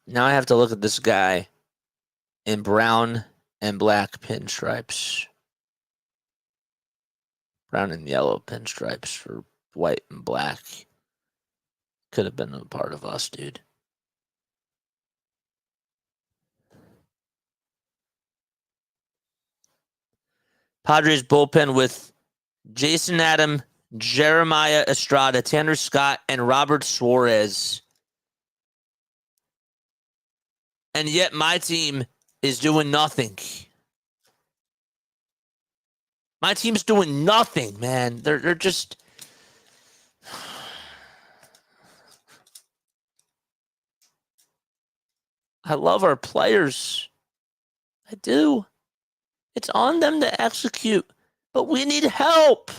S1: now I have to look at this guy in brown and black pinstripes. Brown and yellow pinstripes for white and black. Could have been a part of us, dude. Padres bullpen with Jason Adam, Jeremiah Estrada, Tanner Scott, and Robert Suarez. And yet my team is doing nothing. My team's doing nothing, man. They're just... I love our players. I do. It's on them to execute, but we need help.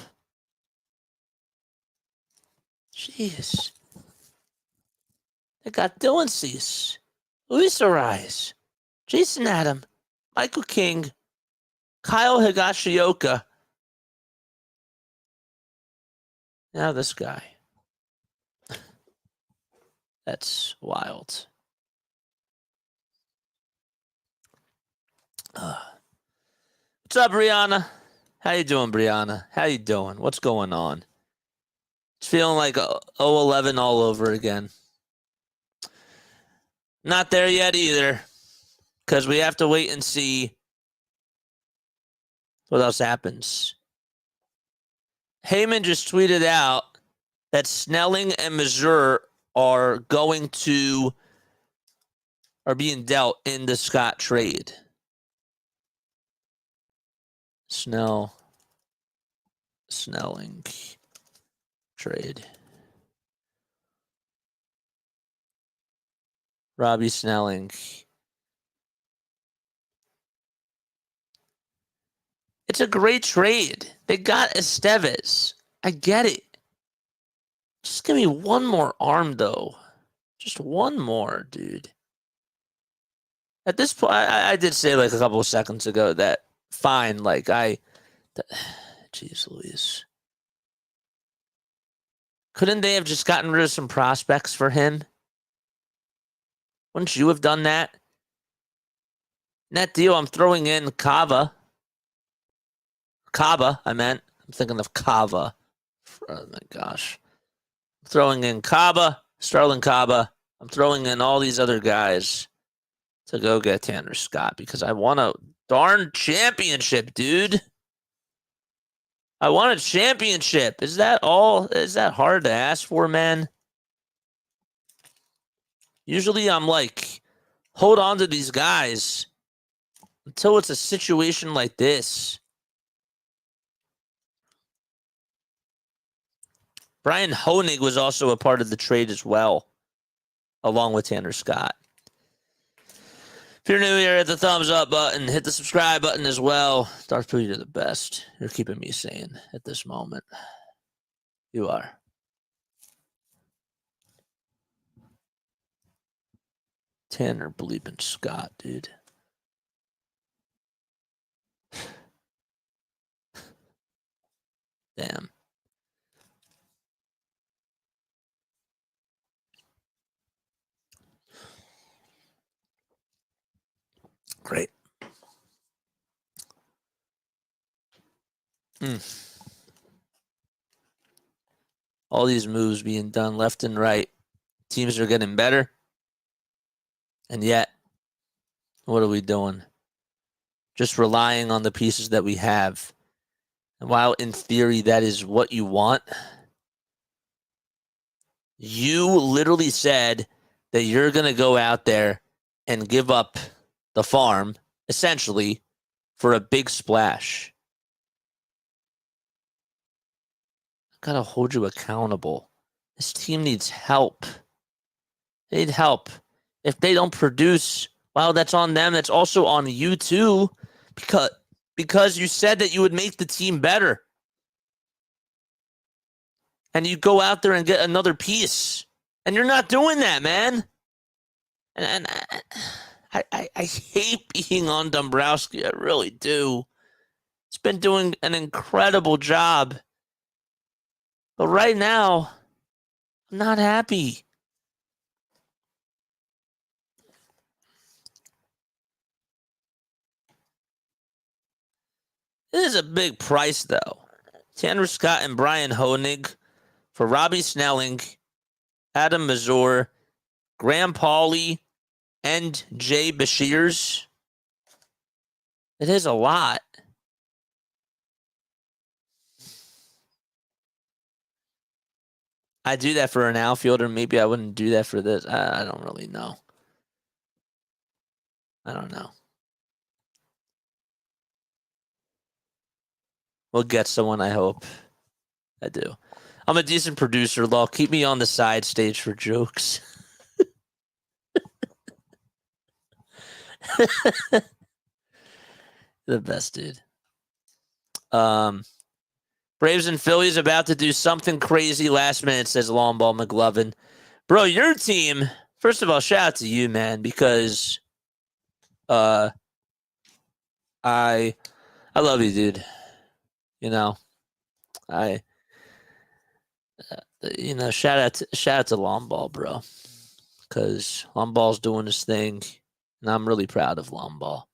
S1: Jeez. They got Dylan Cease, Luis Ariz, Jason Adam, Michael King, Kyle Higashioka. Now this guy. That's wild. What's up, Brianna? How you doing, Brianna? How you doing? What's going on? It's feeling like 011 all over again. Not there yet either, because we have to wait and see what else happens. Heyman just tweeted out that Snelling and Mazur are being dealt in the Scott trade. Snelling trade. Robbie Snelling. It's a great trade. They got Estevez. I get it. Just give me one more arm, though. Just one more, dude. At this point, I did say like a couple of seconds ago that fine, like jeez Louise. Couldn't they have just gotten rid of some prospects for him? Wouldn't you have done that? In that deal, I'm throwing in Cava, I meant. I'm thinking of Cava. Oh my gosh. I'm throwing in Cava, Starlin Cava. I'm throwing in all these other guys to go get Tanner Scott because I want a darn championship, dude. I want a championship. Is that all? Is that hard to ask for, man? Usually I'm like, hold on to these guys until it's a situation like this. Brian Honig was also a part of the trade as well, along with Tanner Scott. If you're new here, hit the thumbs up button. Hit the subscribe button as well. Darth Pooh, you're the best. You're keeping me sane at this moment. You are. Tanner bleeping Scott, dude. Damn. Great. All these moves being done left and right. Teams are getting better. And yet, what are we doing? Just relying on the pieces that we have. And while in theory that is what you want, you literally said that you're going to go out there and give up the farm, essentially, for a big splash. I've got to hold you accountable. This team needs help. They need help. If they don't produce, well, that's on them. That's also on you too, because you said that you would make the team better. And you go out there and get another piece. And you're not doing that, man. And I hate being on Dombrowski. I really do. He's been doing an incredible job. But right now, I'm not happy. This is a big price, though. Tanner Scott and Brian Honig for Robbie Snelling, Adam Mazur, Graham Pauley, and Jay Bashirs. It is a lot. I do that for an outfielder. Maybe I wouldn't do that for this. I don't really know. I don't know. We'll get someone, I hope. I do. I'm a decent producer, Law. Keep me on the side stage for jokes. The best, dude. Braves and Phillies about to do something crazy last minute, says Long Ball McLovin. Bro, your team, first of all, shout out to you, man, because I love you, dude. You know, shout out to Long Ball, bro, because Long Ball's doing his thing, and I'm really proud of Long Ball.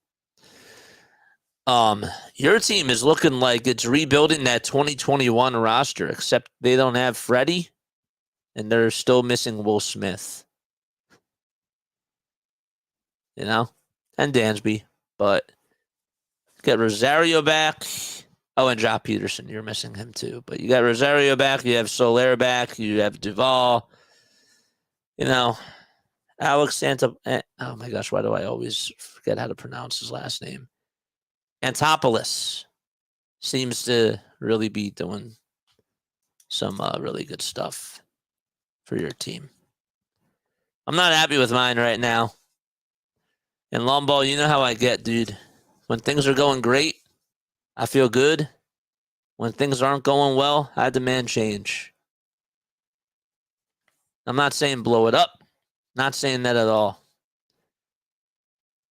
S1: Your team is looking like it's rebuilding that 2021 roster, except they don't have Freddie, and they're still missing Will Smith. You know, and Dansby, but get Rosario back. Oh, and Jock Peterson, you're missing him too. But you got Rosario back, you have Soler back, you have Duvall. You know, Alex Santa. Oh my gosh, why do I always forget how to pronounce his last name? Antopoulos seems to really be doing some really good stuff for your team. I'm not happy with mine right now. And Long Ball, you know how I get, dude. When things are going great, I feel good. When things aren't going well, I demand change. I'm not saying blow it up. Not saying that at all.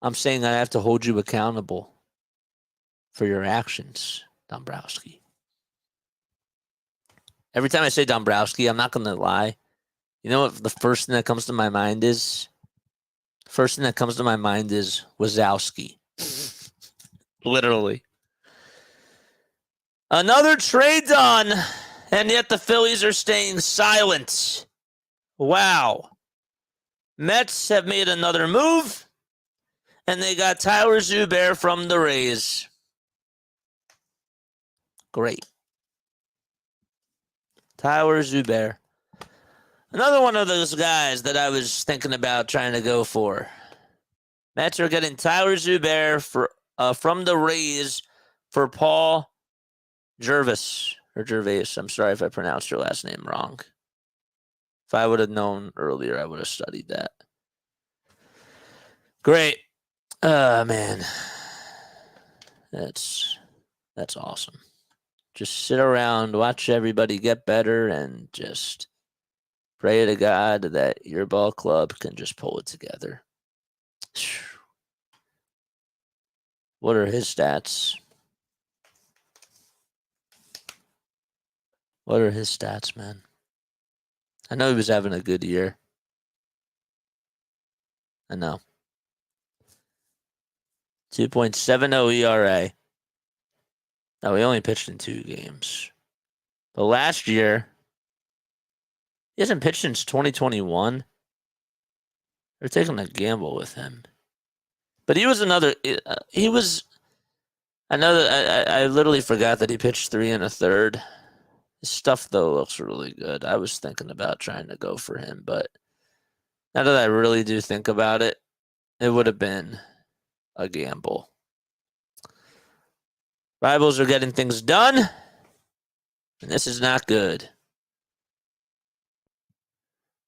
S1: I'm saying I have to hold you accountable for your actions, Dombrowski. Every time I say Dombrowski, I'm not going to lie. You know what the first thing that comes to my mind is? First thing that comes to my mind is Wazowski. Literally. Another trade done, and yet the Phillies are staying silent. Wow. Mets have made another move, and they got Tyler Zubair from the Rays. Great. Tyler Zubair. Another one of those guys that I was thinking about trying to go for. Mets are getting Tyler Zubair from the Rays for Paul Gervais. Or Gervais. I'm sorry if I pronounced your last name wrong. If I would have known earlier, I would have studied that. Great. Man. That's awesome. Just sit around, watch everybody get better, and just pray to God that your ball club can just pull it together. What are his stats? What are his stats, man? I know he was having a good year. I know. 2.70 ERA. No, he only pitched in 2 games. But last year, he hasn't pitched since 2021. They're taking a gamble with him. But he was another. He was another. I literally forgot that he pitched 3 1/3. His stuff, though, looks really good. I was thinking about trying to go for him, but now that I really do think about it, it would have been a gamble. Rivals are getting things done, and this is not good.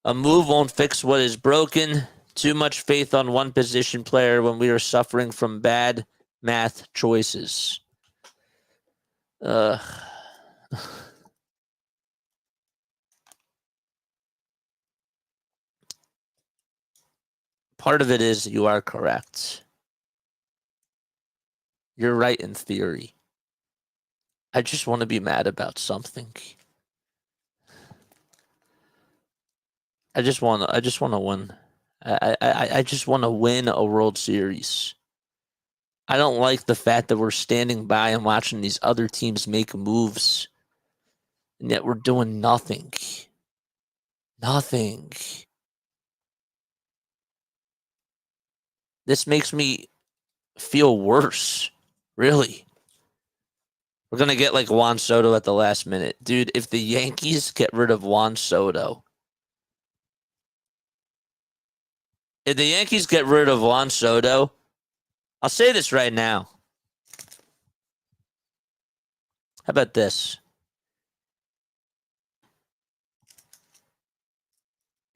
S1: A move won't fix what is broken. Too much faith on one position player when we are suffering from bad math choices. Part of it is you are correct. You're right in theory. I just want to be mad about something. I just want to win. I just want to win a World Series. I don't like the fact that we're standing by and watching these other teams make moves And yet we're doing nothing. Nothing. This makes me feel worse. Really. We're going to get like Juan Soto at the last minute. Dude, if the Yankees get rid of Juan Soto, I'll say this right now. How about this?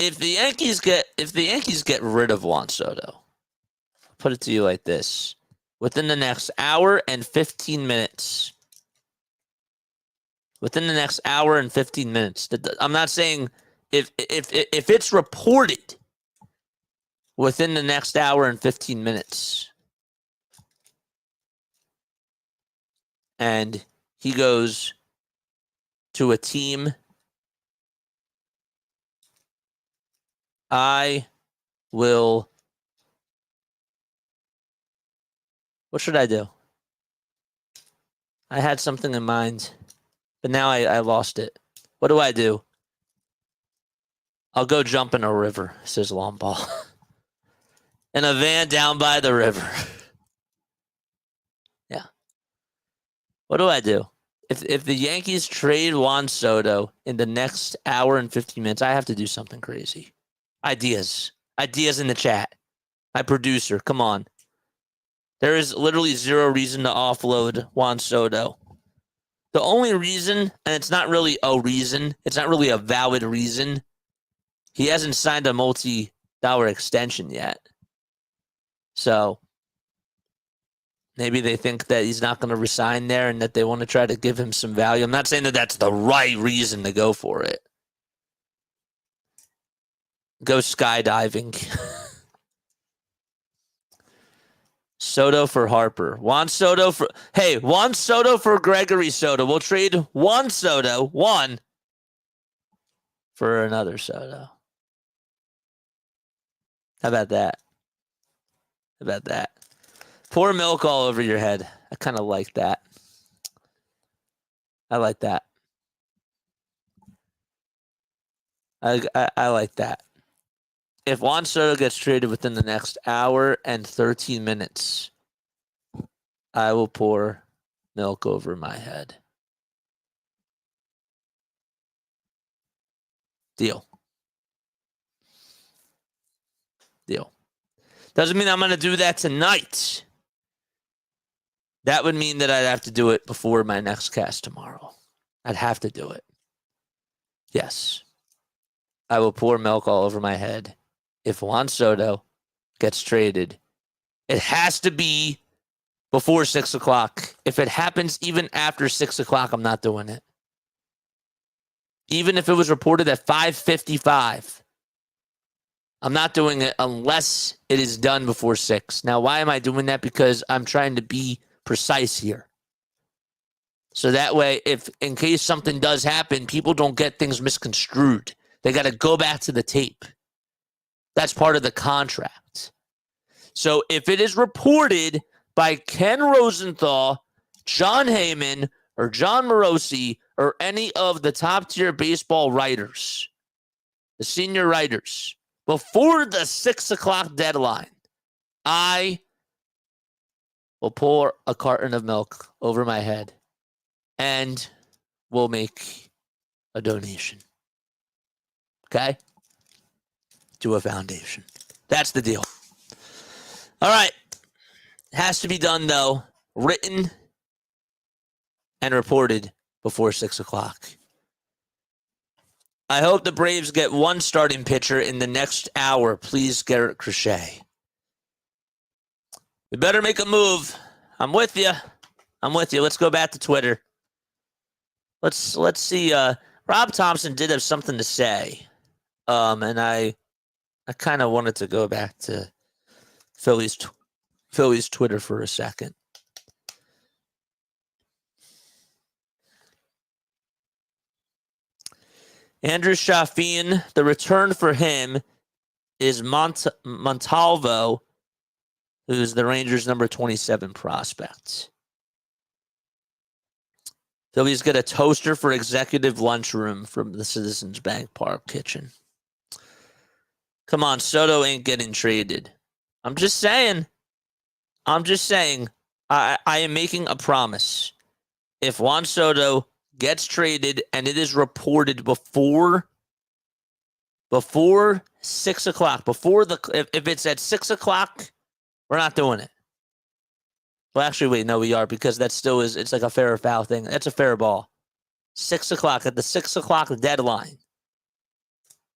S1: If the Yankees get rid of Juan Soto, I'll put it to you like this. Within the next hour and 15 minutes. I'm not saying if it's reported within the next hour and 15 minutes. And he goes to a team. I will. What should I do? I had something in mind, but now I lost it. What do I do? I'll go jump in a river, says Lomball. In a van down by the river. Yeah. What do I do? If the Yankees trade Juan Soto in the next hour and 15 minutes, I have to do something crazy. Ideas in the chat. My producer, come on. There is literally zero reason to offload Juan Soto. The only reason, and it's not really a reason, it's not really a valid reason, he hasn't signed a multi-dollar extension yet. So maybe they think that he's not going to resign there and that they want to try to give him some value. I'm not saying that that's the right reason to go for it. Go skydiving. Soto for Harper. Juan Soto for Gregory Soto. We'll trade Juan Soto, for another Soto. How about that? Pour milk all over your head. I kind of like that. I like that. I like that. If Juan Soto gets traded within the next hour and 13 minutes, I will pour milk over my head. Deal. Doesn't mean I'm going to do that tonight. That would mean that I'd have to do it before my next cast tomorrow. I'd have to do it. Yes. I will pour milk all over my head. If Juan Soto gets traded, it has to be before 6 o'clock. If it happens even after 6 o'clock, I'm not doing it. Even if it was reported at 5:55, I'm not doing it unless it is done before 6. Now, why am I doing that? Because I'm trying to be precise here. So that way, if in case something does happen, people don't get things misconstrued. They got to go back to the tape. That's part of the contract. So if it is reported by Ken Rosenthal, John Heyman, or John Morosi, or any of the top-tier baseball writers, the senior writers, before the 6 o'clock deadline, I will pour a carton of milk over my head and will make a donation. Okay? To a foundation. That's the deal. All right. Has to be done, though. Written and reported before 6 o'clock. I hope the Braves get one starting pitcher in the next hour. Please, Garrett Crochet. We better make a move. I'm with you. Let's go back to Twitter. Let's see. Rob Thomson did have something to say. And I kind of wanted to go back to Phillies Twitter for a second. Andrew Shafin, the return for him is Montalvo, who's the Rangers' number 27 prospect. Phillies get a toaster for executive lunchroom from the Citizens Bank Park kitchen. Come on, Soto ain't getting traded. I'm just saying. I am making a promise. If Juan Soto gets traded and it is reported before 6 o'clock, if it's at 6 o'clock, we're not doing it. Well, actually, wait, no, we are, because that still is, it's like a fair or foul thing. That's a fair ball. 6 o'clock, at the 6 o'clock deadline.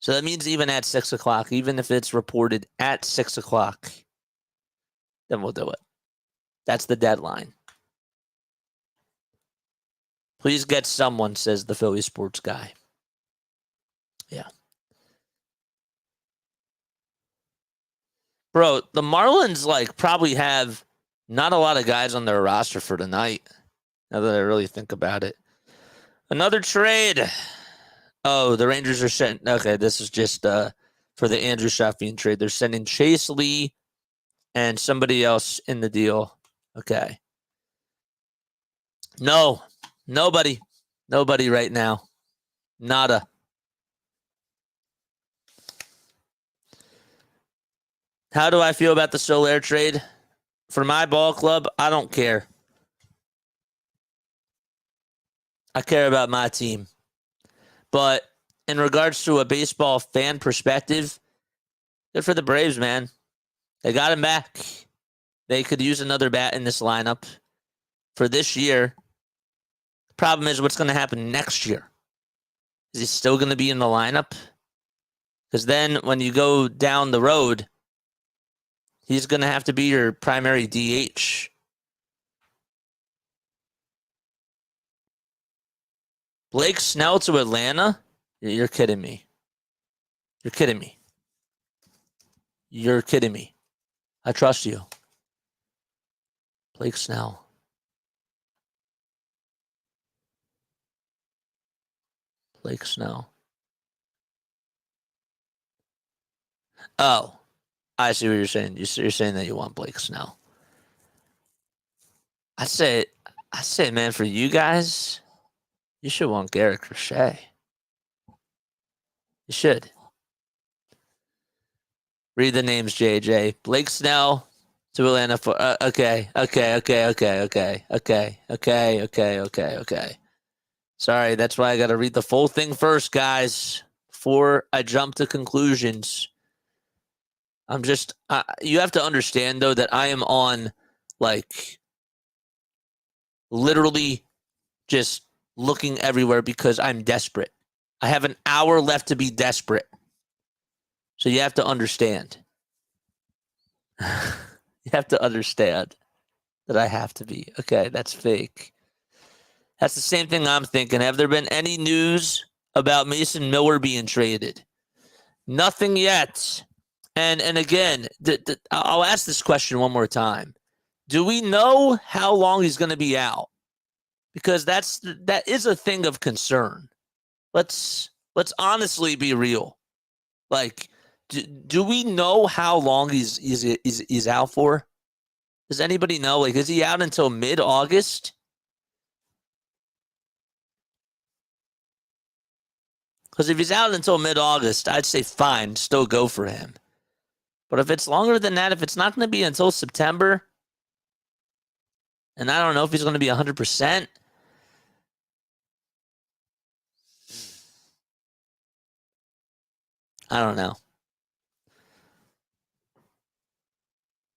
S1: So that means even at 6 o'clock, even if it's reported at 6 o'clock, then we'll do it. That's the deadline. Please get someone, says the Philly sports guy. Yeah. Bro, the Marlins probably have not a lot of guys on their roster for tonight, now that I really think about it. Another trade. Oh, the Rangers are sending. Okay, this is just for the Andrew Shaffian trade. They're sending Chase Lee and somebody else in the deal. Okay. No, nobody right now. Nada. How do I feel about the Soler trade? For my ball club, I don't care. I care about my team. But in regards to a baseball fan perspective, good for the Braves, man. They got him back. They could use another bat in this lineup for this year. The problem is what's going to happen next year. Is he still going to be in the lineup? Because then when you go down the road, he's going to have to be your primary DH. Blake Snell to Atlanta? You're kidding me. You're kidding me. You're kidding me. I trust you. Blake Snell. Blake Snell. Oh, I see what you're saying. You're saying that you want Blake Snell. I say, man, for you guys, you should want Garrett Crochet. You should. Read the names, JJ. Blake Snell to Atlanta for okay. Sorry, that's why I got to read the full thing first, guys, before I jump to conclusions. I'm just you have to understand though that I am on literally just looking everywhere because I'm desperate. I have an hour left to be desperate. So you have to understand. You have to understand that I have to be. Okay, that's fake. That's the same thing I'm thinking. Have there been any news about Mason Miller being traded? Nothing yet. And again, I'll ask this question one more time. Do we know how long he's going to be out? Because that is a thing of concern. Let's honestly be real. Do we know how long he's out for? Does anybody know? Is he out until mid-August? Because if he's out until mid-August, I'd say fine, still go for him. But if it's longer than that, if it's not going to be until September, and I don't know if he's going to be 100%, I don't know.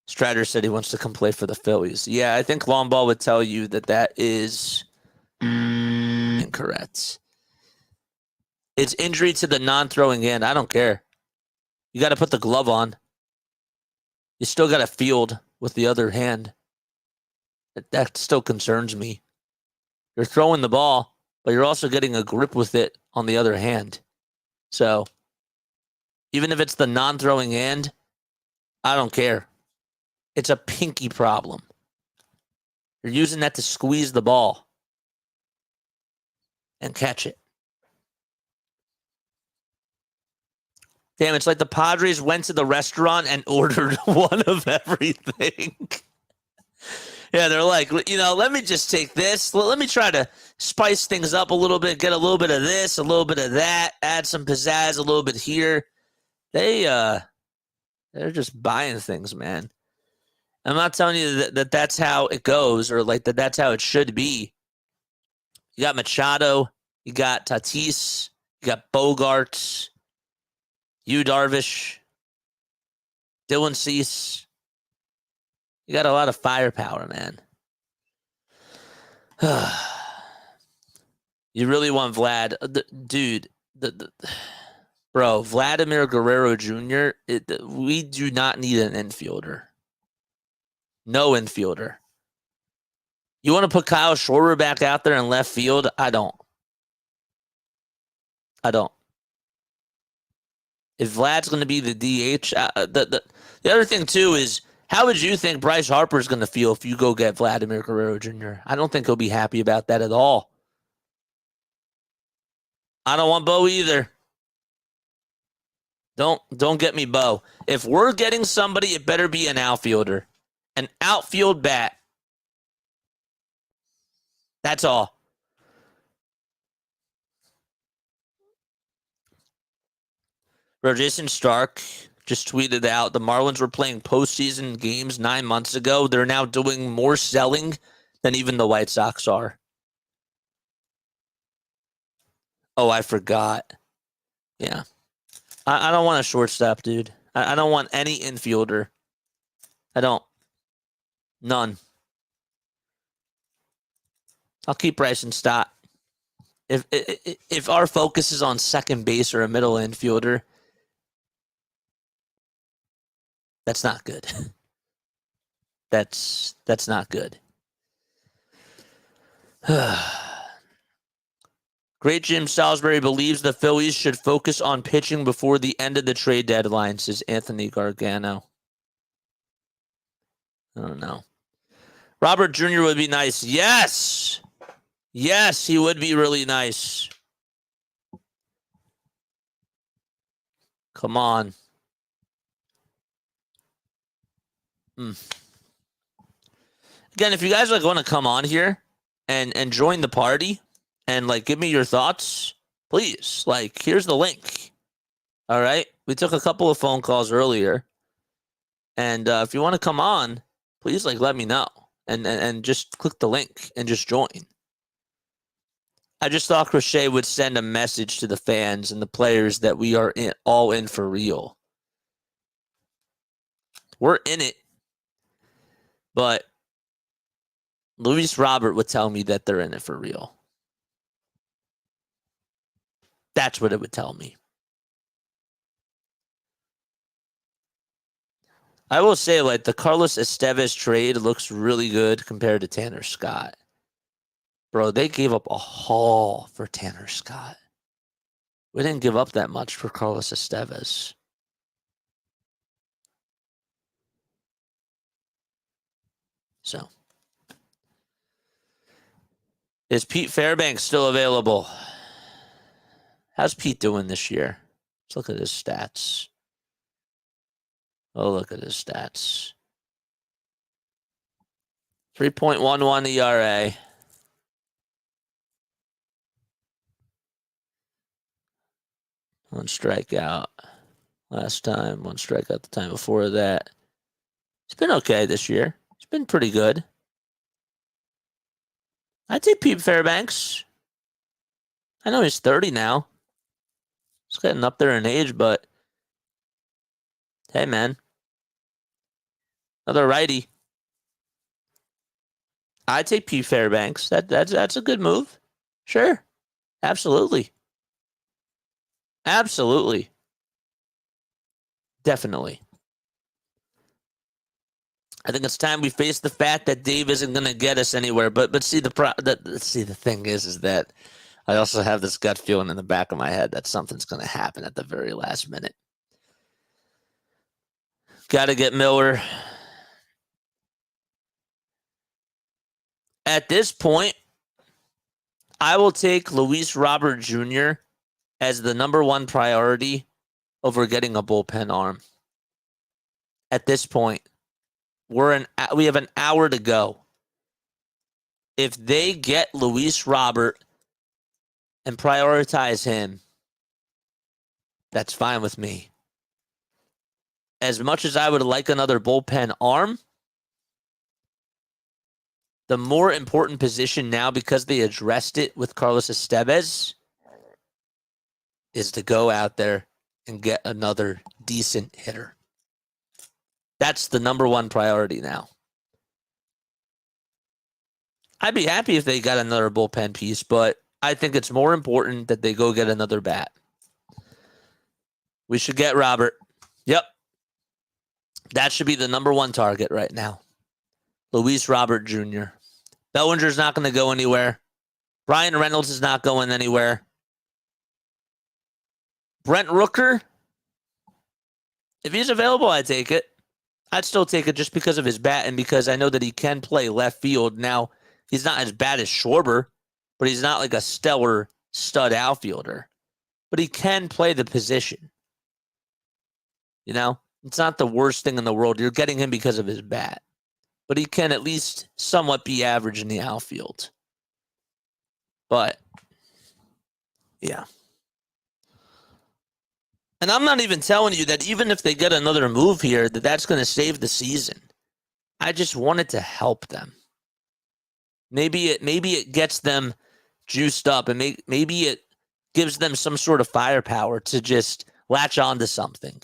S1: Strider said he wants to come play for the Phillies. Yeah, I think Longball would tell you that is incorrect. It's injury to the non-throwing hand. I don't care. You got to put the glove on. You still got to field with the other hand. That still concerns me. You're throwing the ball, but you're also getting a grip with it on the other hand. So, even if it's the non-throwing hand, I don't care. It's a pinky problem. You're using that to squeeze the ball and catch it. Damn, it's like the Padres went to the restaurant and ordered one of everything. Yeah, they're like, let me just take this. Let me try to spice things up a little bit, get a little bit of this, a little bit of that, add some pizzazz a little bit here. They're just buying things, man. I'm not telling you that that's how it goes or like that's how it should be. You got Machado, you got Tatis, you got Bogarts, Yu Darvish, Dylan Cease. You got a lot of firepower, man. You really want Vlad, dude? Bro, Vladimir Guerrero Jr. We do not need an infielder. No infielder. You want to put Kyle Schwarber back out there in left field? I don't. If Vlad's going to be the DH, the other thing too is, how would you think Bryce Harper is going to feel if you go get Vladimir Guerrero Jr.? I don't think he'll be happy about that at all. I don't want Bo either. Don't get me Bo. If we're getting somebody, it better be an outfielder. An outfield bat. That's all. Bro, Jason Stark just tweeted out the Marlins were playing postseason games 9 months ago. They're now doing more selling than even the White Sox are. Oh, I forgot. Yeah. I don't want a shortstop, dude. I don't want any infielder. I don't. None. I'll keep Bryce and Stott. If our focus is on second base or a middle infielder, that's not good. That's not good. Great Jim Salisbury believes the Phillies should focus on pitching before the end of the trade deadline, says Anthony Gargano. I don't know. Robert Jr. would be nice. Yes. Yes, he would be really nice. Come on. Again, if you guys want to come on here and join the party and give me your thoughts, please. Here's the link. All right. We took a couple of phone calls earlier. And if you want to come on, please let me know. And just click the link and just join. I just thought Crochet would send a message to the fans and the players that we are all in for real. We're in it. But Luis Robert would tell me that they're in it for real. That's what it would tell me. I will say, the Carlos Estevez trade looks really good compared to Tanner Scott. Bro, they gave up a haul for Tanner Scott. We didn't give up that much for Carlos Estevez. So, is Pete Fairbanks still available? How's Pete doing this year? Let's look at his stats. Oh, look at his stats. 3.11 ERA. One strikeout last time. One strikeout the time before that. It's been okay this year. It's been pretty good. I'd take Pete Fairbanks. I know he's 30 now. He's getting up there in age, but hey, man. Another righty. I'd take Pete Fairbanks. That's a good move. Sure. Absolutely. Absolutely. Definitely. I think it's time we face the fact that Dave isn't going to get us anywhere. But see, the thing is that I also have this gut feeling in the back of my head that something's going to happen at the very last minute. Got to get Miller. At this point, I will take Luis Robert Jr. as the number one priority over getting a bullpen arm. At this point, we have an hour to go. if they get Luis Robert and prioritize him, that's fine with me. As much as I would like another bullpen arm, the more important position now, because they addressed it with Carlos Estevez, is to go out there and get another decent hitter. That's the number one priority now. I'd be happy if they got another bullpen piece, but I think it's more important that they go get another bat. We should get Robert. Yep. That should be the number one target right now. Luis Robert Jr. Bellinger's not going to go anywhere. Ryan Reynolds is not going anywhere. Brent Rooker, if he's available, I'd take it. I'd still take it just because of his bat and because I know that he can play left field. Now, he's not as bad as Schwarber, but he's not like a stellar stud outfielder. But he can play the position. You know, it's not the worst thing in the world. You're getting him because of his bat. But he can at least somewhat be average in the outfield. But, yeah. And I'm not even telling you that even if they get another move here, that's going to save the season. I just wanted to help them. Maybe it gets them juiced up, and maybe it gives them some sort of firepower to just latch on to something.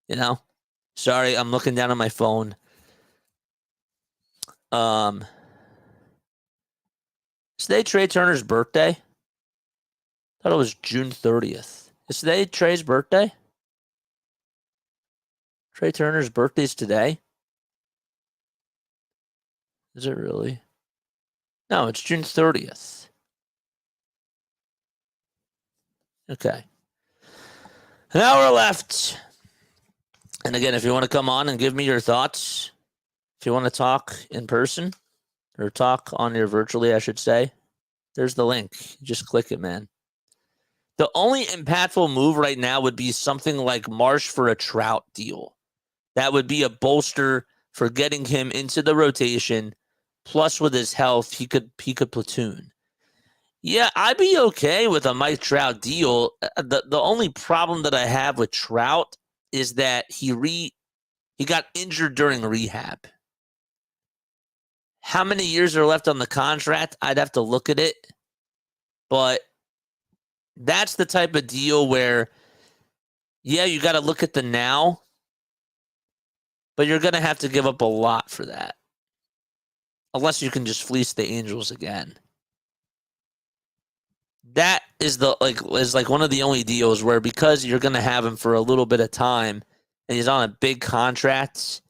S1: You know? Sorry, I'm looking down on my phone. Is today Trey Turner's birthday? I thought it was June 30th. Is today Trey's birthday? Trey Turner's birthday's today? Is it really? No, it's June 30th. Okay. An hour left. And again, if you want to come on and give me your thoughts, if you want to talk in person, or talk on your virtually, I should say, there's the link. Just click it, man. The only impactful move right now would be something like Marsh for a Trout deal. That would be a bolster for getting him into the rotation. Plus, with his health, he could platoon. Yeah, I'd be okay with a Mike Trout deal. The only problem that I have with Trout is that he got injured during rehab. How many years are left on the contract? I'd have to look at it. But that's the type of deal where, yeah, you got to look at the now, but you're going to have to give up a lot for that. Unless you can just fleece the Angels again. That is like one of the only deals where, because you're going to have him for a little bit of time and he's on a big contract,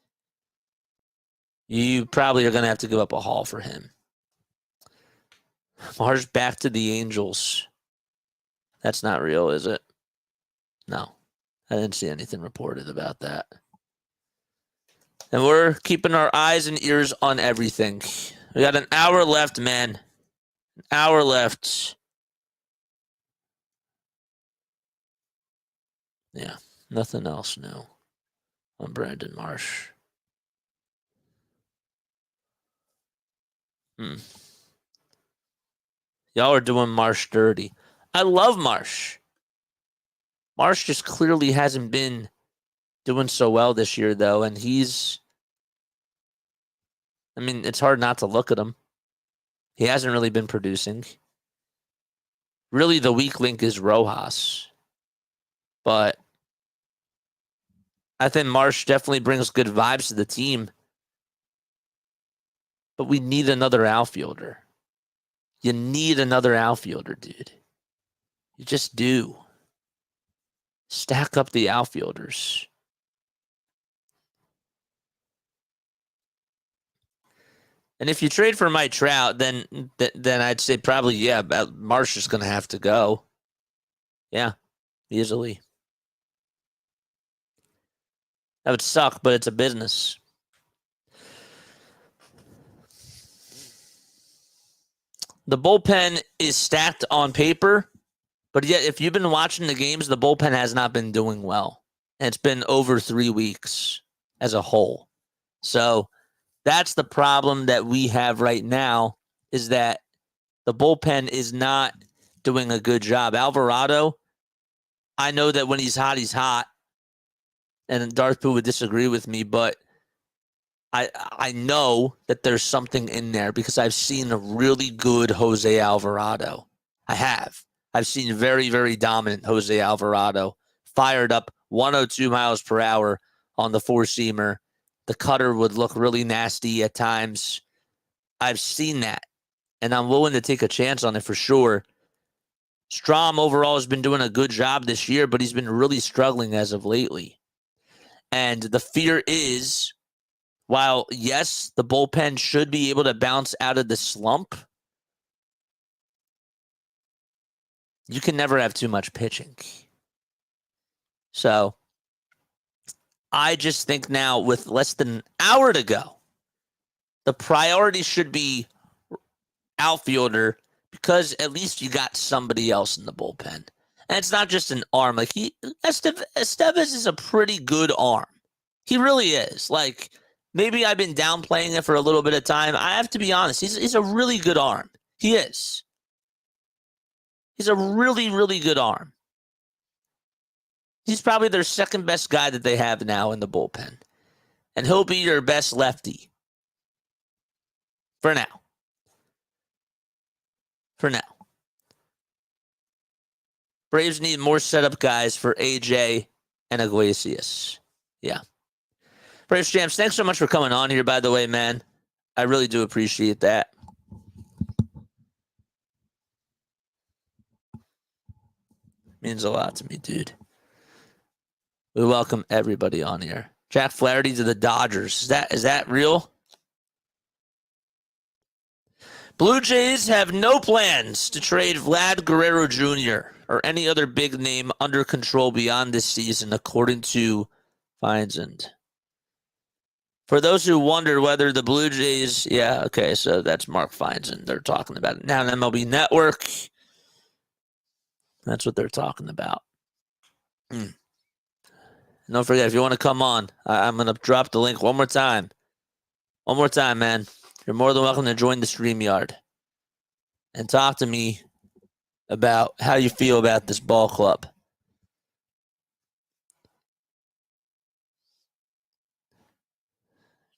S1: you probably are going to have to give up a haul for him. Marsh back to the Angels. That's not real, is it? No. I didn't see anything reported about that. And we're keeping our eyes and ears on everything. We got an hour left, man. An hour left. Yeah, nothing else new on Brandon Marsh. Y'all are doing Marsh dirty. I love Marsh. Marsh just clearly hasn't been doing so well this year, though, and it's hard not to look at him. He hasn't really been producing. Really, the weak link is Rojas. But I think Marsh definitely brings good vibes to the team. But we need another outfielder. You need another outfielder, dude. You just do. Stack up the outfielders. And if you trade for Mike Trout, then I'd say probably, yeah, Marsh is going to have to go. Yeah, easily. That would suck, but it's a business. The bullpen is stacked on paper, but yet if you've been watching the games, the bullpen has not been doing well. And it's been over 3 weeks as a whole. So That's the problem that we have right now, is that the bullpen is not doing a good job. Alvarado, I know that when he's hot, he's hot. And Darth Pooh would disagree with me, but I know that there's something in there because I've seen a really good Jose Alvarado. I have. I've seen very, very dominant Jose Alvarado. Fired up 102 miles per hour on the four-seamer. The cutter would look really nasty at times. I've seen that, and I'm willing to take a chance on it for sure. Strom overall has been doing a good job this year, but he's been really struggling as of lately. And the fear is, while, yes, the bullpen should be able to bounce out of the slump, you can never have too much pitching. So I just think now, with less than an hour to go, the priority should be outfielder, because at least you got somebody else in the bullpen. And it's not just an arm. Like, Estevez is a pretty good arm. He really is. Like, maybe I've been downplaying it for a little bit of time. I have to be honest. He's a really good arm. He is. He's a really, really good arm. He's probably their second best guy that they have now in the bullpen. And he'll be your best lefty. For now. For now. Braves need more setup guys for AJ and Iglesias. Yeah. Braves Champs, thanks so much for coming on here, by the way, man. I really do appreciate that. Means a lot to me, dude. We welcome everybody on here. Jack Flaherty to the Dodgers. Is that real? Blue Jays have no plans to trade Vlad Guerrero Jr. or any other big name under control beyond this season, according to Feinsand. For those who wonder whether the Blue Jays, yeah, okay, so that's Mark Feinsand. They're talking about it now on MLB Network. That's what they're talking about. Don't forget, if you want to come on, I'm going to drop the link one more time. One more time, man. You're more than welcome to join the StreamYard and talk to me about how you feel about this ball club.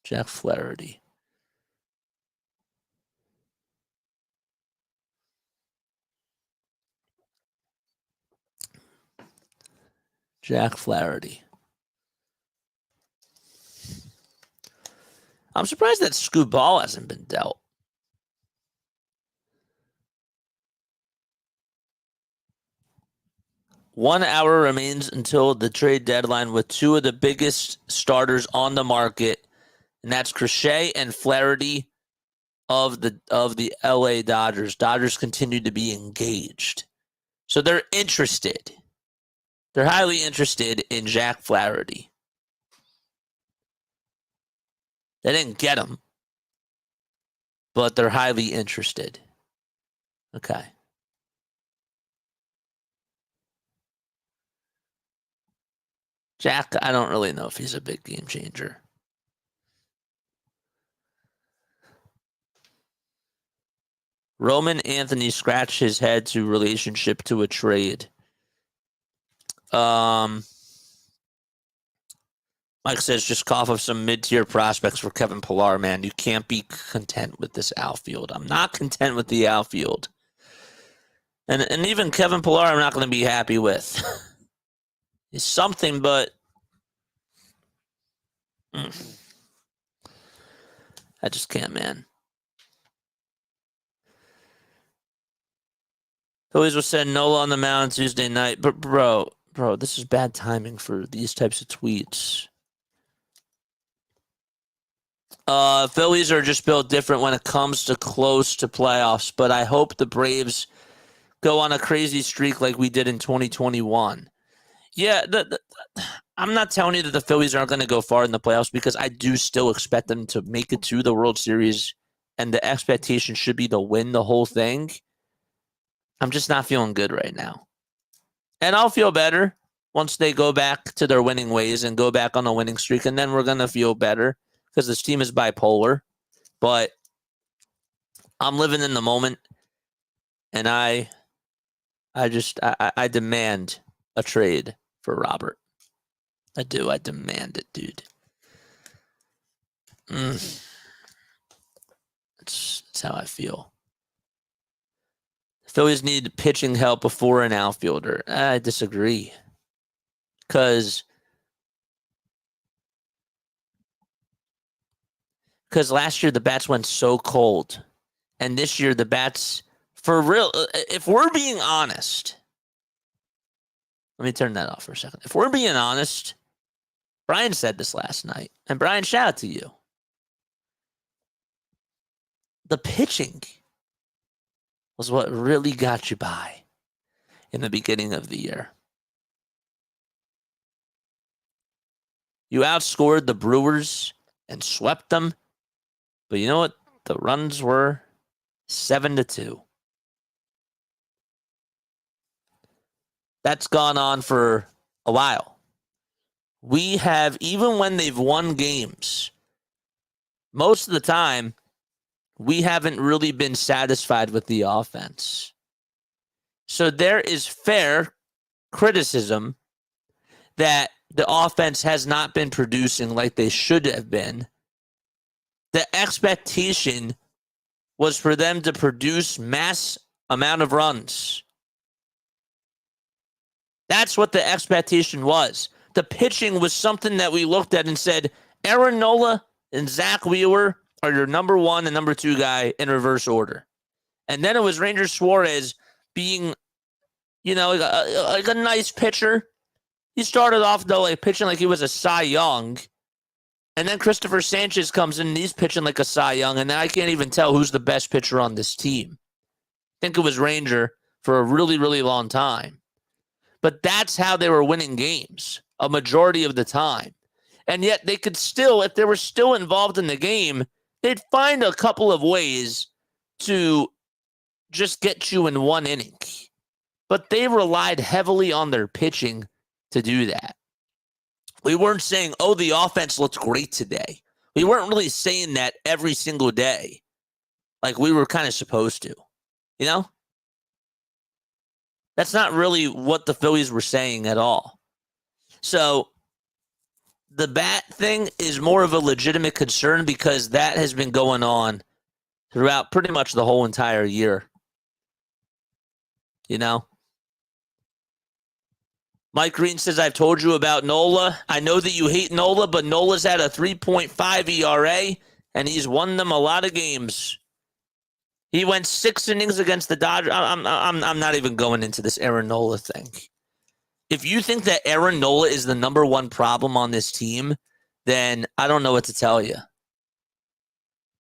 S1: Jack Flaherty. Jack Flaherty. I'm surprised that scoop ball hasn't been dealt. One hour remains until the trade deadline with two of the biggest starters on the market, and that's Crochet and Flaherty of the LA Dodgers. Dodgers continue to be engaged. So they're interested. They're highly interested in Jack Flaherty. They didn't get him, but they're highly interested. Okay. Jack, I don't really know if he's a big game changer. Roman Anthony scratched his head to relationship to a trade. Mike says, just cough up some mid-tier prospects for Kevin Pillar, man. You can't be content with this outfield. I'm not content with the outfield. And even Kevin Pillar, I'm not going to be happy with. He's something, but I just can't, man. Phillies was said Nola on the mound Tuesday night. But, bro, this is bad timing for these types of tweets. Phillies are just built different when it comes to close to playoffs, but I hope the Braves go on a crazy streak like we did in 2021. Yeah, I'm not telling you that the Phillies aren't going to go far in the playoffs, because I do still expect them to make it to the World Series, and the expectation should be to win the whole thing. I'm just not feeling good right now. And I'll feel better once they go back to their winning ways and go back on a winning streak, and then we're going to feel better because this team is bipolar, but I'm living in the moment, and I demand a trade for Robert. I do. I demand it, dude. That's how I feel. Phillies need pitching help before an outfielder. I disagree. Because last year the bats went so cold. And this year the bats, for real, if we're being honest, let me turn that off for a second. If we're being honest, Brian said this last night. And Brian, shout out to you. The pitching was what really got you by in the beginning of the year. You outscored the Brewers and swept them. But you know what? The runs were 7-2. That's gone on for a while. We have, even when they've won games, most of the time, we haven't really been satisfied with the offense. So there is fair criticism that the offense has not been producing like they should have been. The expectation was for them to produce mass amount of runs. That's what the expectation was. The pitching was something that we looked at and said, Aaron Nola and Zach Wheeler are your number 1 and number 2 guy in reverse order. And then it was Ranger Suarez being, like a nice pitcher. He started off, though, like pitching like he was a Cy Young. And then Christopher Sanchez comes in and he's pitching like a Cy Young. And then I can't even tell who's the best pitcher on this team. I think it was Ranger for a really, really long time. But that's how they were winning games a majority of the time. And yet they could still, if they were still involved in the game, they'd find a couple of ways to just get you in one inning. But they relied heavily on their pitching to do that. We weren't saying, oh, the offense looked great today. We weren't really saying that every single day like we were kind of supposed to, That's not really what the Phillies were saying at all. So the bat thing is more of a legitimate concern because that has been going on throughout pretty much the whole entire year. Mike Green says, I've told you about Nola. I know that you hate Nola, but Nola's had a 3.5 ERA, and he's won them a lot of games. He went 6 innings against the Dodgers. I'm not even going into this Aaron Nola thing. If you think that Aaron Nola is the number 1 problem on this team, then I don't know what to tell you.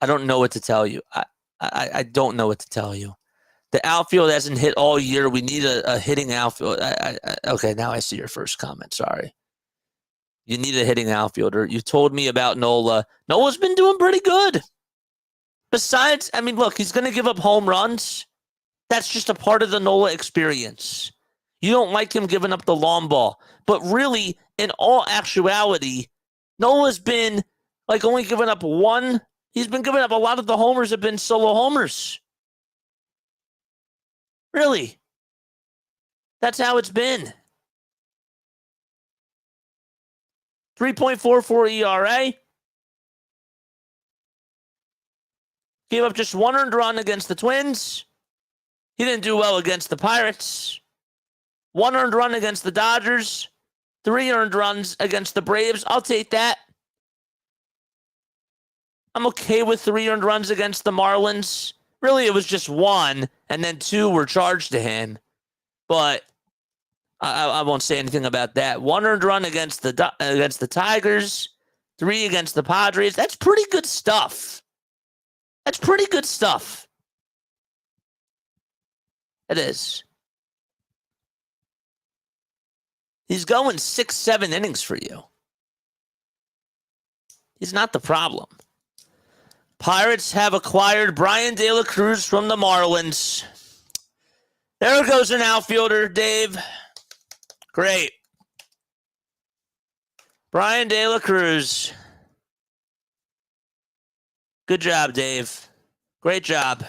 S1: I don't know what to tell you. I don't know what to tell you. The outfield hasn't hit all year. We need a hitting outfield. Okay, now I see your first comment. Sorry. You need a hitting outfielder. You told me about Nola. Nola's been doing pretty good. Besides, look, he's going to give up home runs. That's just a part of the Nola experience. You don't like him giving up the long ball. But really, in all actuality, Nola's been only giving up one. He's been giving up a lot of the homers have been solo homers. Really. That's how it's been. 3.44 ERA. Gave up just 1 earned run against the Twins. He didn't do well against the Pirates. 1 earned run against the Dodgers. 3 earned runs against the Braves. I'll take that. I'm okay with 3 earned runs against the Marlins. Really, it was just 1, and then 2 were charged to him. But I won't say anything about that. 1 earned run against the Tigers. 3 against the Padres. That's pretty good stuff. That's pretty good stuff. It is. He's going 6-7 innings for you. He's not the problem. Pirates have acquired Brian De La Cruz from the Marlins. There goes an outfielder, Dave. Great. Brian De La Cruz. Good job, Dave. Great job.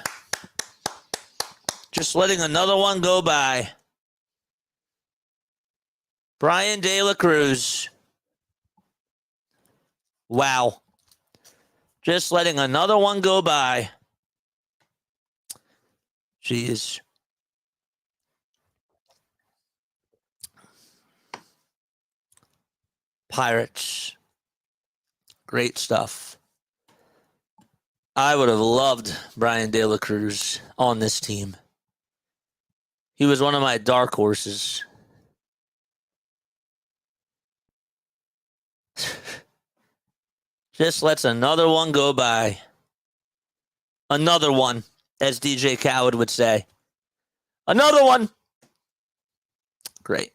S1: Just letting another one go by. Brian De La Cruz. Wow. Just letting another one go by. Jeez. Pirates. Great stuff. I would have loved Brian De La Cruz on this team. He was one of my dark horses. Just lets another one go by. Another one, as DJ Khaled would say. Another one. Great.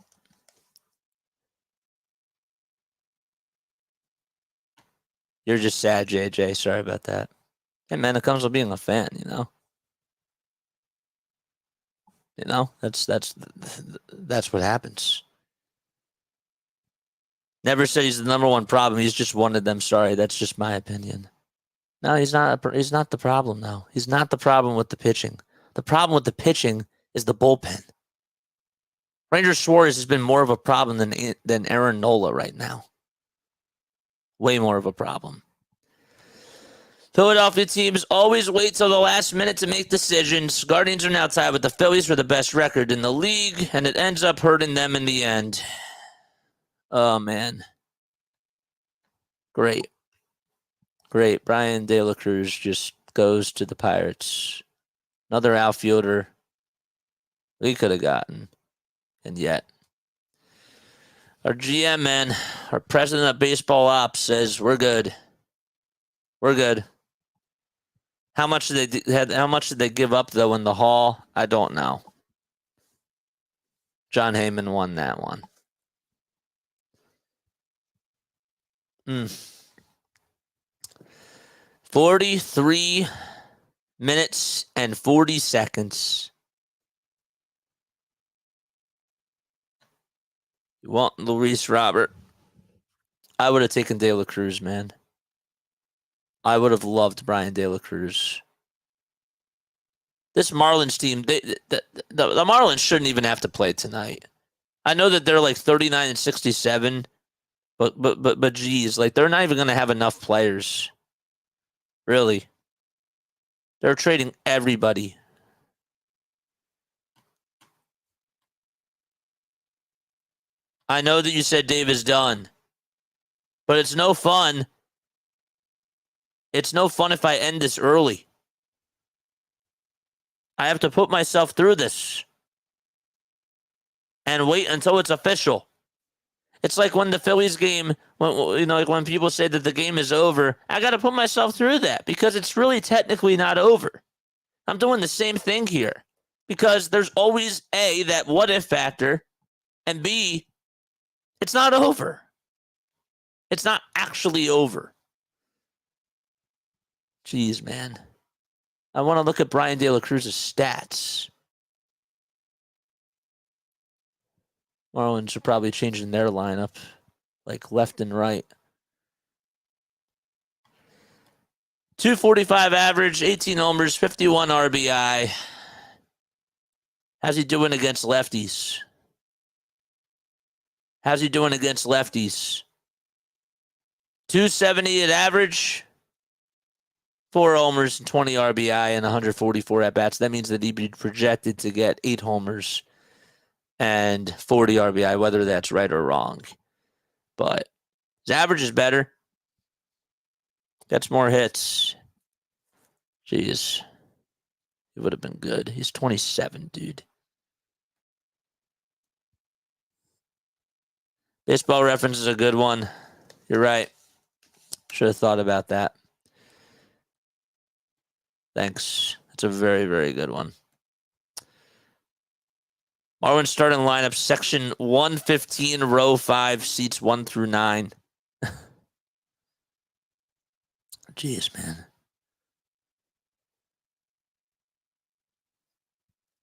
S1: You're just sad, JJ. Sorry about that. Hey, man, it comes with being a fan, you know? You know, that's what happens. Never said he's the number one problem. He's just one of them. Sorry, that's just my opinion. No, he's not the problem, though. He's not the problem with the pitching. The problem with the pitching is the bullpen. Ranger Suarez has been more of a problem than Aaron Nola right now. Way more of a problem. Philadelphia teams always wait till the last minute to make decisions. Guardians are now tied with the Phillies for the best record in the league, and it ends up hurting them in the end. Oh, man. Great. Great. Brian De La Cruz just goes to the Pirates. Another outfielder we could have gotten. And yet. Our GM, man, our president of baseball ops says, we're good. We're good. How much did they give up, though, in the Hall? I don't know. John Heyman won that one. 43 minutes and 40 seconds. You want Luis Robert? I would have taken De La Cruz, man. I would have loved Brian De La Cruz. This Marlins team, the Marlins shouldn't even have to play tonight. I know that they're like 39 and 67, but geez, like they're not even going to have enough players. Really. They're trading everybody. I know that you said Dave is done, but it's no fun. It's no fun if I end this early. I have to put myself through this and wait until it's official. It's like when the Phillies game, when people say that the game is over, I got to put myself through that because it's really technically not over. I'm doing the same thing here because there's always A, that what if factor, and B, it's not over. It's not actually over. Jeez, man. I want to look at Brian De La Cruz's stats. Marlins are probably changing their lineup, like left and right. 245 average, 18 homers, 51 RBI. How's he doing against lefties? 270 at average. 4 homers and 20 RBI and 144 at-bats. That means that he'd be projected to get 8 homers and 40 RBI, whether that's right or wrong. But his average is better. Gets more hits. Jeez. He would have been good. He's 27, dude. Baseball Reference is a good one. You're right. Should have thought about that. Thanks. That's a very, very good one. Marlins starting lineup, section 115, row 5, seats 1 through 9. Jeez, man.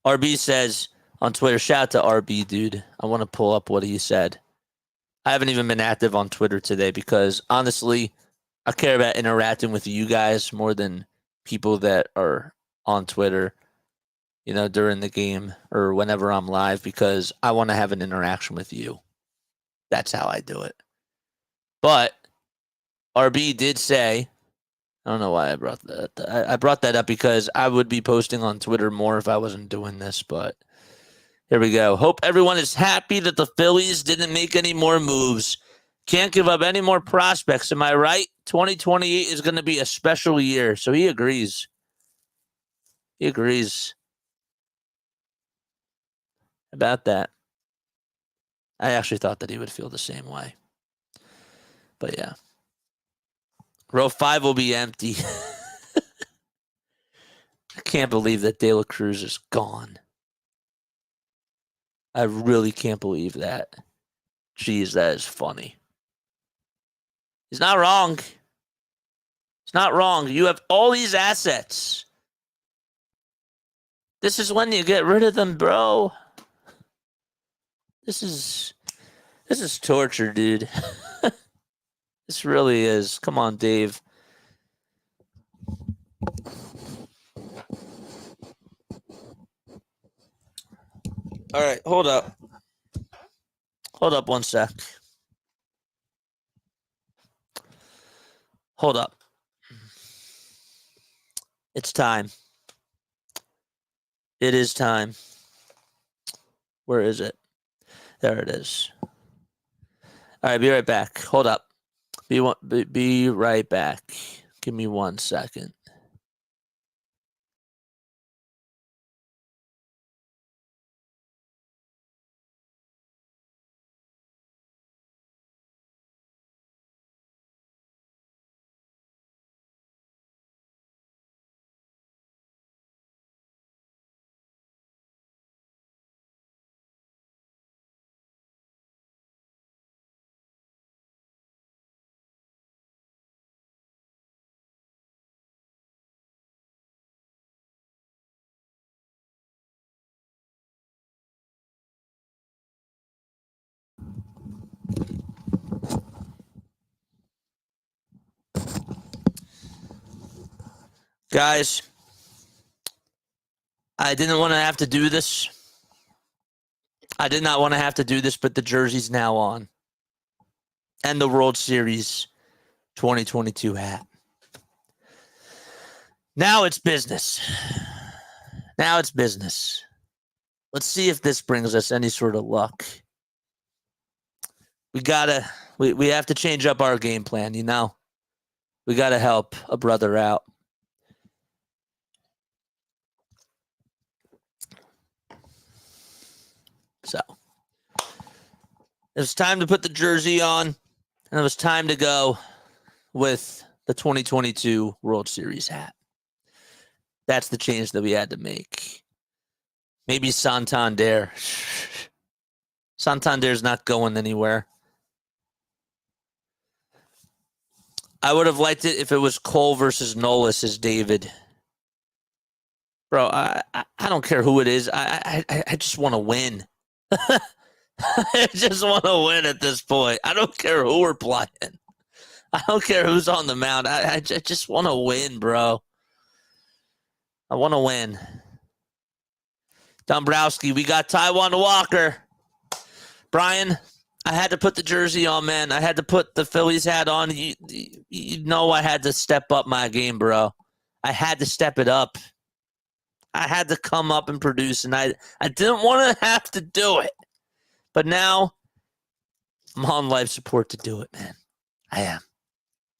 S1: RB says on Twitter, shout out to RB, dude. I want to pull up what he said. I haven't even been active on Twitter today because, honestly, I care about interacting with you guys more than people that are on Twitter, during the game or whenever I'm live, because I want to have an interaction with you. That's how I do it. But RB did say, I don't know why I brought that. I brought that up because I would be posting on Twitter more if I wasn't doing this, but here we go. Hope everyone is happy that the Phillies didn't make any more moves. Can't give up any more prospects. Am I right? 2028 is going to be a special year. So he agrees. He agrees about that. I actually thought that he would feel the same way. But yeah. Row 5 will be empty. I can't believe that De La Cruz is gone. I really can't believe that. Jeez, that is funny. He's not wrong. He's not wrong. You have all these assets. This is when you get rid of them, bro. This is torture, dude. This really is. Come on, Dave. All right, hold up. Hold up one sec. Hold up. It's time. It is time. Where is it? There it is. All right, be right back. Hold up. Be right back. Give me 1 second. Guys, I didn't want to have to do this. I did not want to have to do this, but the jersey's now on. And the World Series 2022 hat. Now it's business. Now it's business. Let's see if this brings us any sort of luck. We have to change up our game plan, We got to help a brother out. So, it was time to put the jersey on, and it was time to go with the 2022 World Series hat. That's the change that we had to make. Maybe Santander. Santander's not going anywhere. I would have liked it if it was Cole versus Nolas as David. Bro, I don't care who it is. I just want to win. I just want to win at this point. I don't care who we're playing. I don't care who's on the mound. I just want to win, bro. I want to win. Dombrowski, we got Taijuan Walker. Brian, I had to put the jersey on, man. I had to put the Phillies hat on. You know I had to step up my game, bro. I had to step it up. I had to come up and produce, and I didn't want to have to do it. But now I'm on life support to do it, man. I am.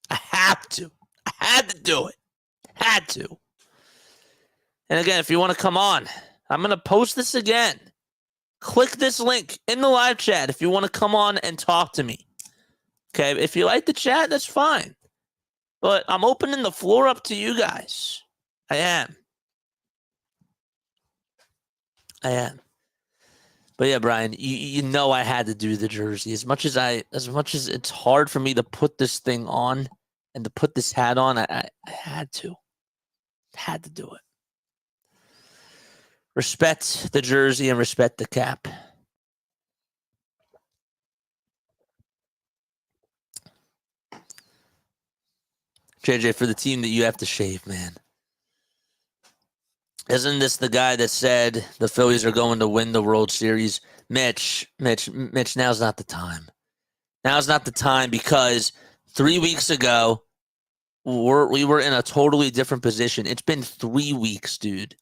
S1: I have to. I had to do it. Had to. And again, if you want to come on, I'm going to post this again. Click this link in the live chat if you want to come on and talk to me. Okay, if you like the chat, that's fine. But I'm opening the floor up to you guys. I am. But yeah, Brian, you know I had to do the jersey. As much as it's hard for me to put this thing on and to put this hat on, I had to. Had to do it. Respect the jersey and respect the cap. JJ, for the team that you have to shave, man. Isn't this the guy that said the Phillies are going to win the World Series? Mitch, now's not the time. Now's not the time because 3 weeks ago, we were in a totally different position. It's been 3 weeks, dude.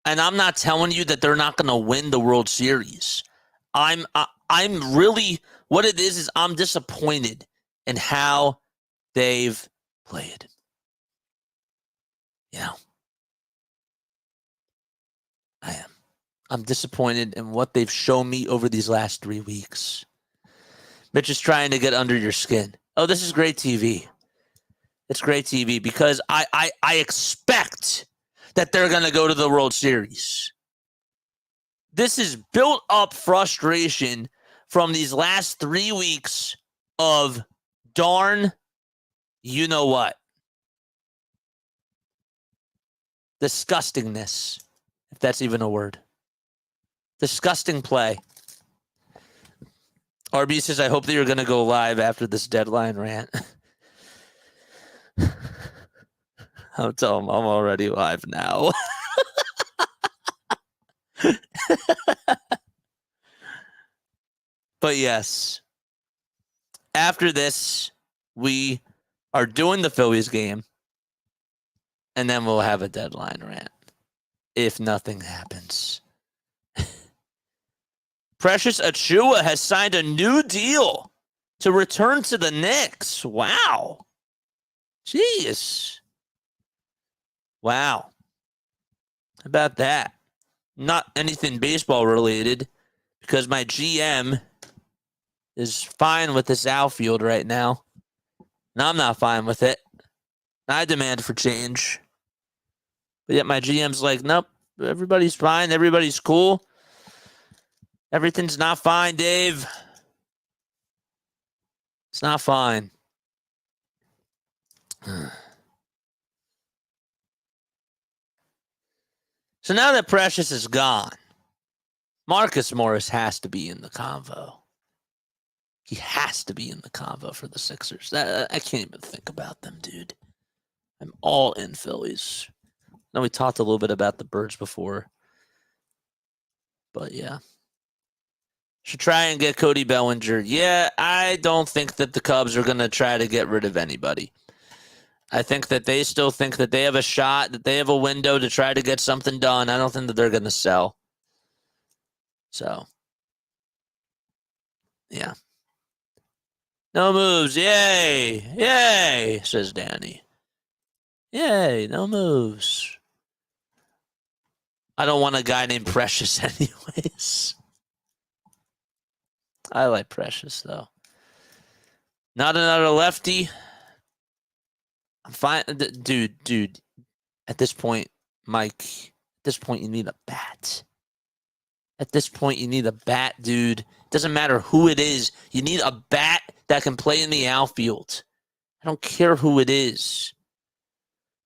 S1: And I'm not telling you that they're not going to win the World Series. I'm really, what it is I'm disappointed in how they've played. You know, I am. I'm disappointed in what they've shown me over these last 3 weeks. Mitch is trying to get under your skin. Oh, this is great TV. It's great TV because I expect that they're going to go to the World Series. This is built up frustration from these last 3 weeks of darn you know what. Disgustingness, if that's even a word. Disgusting play. RB says, I hope that you're going to go live after this deadline rant. I'll tell him I'm already live now. But yes, after this, we are doing the Phillies game, and then we'll have a deadline rant if nothing happens. Precious Achua has signed a new deal to return to the Knicks. Wow. Jeez. Wow. How about that? Not anything baseball related because my GM is fine with this outfield right now. And I'm not fine with it. I demand for change. But yet my GM's like, nope, everybody's fine. Everybody's cool. Everything's not fine, Dave. It's not fine. So now that Precious is gone, Marcus Morris has to be in the convo. He has to be in the convo for the Sixers. I can't even think about them, dude. I'm all in Phillies. I know we talked a little bit about the Birds before. But yeah. Should try and get Cody Bellinger. Yeah, I don't think that the Cubs are going to try to get rid of anybody. I think that they still think that they have a shot, that they have a window to try to get something done. I don't think that they're going to sell. So, yeah. No moves. Yay. Yay, says Danny. Yay, no moves. I don't want a guy named Precious anyways. I like Precious, though. Not another lefty. I'm fine. Dude. At this point, Mike, at this point, you need a bat. At this point, you need a bat, dude. It doesn't matter who it is. You need a bat that can play in the outfield. I don't care who it is.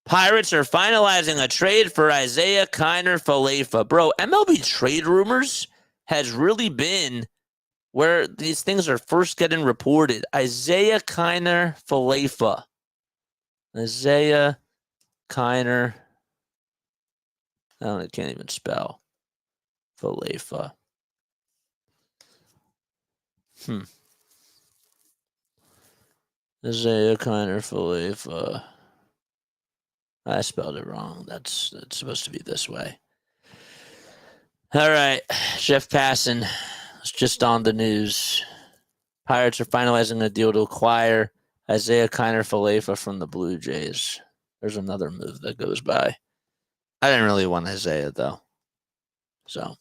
S1: Pirates are finalizing a trade for Isaiah Kiner-Falefa. Bro, MLB trade rumors has really been where these things are first getting reported. Isaiah Kiner-Falefa. Isaiah Kiner. I can't even spell. Falefa. Isaiah Kiner-Falefa. I spelled it wrong. That's supposed to be this way. All right. Jeff Passan. It's just on the news. Pirates are finalizing a deal to acquire Isaiah Kiner-Falefa from the Blue Jays. There's another move that goes by. I didn't really want Isaiah, though. So.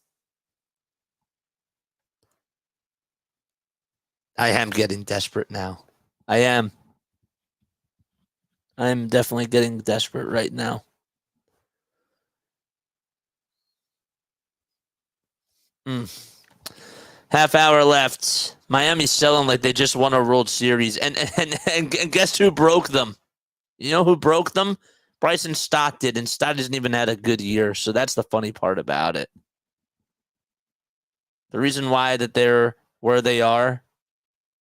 S1: I am getting desperate now. I am. I'm definitely getting desperate right now. Half hour left. Miami's selling like they just won a World Series. And guess who broke them? You know who broke them? Bryson Stott did, and Stott hasn't even had a good year. So that's the funny part about it. The reason why that they're where they are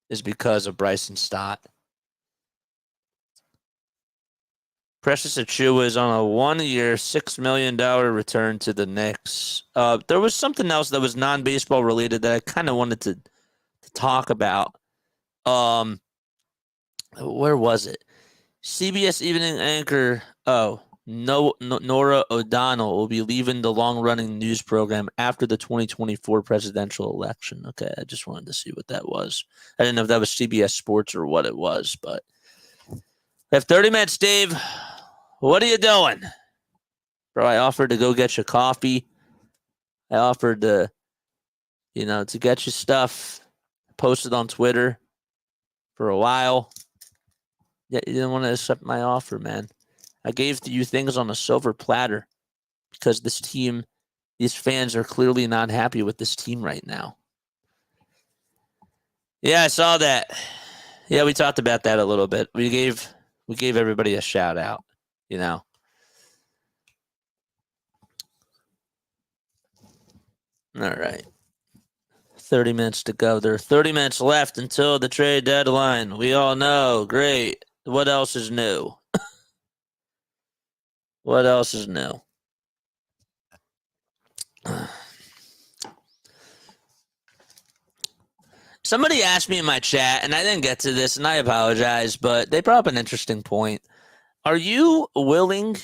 S1: is because of Bryson Stott. Precious Achua is on a 1-year, $6 million return to the Knicks. There was something else that was non-baseball related that I kind of wanted to talk about. Where was it? CBS evening anchor, Nora O'Donnell will be leaving the long-running news program after the 2024 presidential election. Okay, I just wanted to see what that was. I didn't know if that was CBS Sports or what it was, but we have 30 minutes, Dave. What are you doing? Bro, I offered to go get you coffee. I offered to, to get you stuff. Posted on Twitter for a while. Yeah, you didn't want to accept my offer, man. I gave you things on a silver platter because this team, these fans are clearly not happy with this team right now. Yeah, I saw that. Yeah, we talked about that a little bit. We gave everybody a shout out, All right. 30 minutes to go. There are 30 minutes left until the trade deadline. We all know. Great. What else is new? What else is new? Somebody asked me in my chat, and I didn't get to this, and I apologize, but they brought up an interesting point. Are you willing,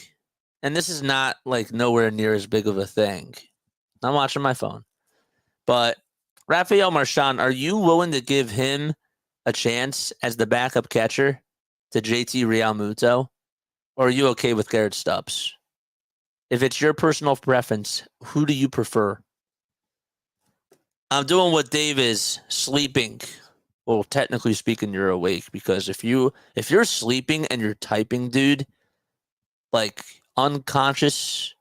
S1: and this is not like nowhere near as big of a thing. I'm watching my phone. But Raphael Marchan, are you willing to give him a chance as the backup catcher to JT Realmuto? Or are you okay with Garrett Stubbs? If it's your personal preference, who do you prefer? I'm doing what Dave is, sleeping. Well, technically speaking, you're awake because if you're sleeping and you're typing, dude, like unconscious,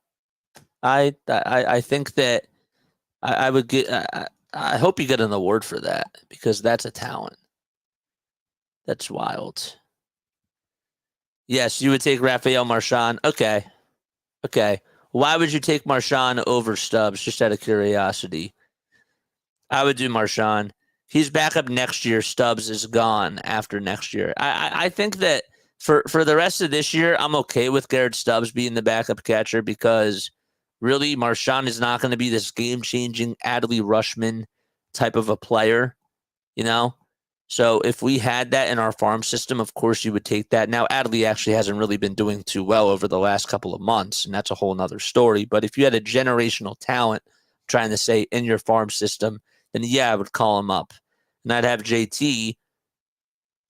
S1: I think that I would get. I hope you get an award for that because that's a talent. That's wild. Yes, you would take Raphael Marchan. Okay. Why would you take Marchan over Stubbs? Just out of curiosity. I would do Marchan. He's back up next year. Stubbs is gone after next year. I think that for the rest of this year, I'm okay with Garrett Stubbs being the backup catcher because really Marchan is not going to be this game-changing Adley Rutschman type of a player, So if we had that in our farm system, of course you would take that. Now, Adley actually hasn't really been doing too well over the last couple of months, and that's a whole nother story. But if you had a generational talent, trying to say, in your farm system, then yeah, I would call him up. And I'd have JT.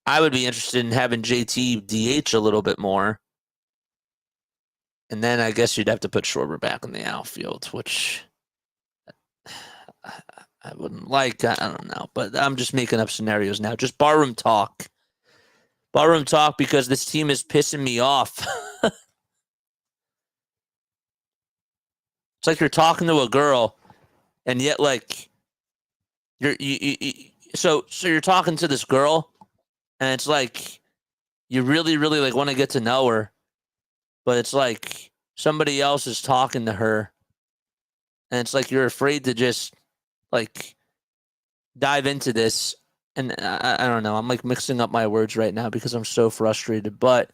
S1: I would be interested in having JT DH a little bit more. And then I guess you'd have to put Schwarber back in the outfield, which I wouldn't like. I don't know. But I'm just making up scenarios now. Just barroom talk. Barroom talk because this team is pissing me off. It's like you're talking to a girl, and yet like so you're talking to this girl, and it's like you really, really like want to get to know her, but it's like somebody else is talking to her, and it's like you're afraid to just like dive into this. And I don't know. I'm like mixing up my words right now because I'm so frustrated. But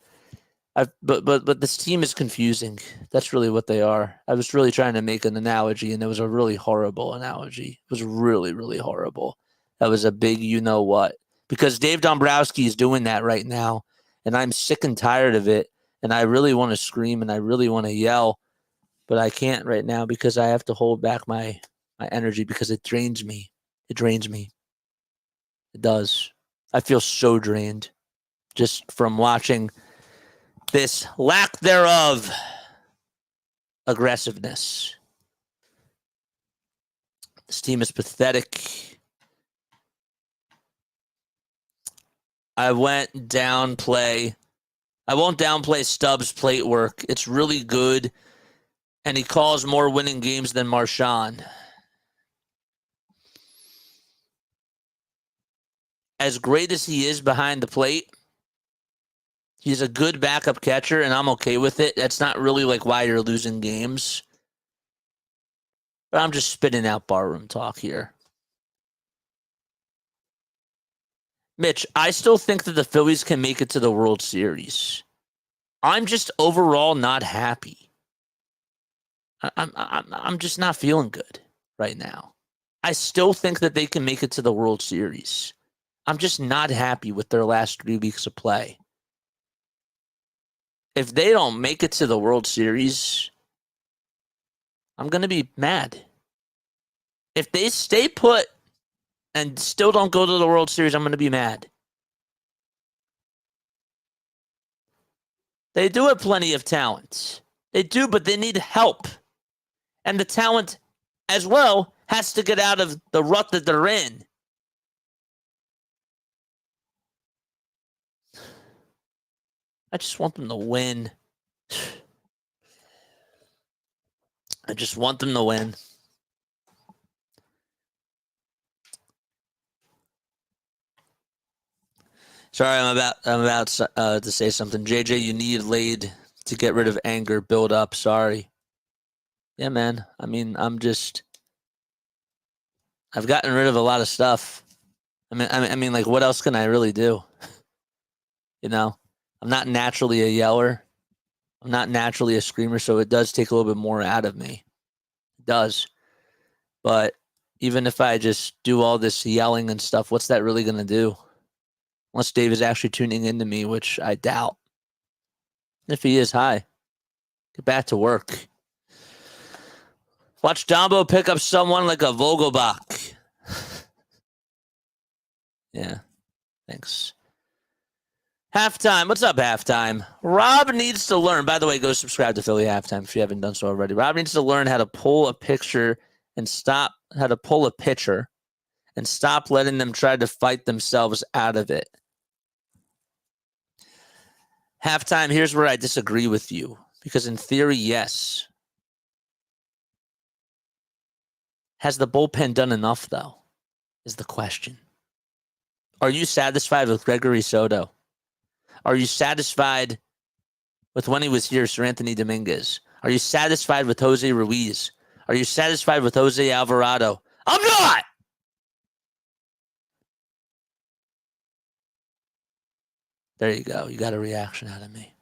S1: this team is confusing. That's really what they are. I was really trying to make an analogy, and it was a really horrible analogy. It was really, really horrible. That was a big you-know-what. Because Dave Dombrowski is doing that right now, and I'm sick and tired of it, and I really want to scream, and I really want to yell, but I can't right now because I have to hold back my energy because it drains me. It drains me. It does. I feel so drained just from watching this lack thereof aggressiveness. This team is pathetic. I won't downplay Stubbs' plate work. It's really good, and he calls more winning games than Marchan. As great as he is behind the plate, he's a good backup catcher, and I'm okay with it. That's not really like why you're losing games. But I'm just spitting out barroom talk here. Mitch, I still think that the Phillies can make it to the World Series. I'm just overall not happy. I'm just not feeling good right now. I still think that they can make it to the World Series. I'm just not happy with their last 3 weeks of play. If they don't make it to the World Series, I'm going to be mad. If they stay put and still don't go to the World Series, I'm going to be mad. They do have plenty of talent. They do, but they need help. And the talent as well has to get out of the rut that they're in. I just want them to win. I just want them to win. Sorry, I'm about to say something. JJ, you need laid to get rid of anger, build up. Sorry. Yeah, man. I mean, I've gotten rid of a lot of stuff. I mean, like, what else can I really do? You know, I'm not naturally a yeller. I'm not naturally a screamer, so it does take a little bit more out of me. It does. But even if I just do all this yelling and stuff, what's that really going to do? Unless Dave is actually tuning into me, which I doubt. If he is, hi. Get back to work. Watch Dombo pick up someone like a Vogelbach. Yeah, thanks. Halftime. What's up, Halftime? Rob needs to learn. By the way, go subscribe to Philly Halftime if you haven't done so already. Rob needs to learn how to pull a pitcher and stop letting them try to fight themselves out of it. Halftime, here's where I disagree with you. Because in theory, yes. Has the bullpen done enough, though, is the question. Are you satisfied with Gregory Soto? Are you satisfied with when he was here, Sir Anthony Dominguez? Are you satisfied with Jose Ruiz? Are you satisfied with Jose Alvarado? I'm not! There you go. You got a reaction out of me.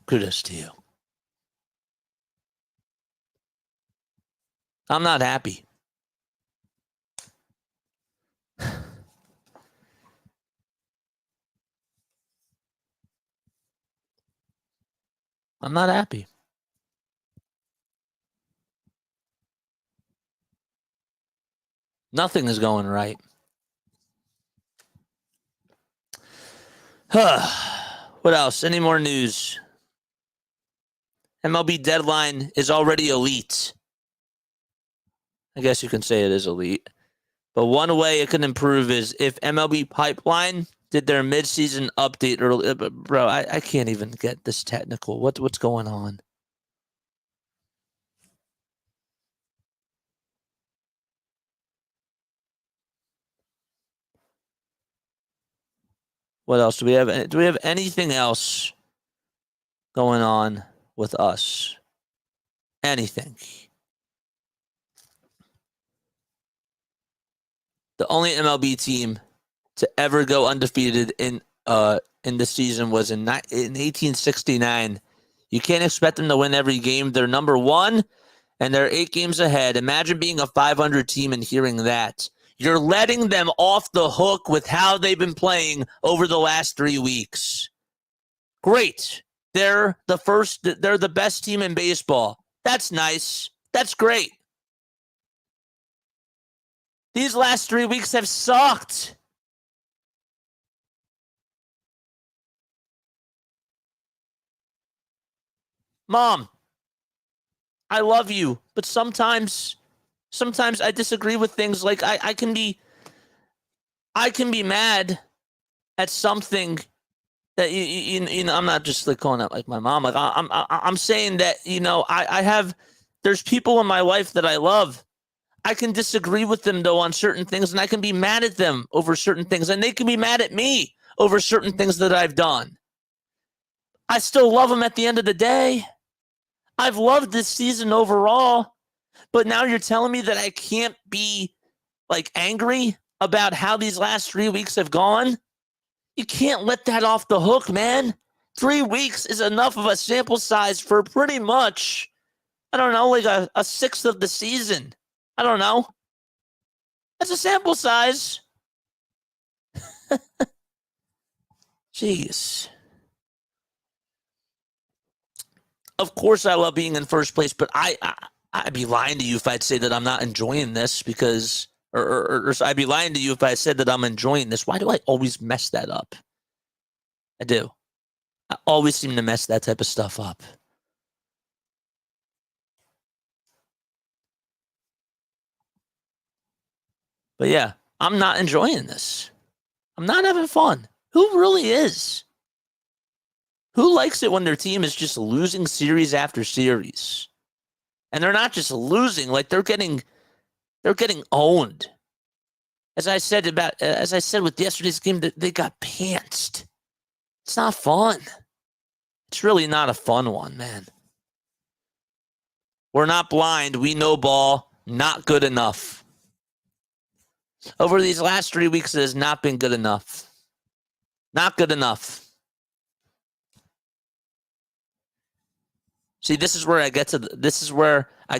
S1: Kudos to you. I'm not happy. I'm not happy. Nothing is going right. What else? Any more news? MLB deadline is already elite. I guess you can say it is elite. But one way it can improve is if MLB Pipeline did their midseason update early. Bro, I can't even get this technical. What's going on? What else do we have? Do we have anything else going on with us? Anything? The only MLB team to ever go undefeated in the season was in 1869. You can't expect them to win every game. They're number one, and they're 8 games ahead. Imagine being a 500 team and hearing that. You're letting them off the hook with how they've been playing over the last 3 weeks. Great. They're the best team in baseball. That's nice. That's great. These last 3 weeks have sucked. Mom, I love you, but sometimes I disagree with things. Like I can be mad at something that you know. I'm not just like calling out like my mom. Like I'm saying that there's people in my life that I love. I can disagree with them though on certain things, and I can be mad at them over certain things, and they can be mad at me over certain things that I've done. I still love them at the end of the day. I've loved this season overall, but now you're telling me that I can't be like angry about how these last 3 weeks have gone? You can't let that off the hook, man. 3 weeks is enough of a sample size for pretty much, I don't know, like a sixth of the season. I don't know. That's a sample size. Jeez. Of course I love being in first place, but I'd be lying to you if I'd say that I'm not enjoying this because, or I'd be lying to you if I said that I'm enjoying this. Why do I always mess that up? I do. I always seem to mess that type of stuff up. But yeah, I'm not enjoying this. I'm not having fun. Who really is? Who likes it when their team is just losing series after series? And they're not just losing, like they're getting owned. As I said with yesterday's game, they got pantsed. It's not fun. It's really not a fun one, man. We're not blind. We know ball. Not good enough. Over these last 3 weeks, it has not been good enough. Not good enough. See, this is where I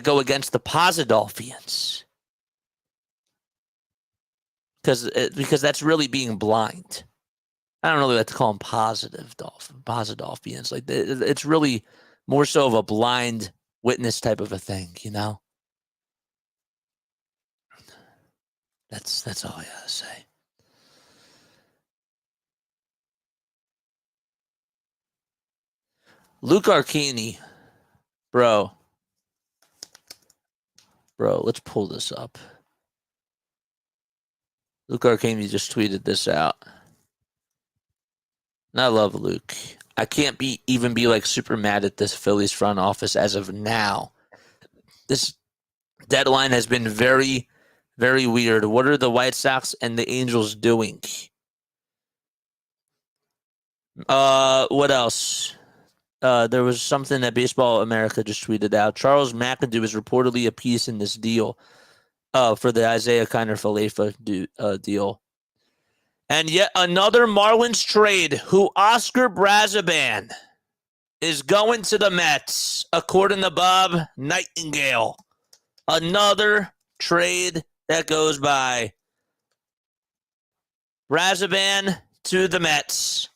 S1: go against the Pozidolphians. Because that's really being blind. I don't really like to call them Pozidolphians. Like it's really more so of a blind witness type of a thing, you know? That's all I gotta say. Luke Arcini. Bro, let's pull this up. Luke Arcani just tweeted this out. And I love Luke. I can't even be like super mad at this Phillies front office as of now. This deadline has been very, very weird. What are the White Sox and the Angels doing? What else? There was something that Baseball America just tweeted out. Charles McAdoo is reportedly a piece in this deal for the Isaiah Kiner-Falefa deal. And yet another Marlins trade who Oscar Brazaban is going to the Mets, according to Bob Nightingale. Another trade that goes by. Brazaban to the Mets.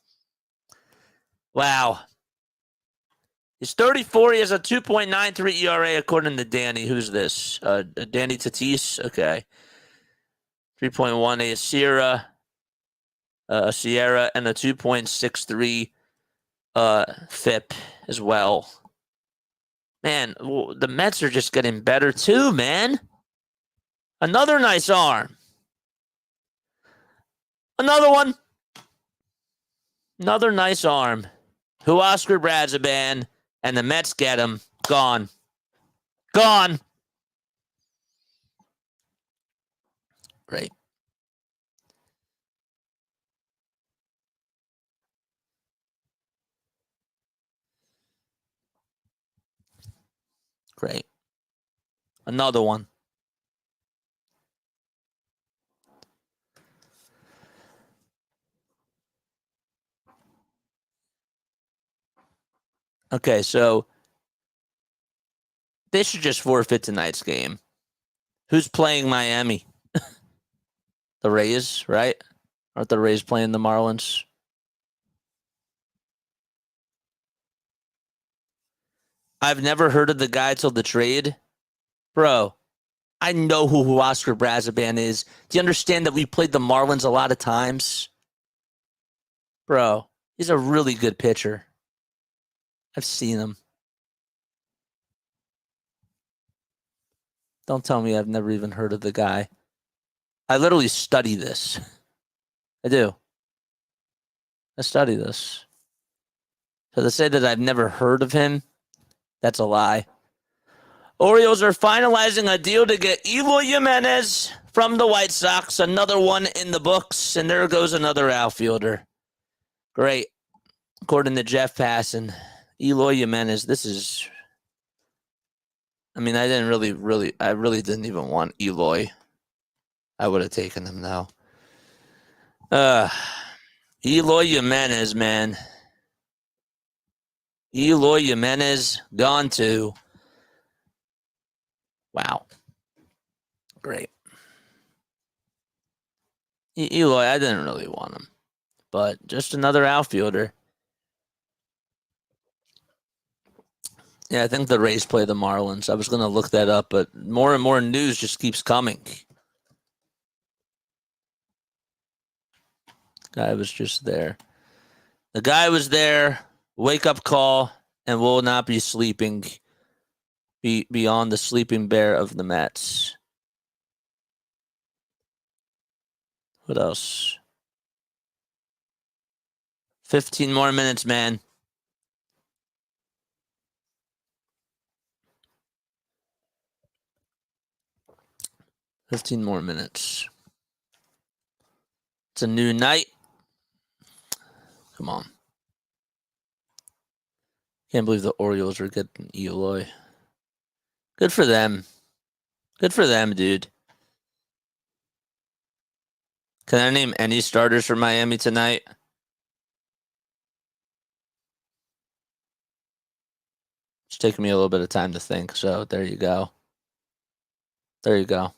S1: Wow. He's 34. He has a 2.93 ERA, according to Danny. Who's this? Danny Tatis? Okay. 3.18 Sierra, and a 2.63 FIP as well. Man, the Mets are just getting better too, man. Another nice arm. Another one. Another nice arm. Who Oscar Brazaban. And the Mets get him. Gone. Gone. Great. Great. Another one. Okay, so they should just forfeit tonight's game. Who's playing Miami? The Rays, right? Aren't the Rays playing the Marlins? I've never heard of the guy till the trade. Bro, I know who Oscar Brazaban is. Do you understand that we played the Marlins a lot of times? Bro, he's a really good pitcher. I've seen him. Don't tell me I've never even heard of the guy. I literally study this. I do. I study this. So to say that I've never heard of him, that's a lie. Orioles are finalizing a deal to get Eloy Jimenez from the White Sox. Another one in the books, and there goes another outfielder. Great. According to Jeff Passan, Eloy Jimenez, this is... I mean, I really didn't even want Eloy. I would have taken him, though. Eloy Jimenez, man. Eloy Jimenez gone too. Wow. Great. Eloy, I didn't really want him, but just another outfielder. Yeah, I think the Rays play the Marlins. I was going to look that up, but more and more news just keeps coming. Guy was just there. The guy was there. Wake up call, and will not be sleeping beyond the sleeping bear of the Mets. What else? 15 more minutes, man. It's a new night. Come on. Can't believe the Orioles are getting Eloy. Good for them. Good for them, dude. Can I name any starters for Miami tonight? It's taking me a little bit of time to think, so there you go. There you go.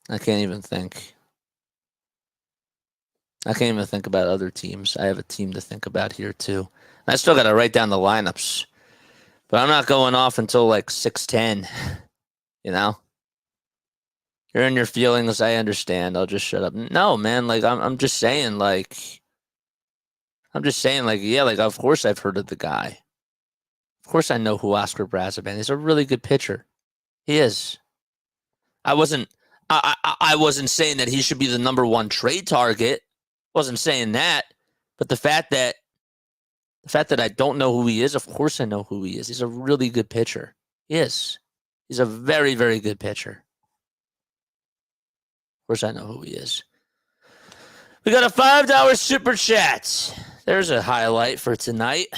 S1: I can't even think. I can't even think about other teams. I have a team to think about here, too. I still got to write down the lineups. But I'm not going off until like 6:10. You know? You're in your feelings. I understand. I'll just shut up. No, man. Like, I'm just saying, like... yeah, like, of course I've heard of the guy. Of course I know who Oscar Brazaban is. He's a really good pitcher. He is. I wasn't saying that he should be the number one trade target. Wasn't saying that. But the fact that I don't know who he is, of course I know who he is. He's a really good pitcher. He is. He's a very, very good pitcher. Of course I know who he is. We got a $5 super chat. There's a highlight for tonight,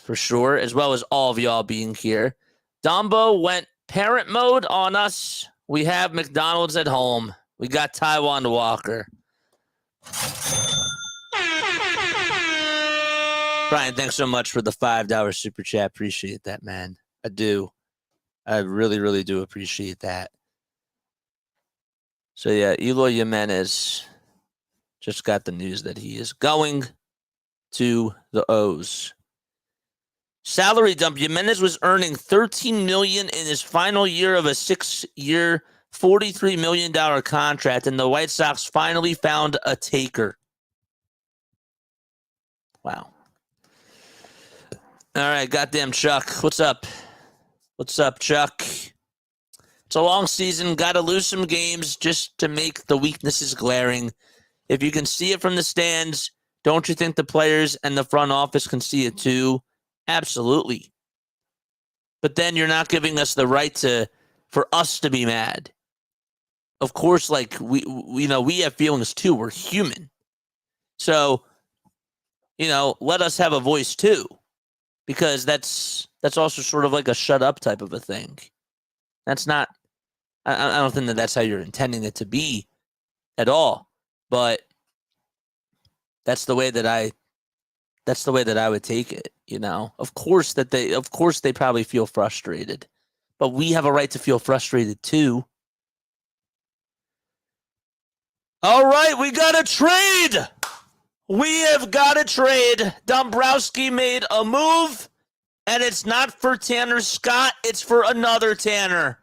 S1: for sure, as well as all of y'all being here. Dumbo went parent mode on us. We have McDonald's at home. We got Taiwan Walker. Brian, thanks so much for the $5 super chat. Appreciate that, man. I do. I really, really do appreciate that. So, yeah, Eloy Jimenez just got the news that he is going to the O's. Salary dump. Jimenez was earning $13 million in his final year of a 6-year, $43 million contract, and the White Sox finally found a taker. Wow. All right, goddamn Chuck. What's up? What's up, Chuck? It's a long season. Got to lose some games just to make the weaknesses glaring. If you can see it from the stands, don't you think the players and the front office can see it too? Absolutely. But then you're not giving us the right for us to be mad. Of course, like we have feelings too. We're human. So, let us have a voice too. Because that's also sort of like a shut up type of a thing. That's not, I don't think that's how you're intending it to be at all. But that's the way that I would take it, Of course they probably feel frustrated. But we have a right to feel frustrated too. All right, we got a trade. We have got a trade. Dombrowski made a move, and it's not for Tanner Scott. It's for another Tanner.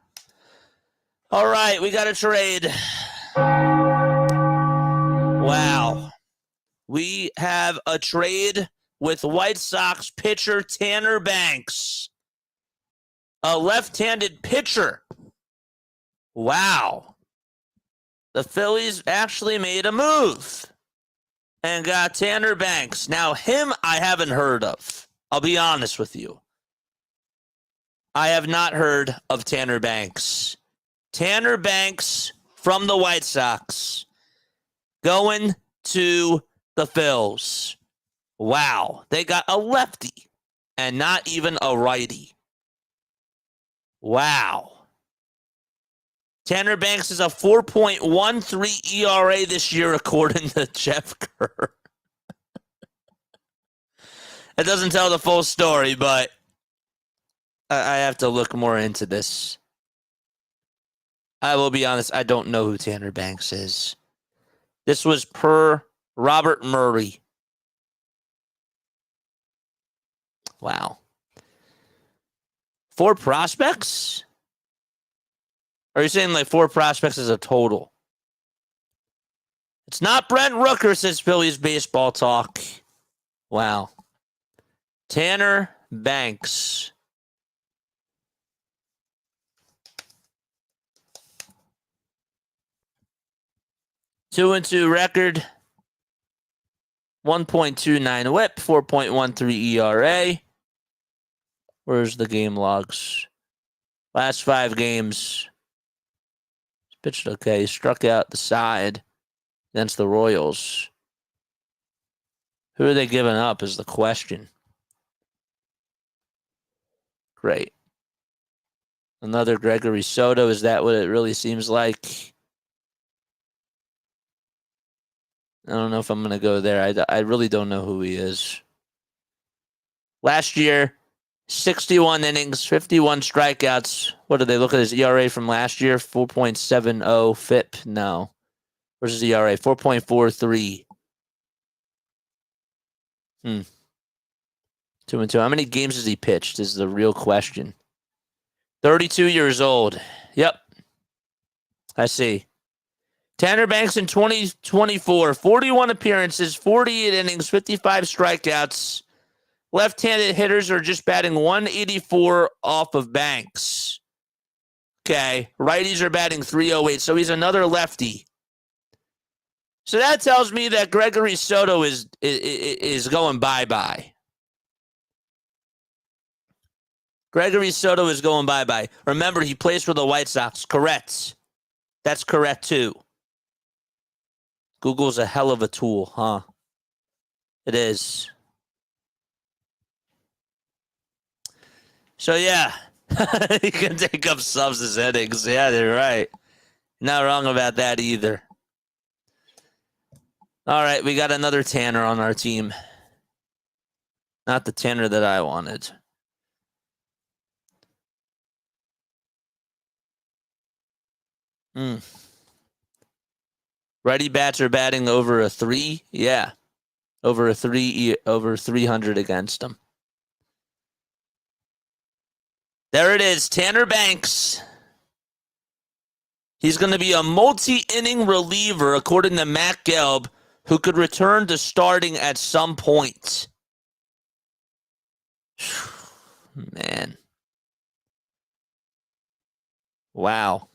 S1: All right, we got a trade. Wow. We have a trade with White Sox pitcher Tanner Banks. A left-handed pitcher. Wow. The Phillies actually made a move and got Tanner Banks. Now, him I haven't heard of. I'll be honest with you. I have not heard of Tanner Banks. Tanner Banks from the White Sox going to the Phils. Wow. They got a lefty and not even a righty. Wow. Tanner Banks is a 4.13 ERA this year, according to Jeff Kerr. It doesn't tell the full story, but I have to look more into this. I will be honest, I don't know who Tanner Banks is. This was per Robert Murray. Wow. 4 prospects? Or are you saying like 4 prospects as a total? It's not Brent Rooker, says Phillies Baseball Talk. Wow. Tanner Banks. Two and 2 record. 1.29 whip, 4.13 ERA. Where's the game logs? Last 5 games. Pitched okay. Struck out the side against the Royals. Who are they giving up is the question. Great. Another Gregory Soto. Is that what it really seems like? I don't know if I'm going to go there. I really don't know who he is. Last year, 61 innings, 51 strikeouts. What did they look at his ERA from last year? 4.70 FIP. No. Where's his ERA? 4.43. 2 and 2. How many games has he pitched is the real question. 32 years old. Yep. I see. Tanner Banks in 2024, 41 appearances, 48 innings, 55 strikeouts. Left-handed hitters are just batting 184 off of Banks. Okay. Righties are batting 308, so he's another lefty. So that tells me that Gregory Soto is going bye-bye. Gregory Soto is going bye-bye. Remember, he plays for the White Sox. Correct. That's correct, too. Google's a hell of a tool, huh? It is. So, yeah. He can take up subs as innings. Yeah, they're right. Not wrong about that either. All right, we got another Tanner on our team. Not the Tanner that I wanted. Righty bats are batting over a 3. Yeah. Over 300 against them. There it is. Tanner Banks. He's going to be a multi-inning reliever, according to Matt Gelb, who could return to starting at some point. Man. Wow.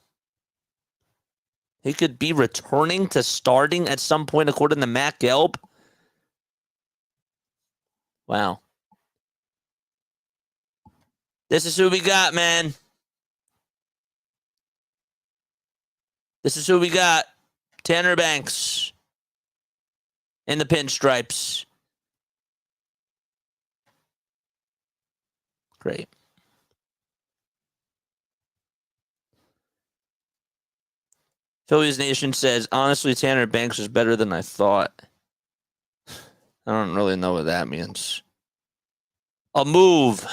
S1: He could be returning to starting at some point, according to Matt Gelb. Wow. This is who we got, man. This is who we got. Tanner Banks in the pinstripes. Great. Phillies Nation says, honestly, Tanner Banks is better than I thought. I don't really know what that means. A move,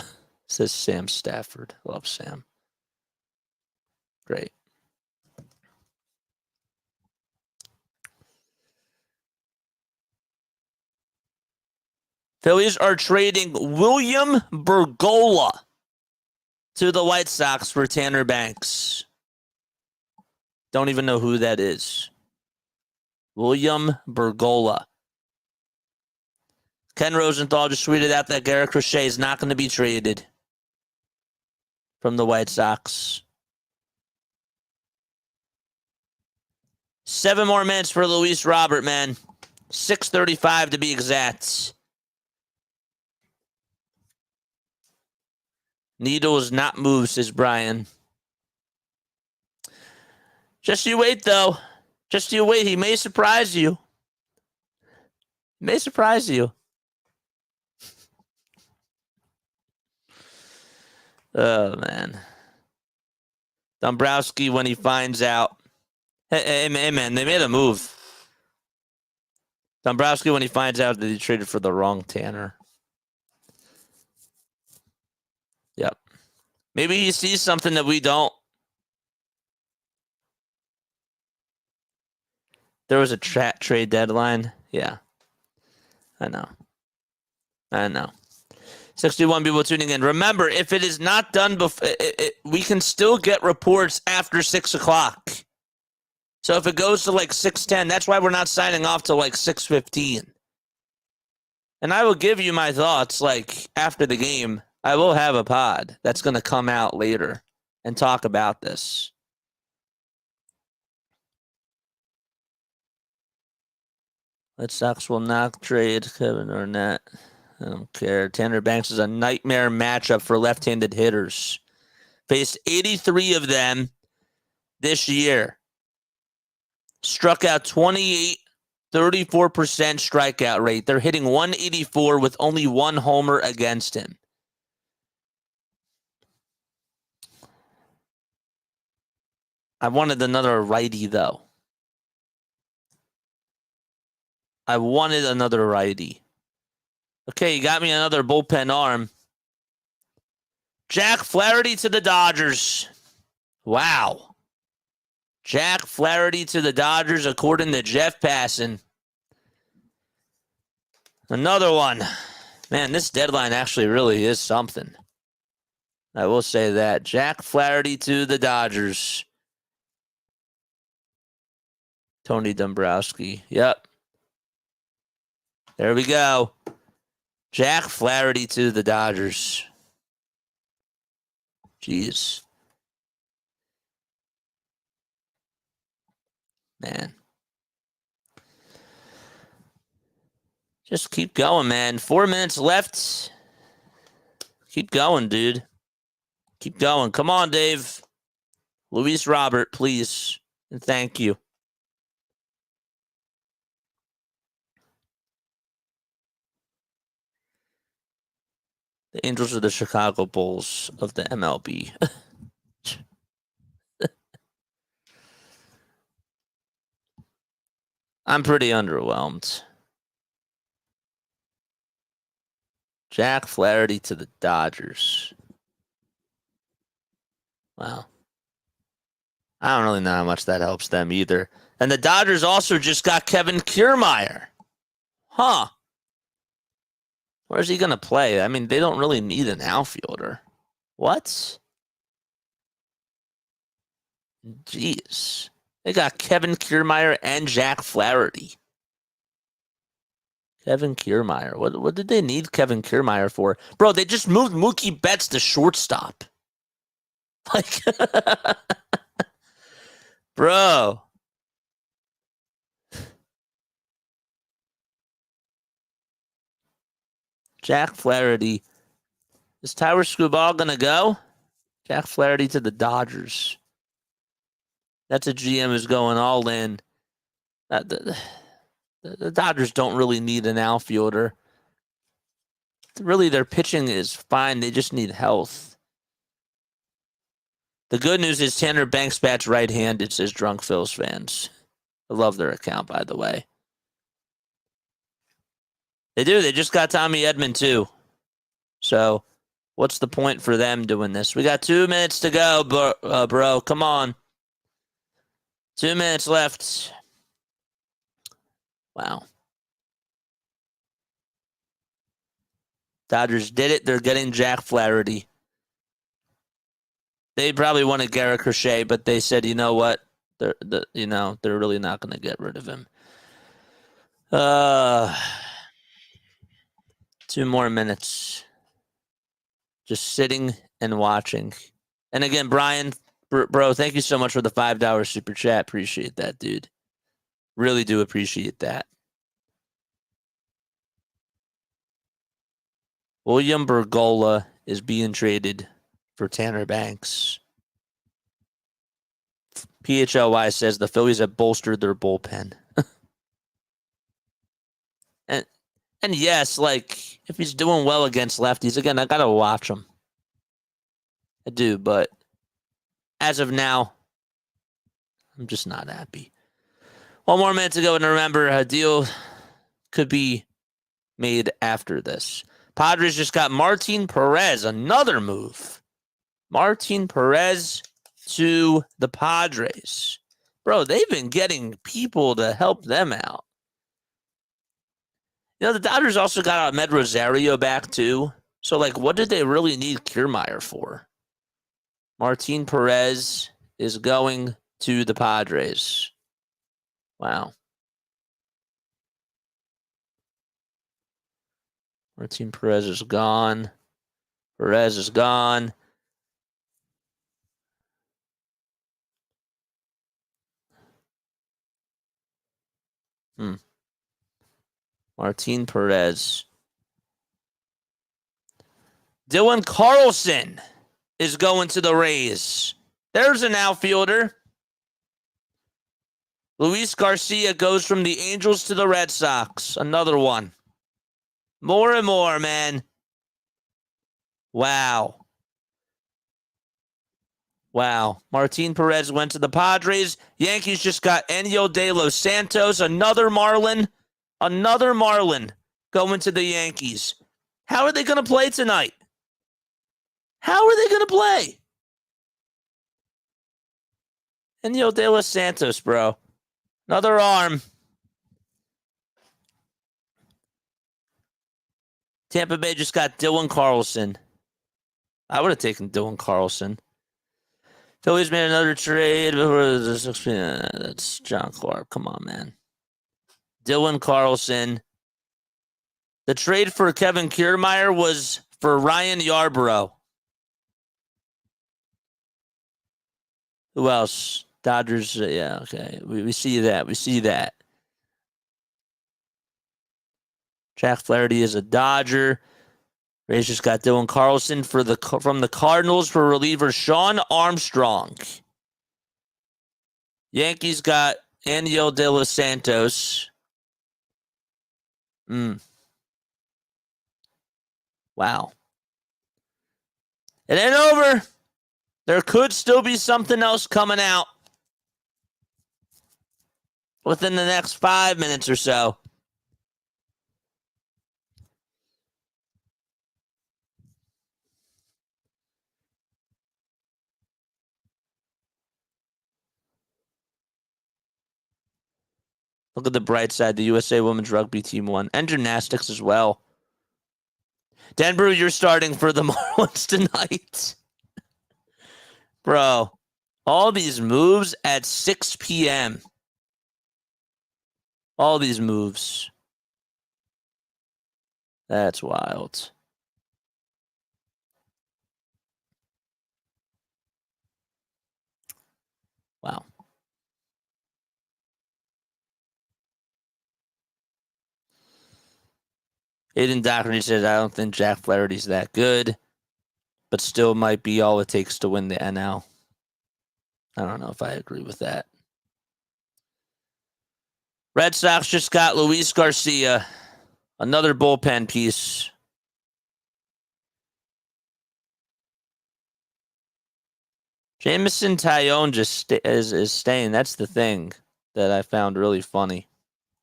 S1: says Sam Stafford. Love Sam. Great. Phillies are trading William Bergolla to the White Sox for Tanner Banks. Don't even know who that is. William Bergolla. Ken Rosenthal just tweeted out that Garrett Crochet is not going to be traded from the White Sox. 7 more minutes for Luis Robert, man. 6:35 to be exact. Needles not move, says Brian. Just you wait, though. Just you wait. He may surprise you. He may surprise you. Oh, man. Dombrowski, when he finds out. Hey, man, they made a move. Dombrowski, when he finds out that he traded for the wrong Tanner. Yep. Maybe he sees something that we don't. There was a trade deadline. Yeah. I know. 61 people tuning in. Remember, if it is not done before, we can still get reports after 6 o'clock. So if it goes to like 6:10, that's why we're not signing off till like 6:15. And I will give you my thoughts like after the game. I will have a pod that's going to come out later and talk about this. Red Sox will not trade Kevin Ornette. I don't care. Tanner Banks is a nightmare matchup for left-handed hitters. Faced 83 of them this year. Struck out 28, 34% strikeout rate. They're hitting 184 with only one homer against him. I wanted another righty, though. I wanted another righty. Okay, you got me another bullpen arm. Jack Flaherty to the Dodgers. Wow. Jack Flaherty to the Dodgers, according to Jeff Passan. Another one. Man, this deadline actually really is something. I will say that. Jack Flaherty to the Dodgers. Tony Dombrowski. Yep. There we go. Jack Flaherty to the Dodgers. Jeez. Man. Just keep going, man. 4 minutes left. Keep going, dude. Keep going. Come on, Dave. Luis Robert, please. And thank you. The Angels are the Chicago Bulls of the MLB. I'm pretty underwhelmed. Jack Flaherty to the Dodgers. Wow. I don't really know how much that helps them either. And the Dodgers also just got Kevin Kiermaier. Huh. Where's he going to play? I mean, they don't really need an outfielder. What? Jeez. They got Kevin Kiermaier and Jack Flaherty. Kevin Kiermaier. What did they need Kevin Kiermaier for? Bro, they just moved Mookie Betts to shortstop. Like, bro. Jack Flaherty. Is Tyler Skubal going to go? Jack Flaherty to the Dodgers. That's a GM who's going all in. The Dodgers don't really need an outfielder. Really, their pitching is fine. They just need health. The good news is Tanner Banks bats right-handed, says Drunk Phil's fans. I love their account, by the way. They do. They just got Tommy Edman, too. So, what's the point for them doing this? We got 2 minutes to go, bro. Come on. 2 minutes left. Wow. Dodgers did it. They're getting Jack Flaherty. They probably wanted Garrett Crochet, but they said, you know what? They're really not going to get rid of him. 2 more minutes. Just sitting and watching. And again, Brian, bro, thank you so much for the $5 super chat. Appreciate that, dude. Really do appreciate that. William Bergolla is being traded for Tanner Banks. PHLY says the Phillies have bolstered their bullpen. And yes, like, if he's doing well against lefties, again, I got to watch him. I do, but as of now, I'm just not happy. 1 more minute to go, and remember, a deal could be made after this. Padres just got Martin Perez, another move. Martin Perez to the Padres. Bro, they've been getting people to help them out. You know, the Dodgers also got Ahmed Rosario back too. So, like, what did they really need Kiermaier for? Martin Perez is going to the Padres. Wow. Martin Perez is gone. Perez is gone. Martin Perez. Dylan Carlson is going to the Rays. There's an outfielder. Luis Garcia goes from the Angels to the Red Sox. Another one. More and more, man. Wow. Wow. Martin Perez went to the Padres. Yankees just got Enyo de los Santos, another Marlin. Another Marlin going to the Yankees. How are they going to play tonight? How are they going to play? Enyo de los Santos, bro. Another arm. Tampa Bay just got Dylan Carlson. I would have taken Dylan Carlson. Phillies made another trade. That's John Clark. Come on, man. Dylan Carlson. The trade for Kevin Kiermaier was for Ryan Yarbrough. Who else? Dodgers. Yeah, okay. We see that. We see that. Jack Flaherty is a Dodger. Rays just got Dylan Carlson from the Cardinals for reliever Sean Armstrong. Yankees got Aniel de los Santos. Wow. It ain't over. There could still be something else coming out within the next 5 minutes or so. Look at the bright side. The USA women's rugby team won. And gymnastics as well. Denver, you're starting for the Marlins tonight. Bro, all these moves at 6 p.m. All these moves. That's wild. Wow. Aiden Doherty says, I don't think Jack Flaherty's that good, but still might be all it takes to win the NL. I don't know if I agree with that. Red Sox just got Luis Garcia, another bullpen piece. Jameson Taillon just is staying. That's the thing that I found really funny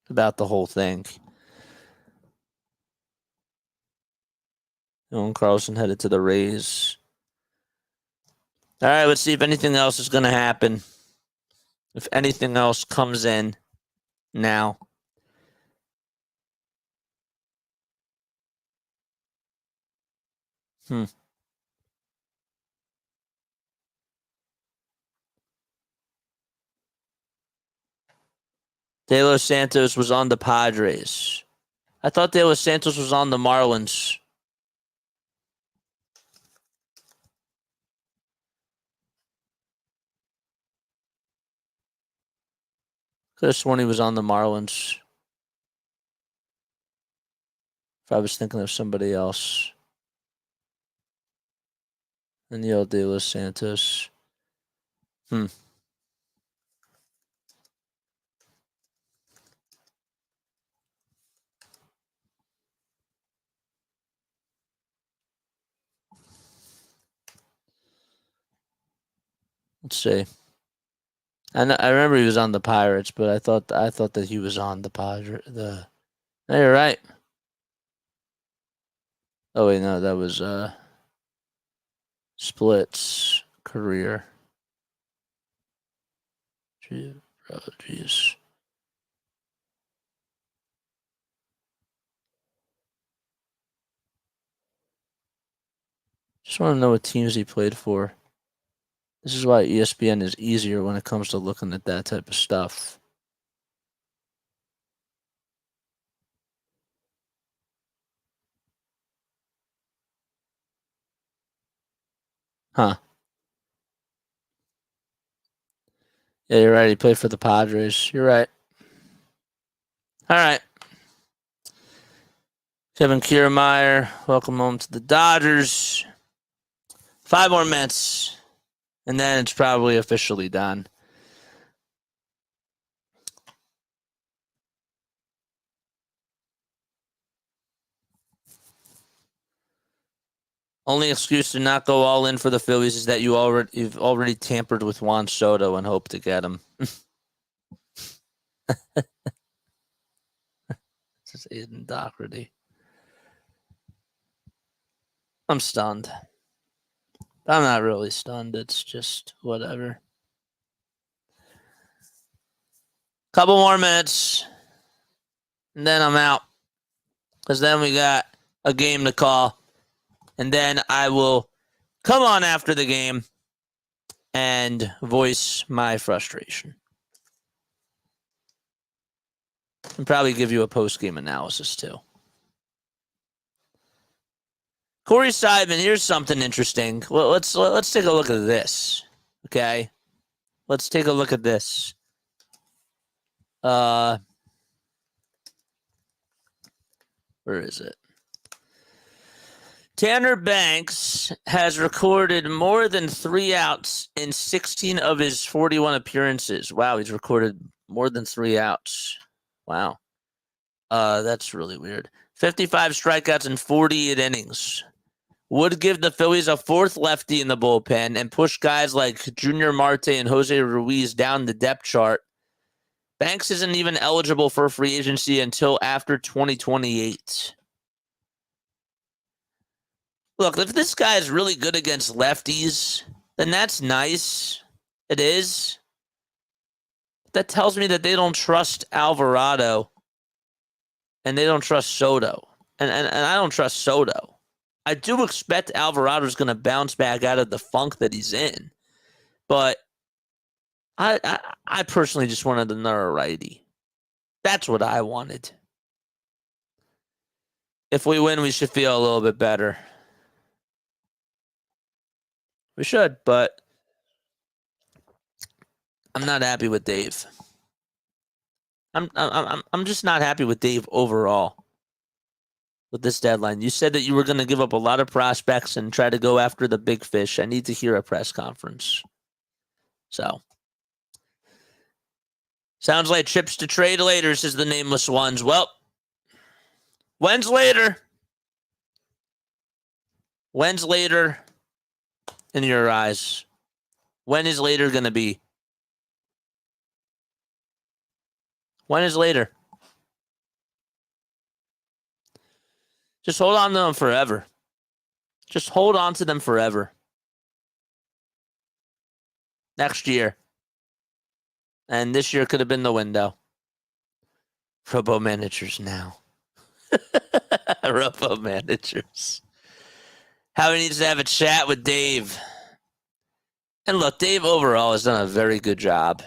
S1: about the whole thing. Dylan Carlson headed to the Rays. All right, let's see if anything else is going to happen. If anything else comes in now. De Los Santos was on the Padres. I thought De Los Santos was on the Marlins. Could have sworn he was on the Marlins. If I was thinking of somebody else. Daniel De Los Santos. Let's see. I remember he was on the Pirates, but I thought that he was on the Padres. No, you're right. Oh, wait, no, that was Split's career. Jeez. Just want to know what teams he played for. This is why ESPN is easier when it comes to looking at that type of stuff. Huh. Yeah, you're right. He played for the Padres. You're right. All right. Kevin Kiermaier, welcome home to the Dodgers. 5 more minutes, and then it's probably officially done. Only excuse to not go all in for the Phillies is that you've already tampered with Juan Soto and hope to get him. This is Aiden Doherty. I'm stunned. I'm not really stunned. It's just whatever. Couple more minutes, and then I'm out. Because then we got a game to call. And then I will come on after the game and voice my frustration. And probably give you a post-game analysis, too. Corey Seidman, here's something interesting. Well, let's take a look at this. Okay? Let's take a look at this. Where is it? Tanner Banks has recorded more than 3 outs in 16 of his 41 appearances. Wow, he's recorded more than 3 outs. Wow. That's really weird. 55 strikeouts in 48 innings. Would give the Phillies a 4th lefty in the bullpen and push guys like Junior Marte and Jose Ruiz down the depth chart. Banks isn't even eligible for free agency until after 2028. Look, if this guy is really good against lefties, then that's nice. It is. That tells me that they don't trust Alvarado and they don't trust Soto. And I don't trust Soto. I do expect Alvarado's going to bounce back out of the funk that he's in. But I personally just wanted another righty. That's what I wanted. If we win, we should feel a little bit better. We should, but I'm not happy with Dave. I'm just not happy with Dave overall with this deadline. You said that you were going to give up a lot of prospects and try to go after the big fish. I need to hear a press conference. So, sounds like trips to trade later, says the nameless ones. Well, when's later? When's later in your eyes? When is later going to be? When is later? Just hold on to them forever. Just hold on to them forever. Next year. And this year could have been the window. Robo managers now. Robo managers. Howie needs to have a chat with Dave. And look, Dave overall has done a very good job.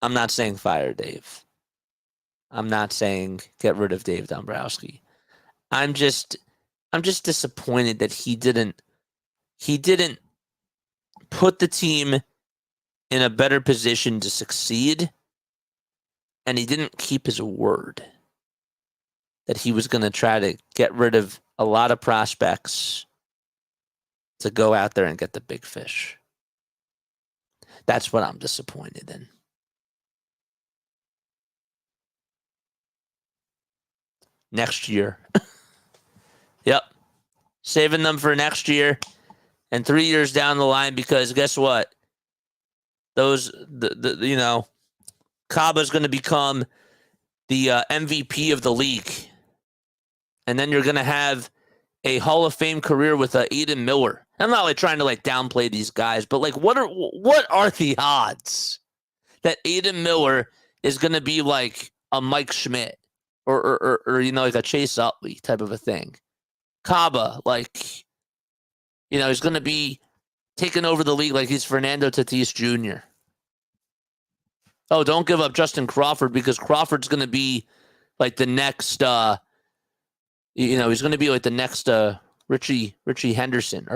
S1: I'm not saying fire Dave. I'm not saying get rid of Dave Dombrowski. I'm just disappointed that he didn't put the team in a better position to succeed, and he didn't keep his word that he was going to try to get rid of a lot of prospects to go out there and get the big fish. That's what I'm disappointed in. Next year. Yep. Saving them for next year and 3 years down the line, because guess what? Caba's going to become the MVP of the league And then you're going to have a Hall of Fame career with Aiden Miller. I'm not like trying to like downplay these guys, but like what are the odds that Aiden Miller is going to be like a Mike Schmidt or like a Chase Utley type of a thing? Caba, like, he's going to be taking over the league like he's Fernando Tatis Jr. Oh, don't give up Justin Crawford, because Crawford's going to be like the next, he's going to be like the next Ricky Henderson.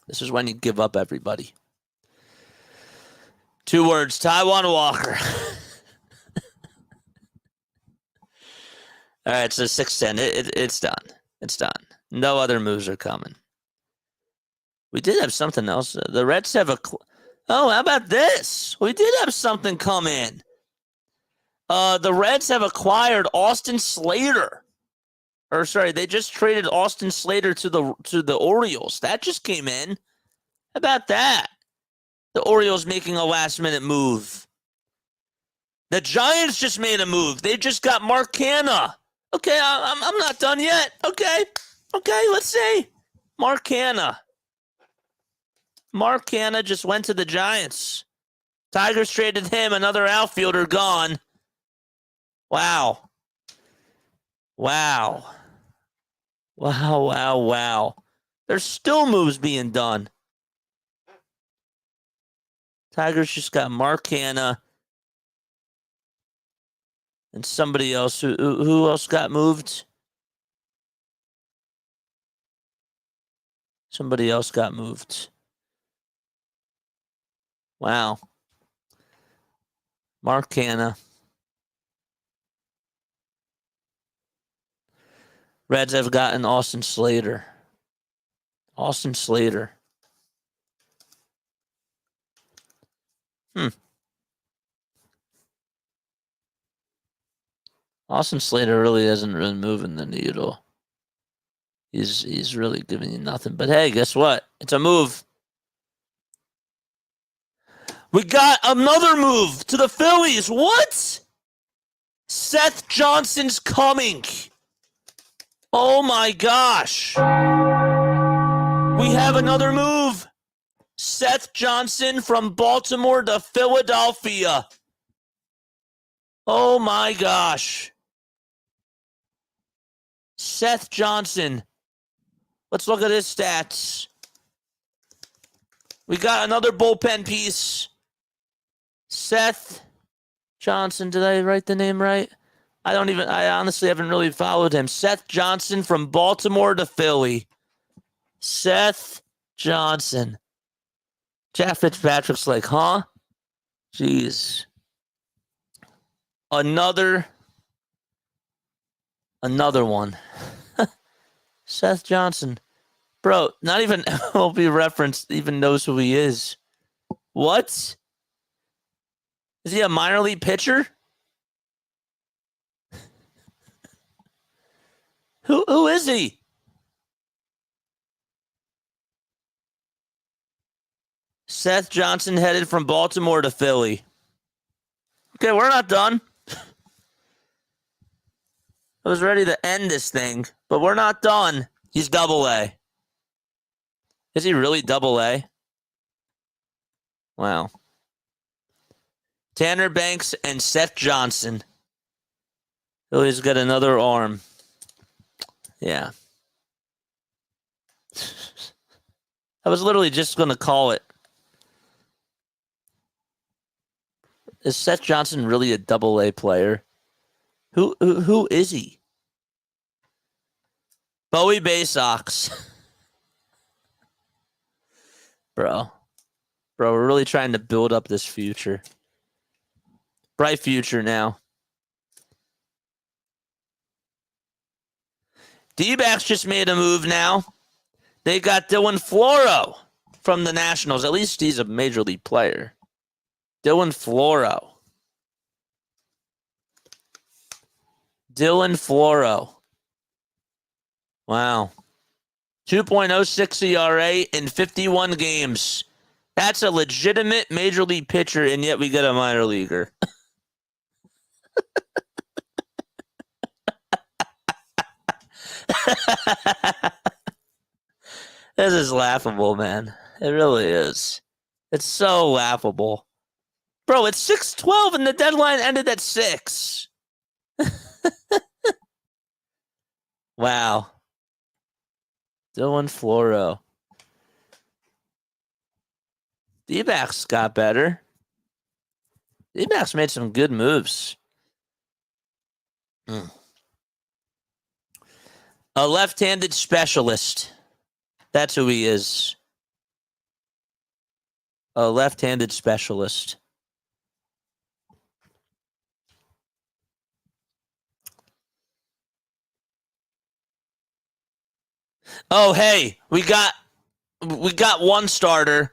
S1: This is when you give up everybody. 2 words, Taijuan Walker. All right, so 6-10. It's done. It's done. No other moves are coming. We did have something else. The Reds have how about this? We did have something come in. The Reds have acquired Austin Slater. They just traded Austin Slater to the Orioles. That just came in. How about that? The Orioles making a last-minute move. The Giants just made a move. They just got Marchan. Okay, I'm not done yet. Okay, let's see. Marchan just went to the Giants. Tigers traded him, another outfielder gone. Wow. There's still moves being done. Tigers just got Marchan and somebody else. Who else got moved? Somebody else got moved. Wow. Marchan. Reds have gotten Austin Slater. Austin Slater really hasn't been moving the needle. He's really giving you nothing. But hey, guess what? It's a move. We got another move to the Phillies. What? Seth Johnson's coming. Oh my gosh. We have another move. Seth Johnson from Baltimore to Philadelphia. Oh my gosh. Seth Johnson. Let's look at his stats. We got another bullpen piece. Seth Johnson. Did I write the name right? I honestly haven't really followed him. Seth Johnson from Baltimore to Philly. Seth Johnson. Jeff Fitzpatrick's like, huh? Jeez. Another one. Seth Johnson. Bro, not even MLB Reference even knows who he is. What? Is he a minor league pitcher? Who is he? Seth Johnson headed from Baltimore to Philly. Okay, we're not done. I was ready to end this thing, but we're not done. He's AA. Is he really AA? Wow. Tanner Banks and Seth Johnson. Philly's got another arm. Yeah. I was literally just going to call it. Is Seth Johnson really a AA player? Who is he? Bowie Bay Sox. Bro, we're really trying to build up this future. Bright future now. D-backs just made a move now. They got Dylan Floro from the Nationals. At least he's a major league player. Dylan Floro. Wow. 2.06 ERA in 51 games. That's a legitimate major league pitcher, and yet we get a minor leaguer. This is laughable, man. It really is. It's so laughable. Bro, it's 6:12 and the deadline ended at 6. Wow. Dylan Floro. D-backs got better. D-backs made some good moves. A left-handed specialist. That's who he is. A left-handed specialist. Oh, hey, we got one starter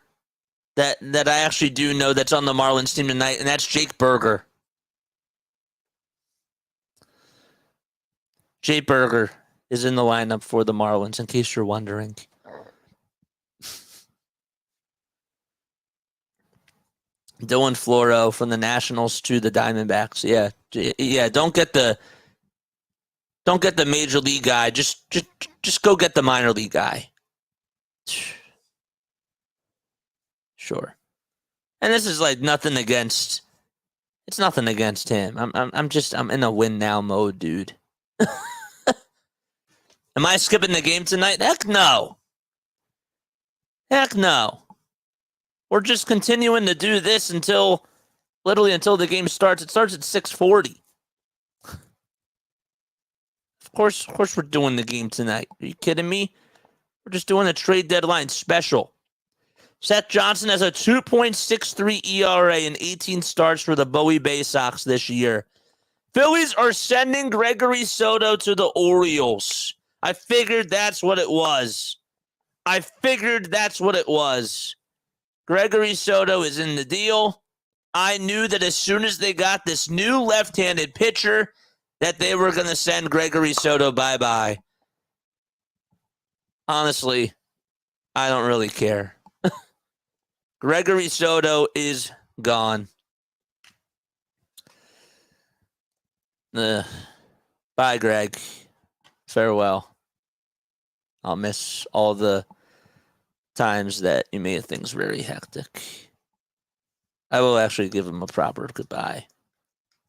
S1: that I actually do know that's on the Marlins team tonight, and that's Jake Berger. Jake Berger is in the lineup for the Marlins, in case you're wondering. Dylan Floro from the Nationals to the Diamondbacks. Yeah. Don't get the major league guy. Just go get the minor league guy. Sure. And this is like nothing against. It's nothing against him. I'm in a win now mode, dude. Am I skipping the game tonight? Heck no. Heck no. We're just continuing to do this until the game starts. It starts at 6:40. Of course we're doing the game tonight. Are you kidding me? We're just doing a trade deadline special. Seth Johnson has a 2.63 ERA and 18 starts for the Bowie Bay Sox this year. Phillies are sending Gregory Soto to the Orioles. I figured that's what it was. Gregory Soto is in the deal. I knew that as soon as they got this new left-handed pitcher, that they were going to send Gregory Soto bye-bye. Honestly, I don't really care. Gregory Soto is gone. Bye, Greg. Farewell. I'll miss all the times that you made things very hectic. I will actually give him a proper goodbye.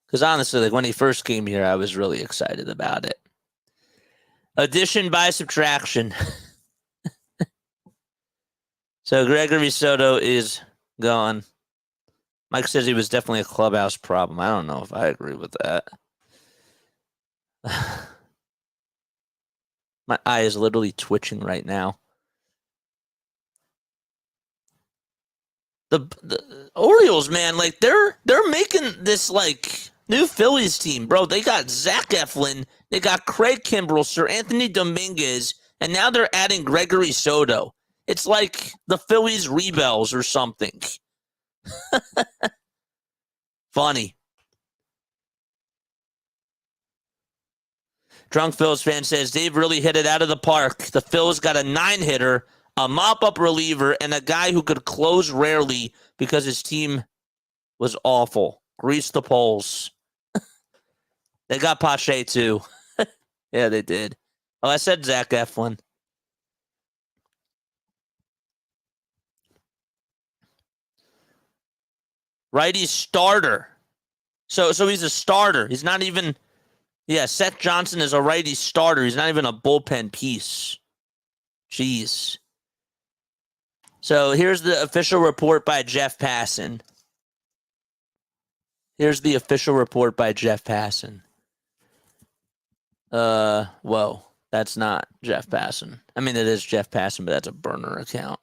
S1: Because honestly, like when he first came here, I was really excited about it. Addition by subtraction. So Gregory Soto is gone. Mike says he was definitely a clubhouse problem. I don't know if I agree with that. My eye is literally twitching right now. The Orioles, man, like they're making this like new Phillies team, bro. They got Zach Eflin, they got Craig Kimbrell, Sir Anthony Dominguez, and now they're adding Gregory Soto. It's like the Phillies rebels or something. Funny. Drunk Phillies fan says Dave really hit it out of the park. The Phillies got a 9-hitter, a mop-up reliever, and a guy who could close rarely because his team was awful. Grease the polls. They got Pache, too. Yeah, they did. Oh, I said Zach Eflin. Righty starter. So he's a starter. He's not even... Yeah, Seth Johnson is a righty starter. He's not even a bullpen piece. Jeez. So here's the official report by Jeff Passan. Whoa. That's not Jeff Passan. I mean, it is Jeff Passan, but that's a burner account.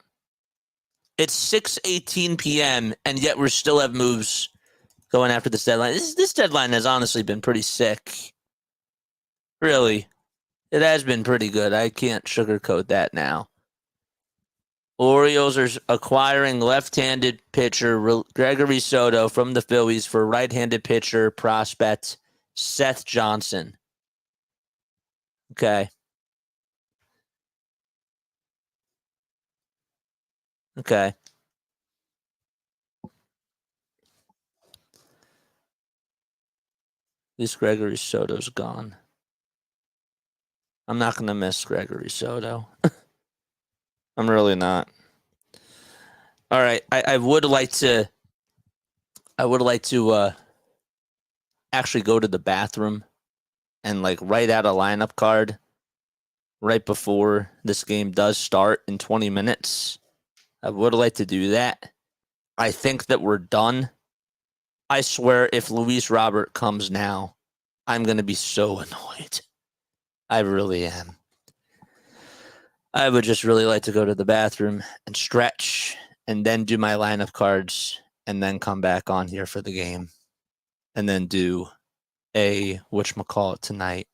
S1: It's 6:18 p.m., and yet we still have moves going after this deadline. This deadline has honestly been pretty sick. Really. It has been pretty good. I can't sugarcoat that now. Orioles are acquiring left-handed pitcher Gregory Soto from the Phillies for right-handed pitcher prospect Seth Johnson. Okay. At least Gregory Soto's gone. I'm not going to miss Gregory Soto. I'm really not. All right. I would like to actually go to the bathroom and like write out a lineup card right before this game does start in 20 minutes. I would like to do that. I think that we're done. I swear if Luis Robert comes now, I'm going to be so annoyed. I really am. I would just really like to go to the bathroom and stretch and then do my lineup cards and then come back on here for the game and then do a whatchamacallit tonight,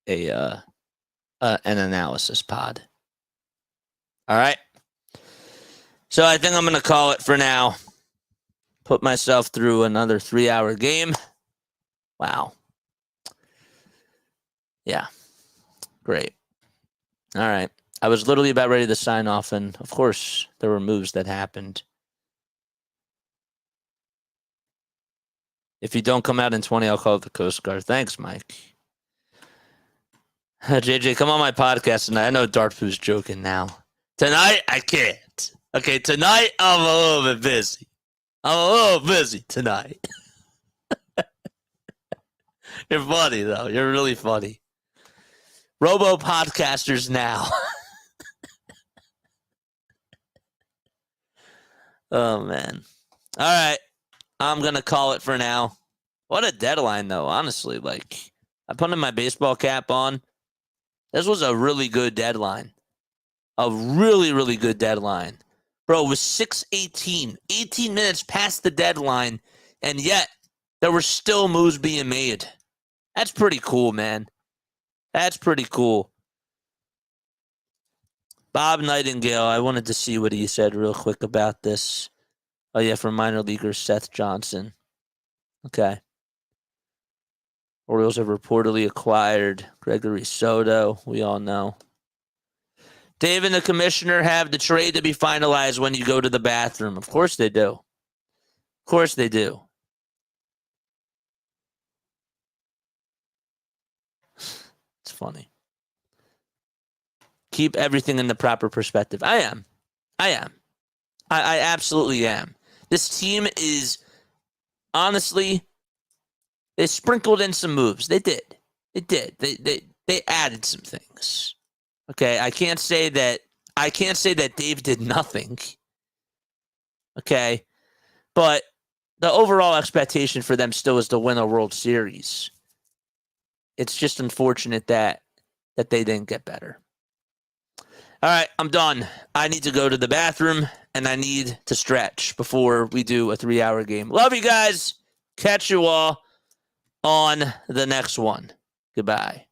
S1: an analysis pod. All right. So I think I'm going to call it for now. Put myself through another 3-hour game. Wow. Yeah. Great. All right. I was literally about ready to sign off, and of course, there were moves that happened. If you don't come out in 20, I'll call it the Coast Guard. Thanks, Mike. JJ, come on my podcast tonight. I know Darth Pooh's joking now. Tonight, I can't. Okay, tonight, I'm a little bit busy. I'm a little busy tonight. You're funny, though. You're really funny. Robo podcasters now. Oh, man. All right. I'm going to call it for now. What a deadline, though, honestly. Like, I put in my baseball cap on. This was a really good deadline. A really, really good deadline. Bro, it was 6:18. 18 minutes past the deadline, and yet there were still moves being made. That's pretty cool, man. That's pretty cool. Bob Nightingale, I wanted to see what he said real quick about this. Oh, yeah, from minor leaguer Seth Johnson. Okay. Orioles have reportedly acquired Gregory Soto. We all know. Dave and the commissioner have the trade to be finalized when you go to the bathroom. Of course they do. Of course they do. It's funny. Keep everything in the proper perspective. I am. I absolutely am. This team is, honestly, they sprinkled in some moves. They did. They added some things. Okay, I can't say that Dave did nothing. Okay, but the overall expectation for them still is to win a World Series. It's just unfortunate that they didn't get better. All right, I'm done. I need to go to the bathroom, and I need to stretch before we do a 3-hour game. Love you guys. Catch you all on the next one. Goodbye.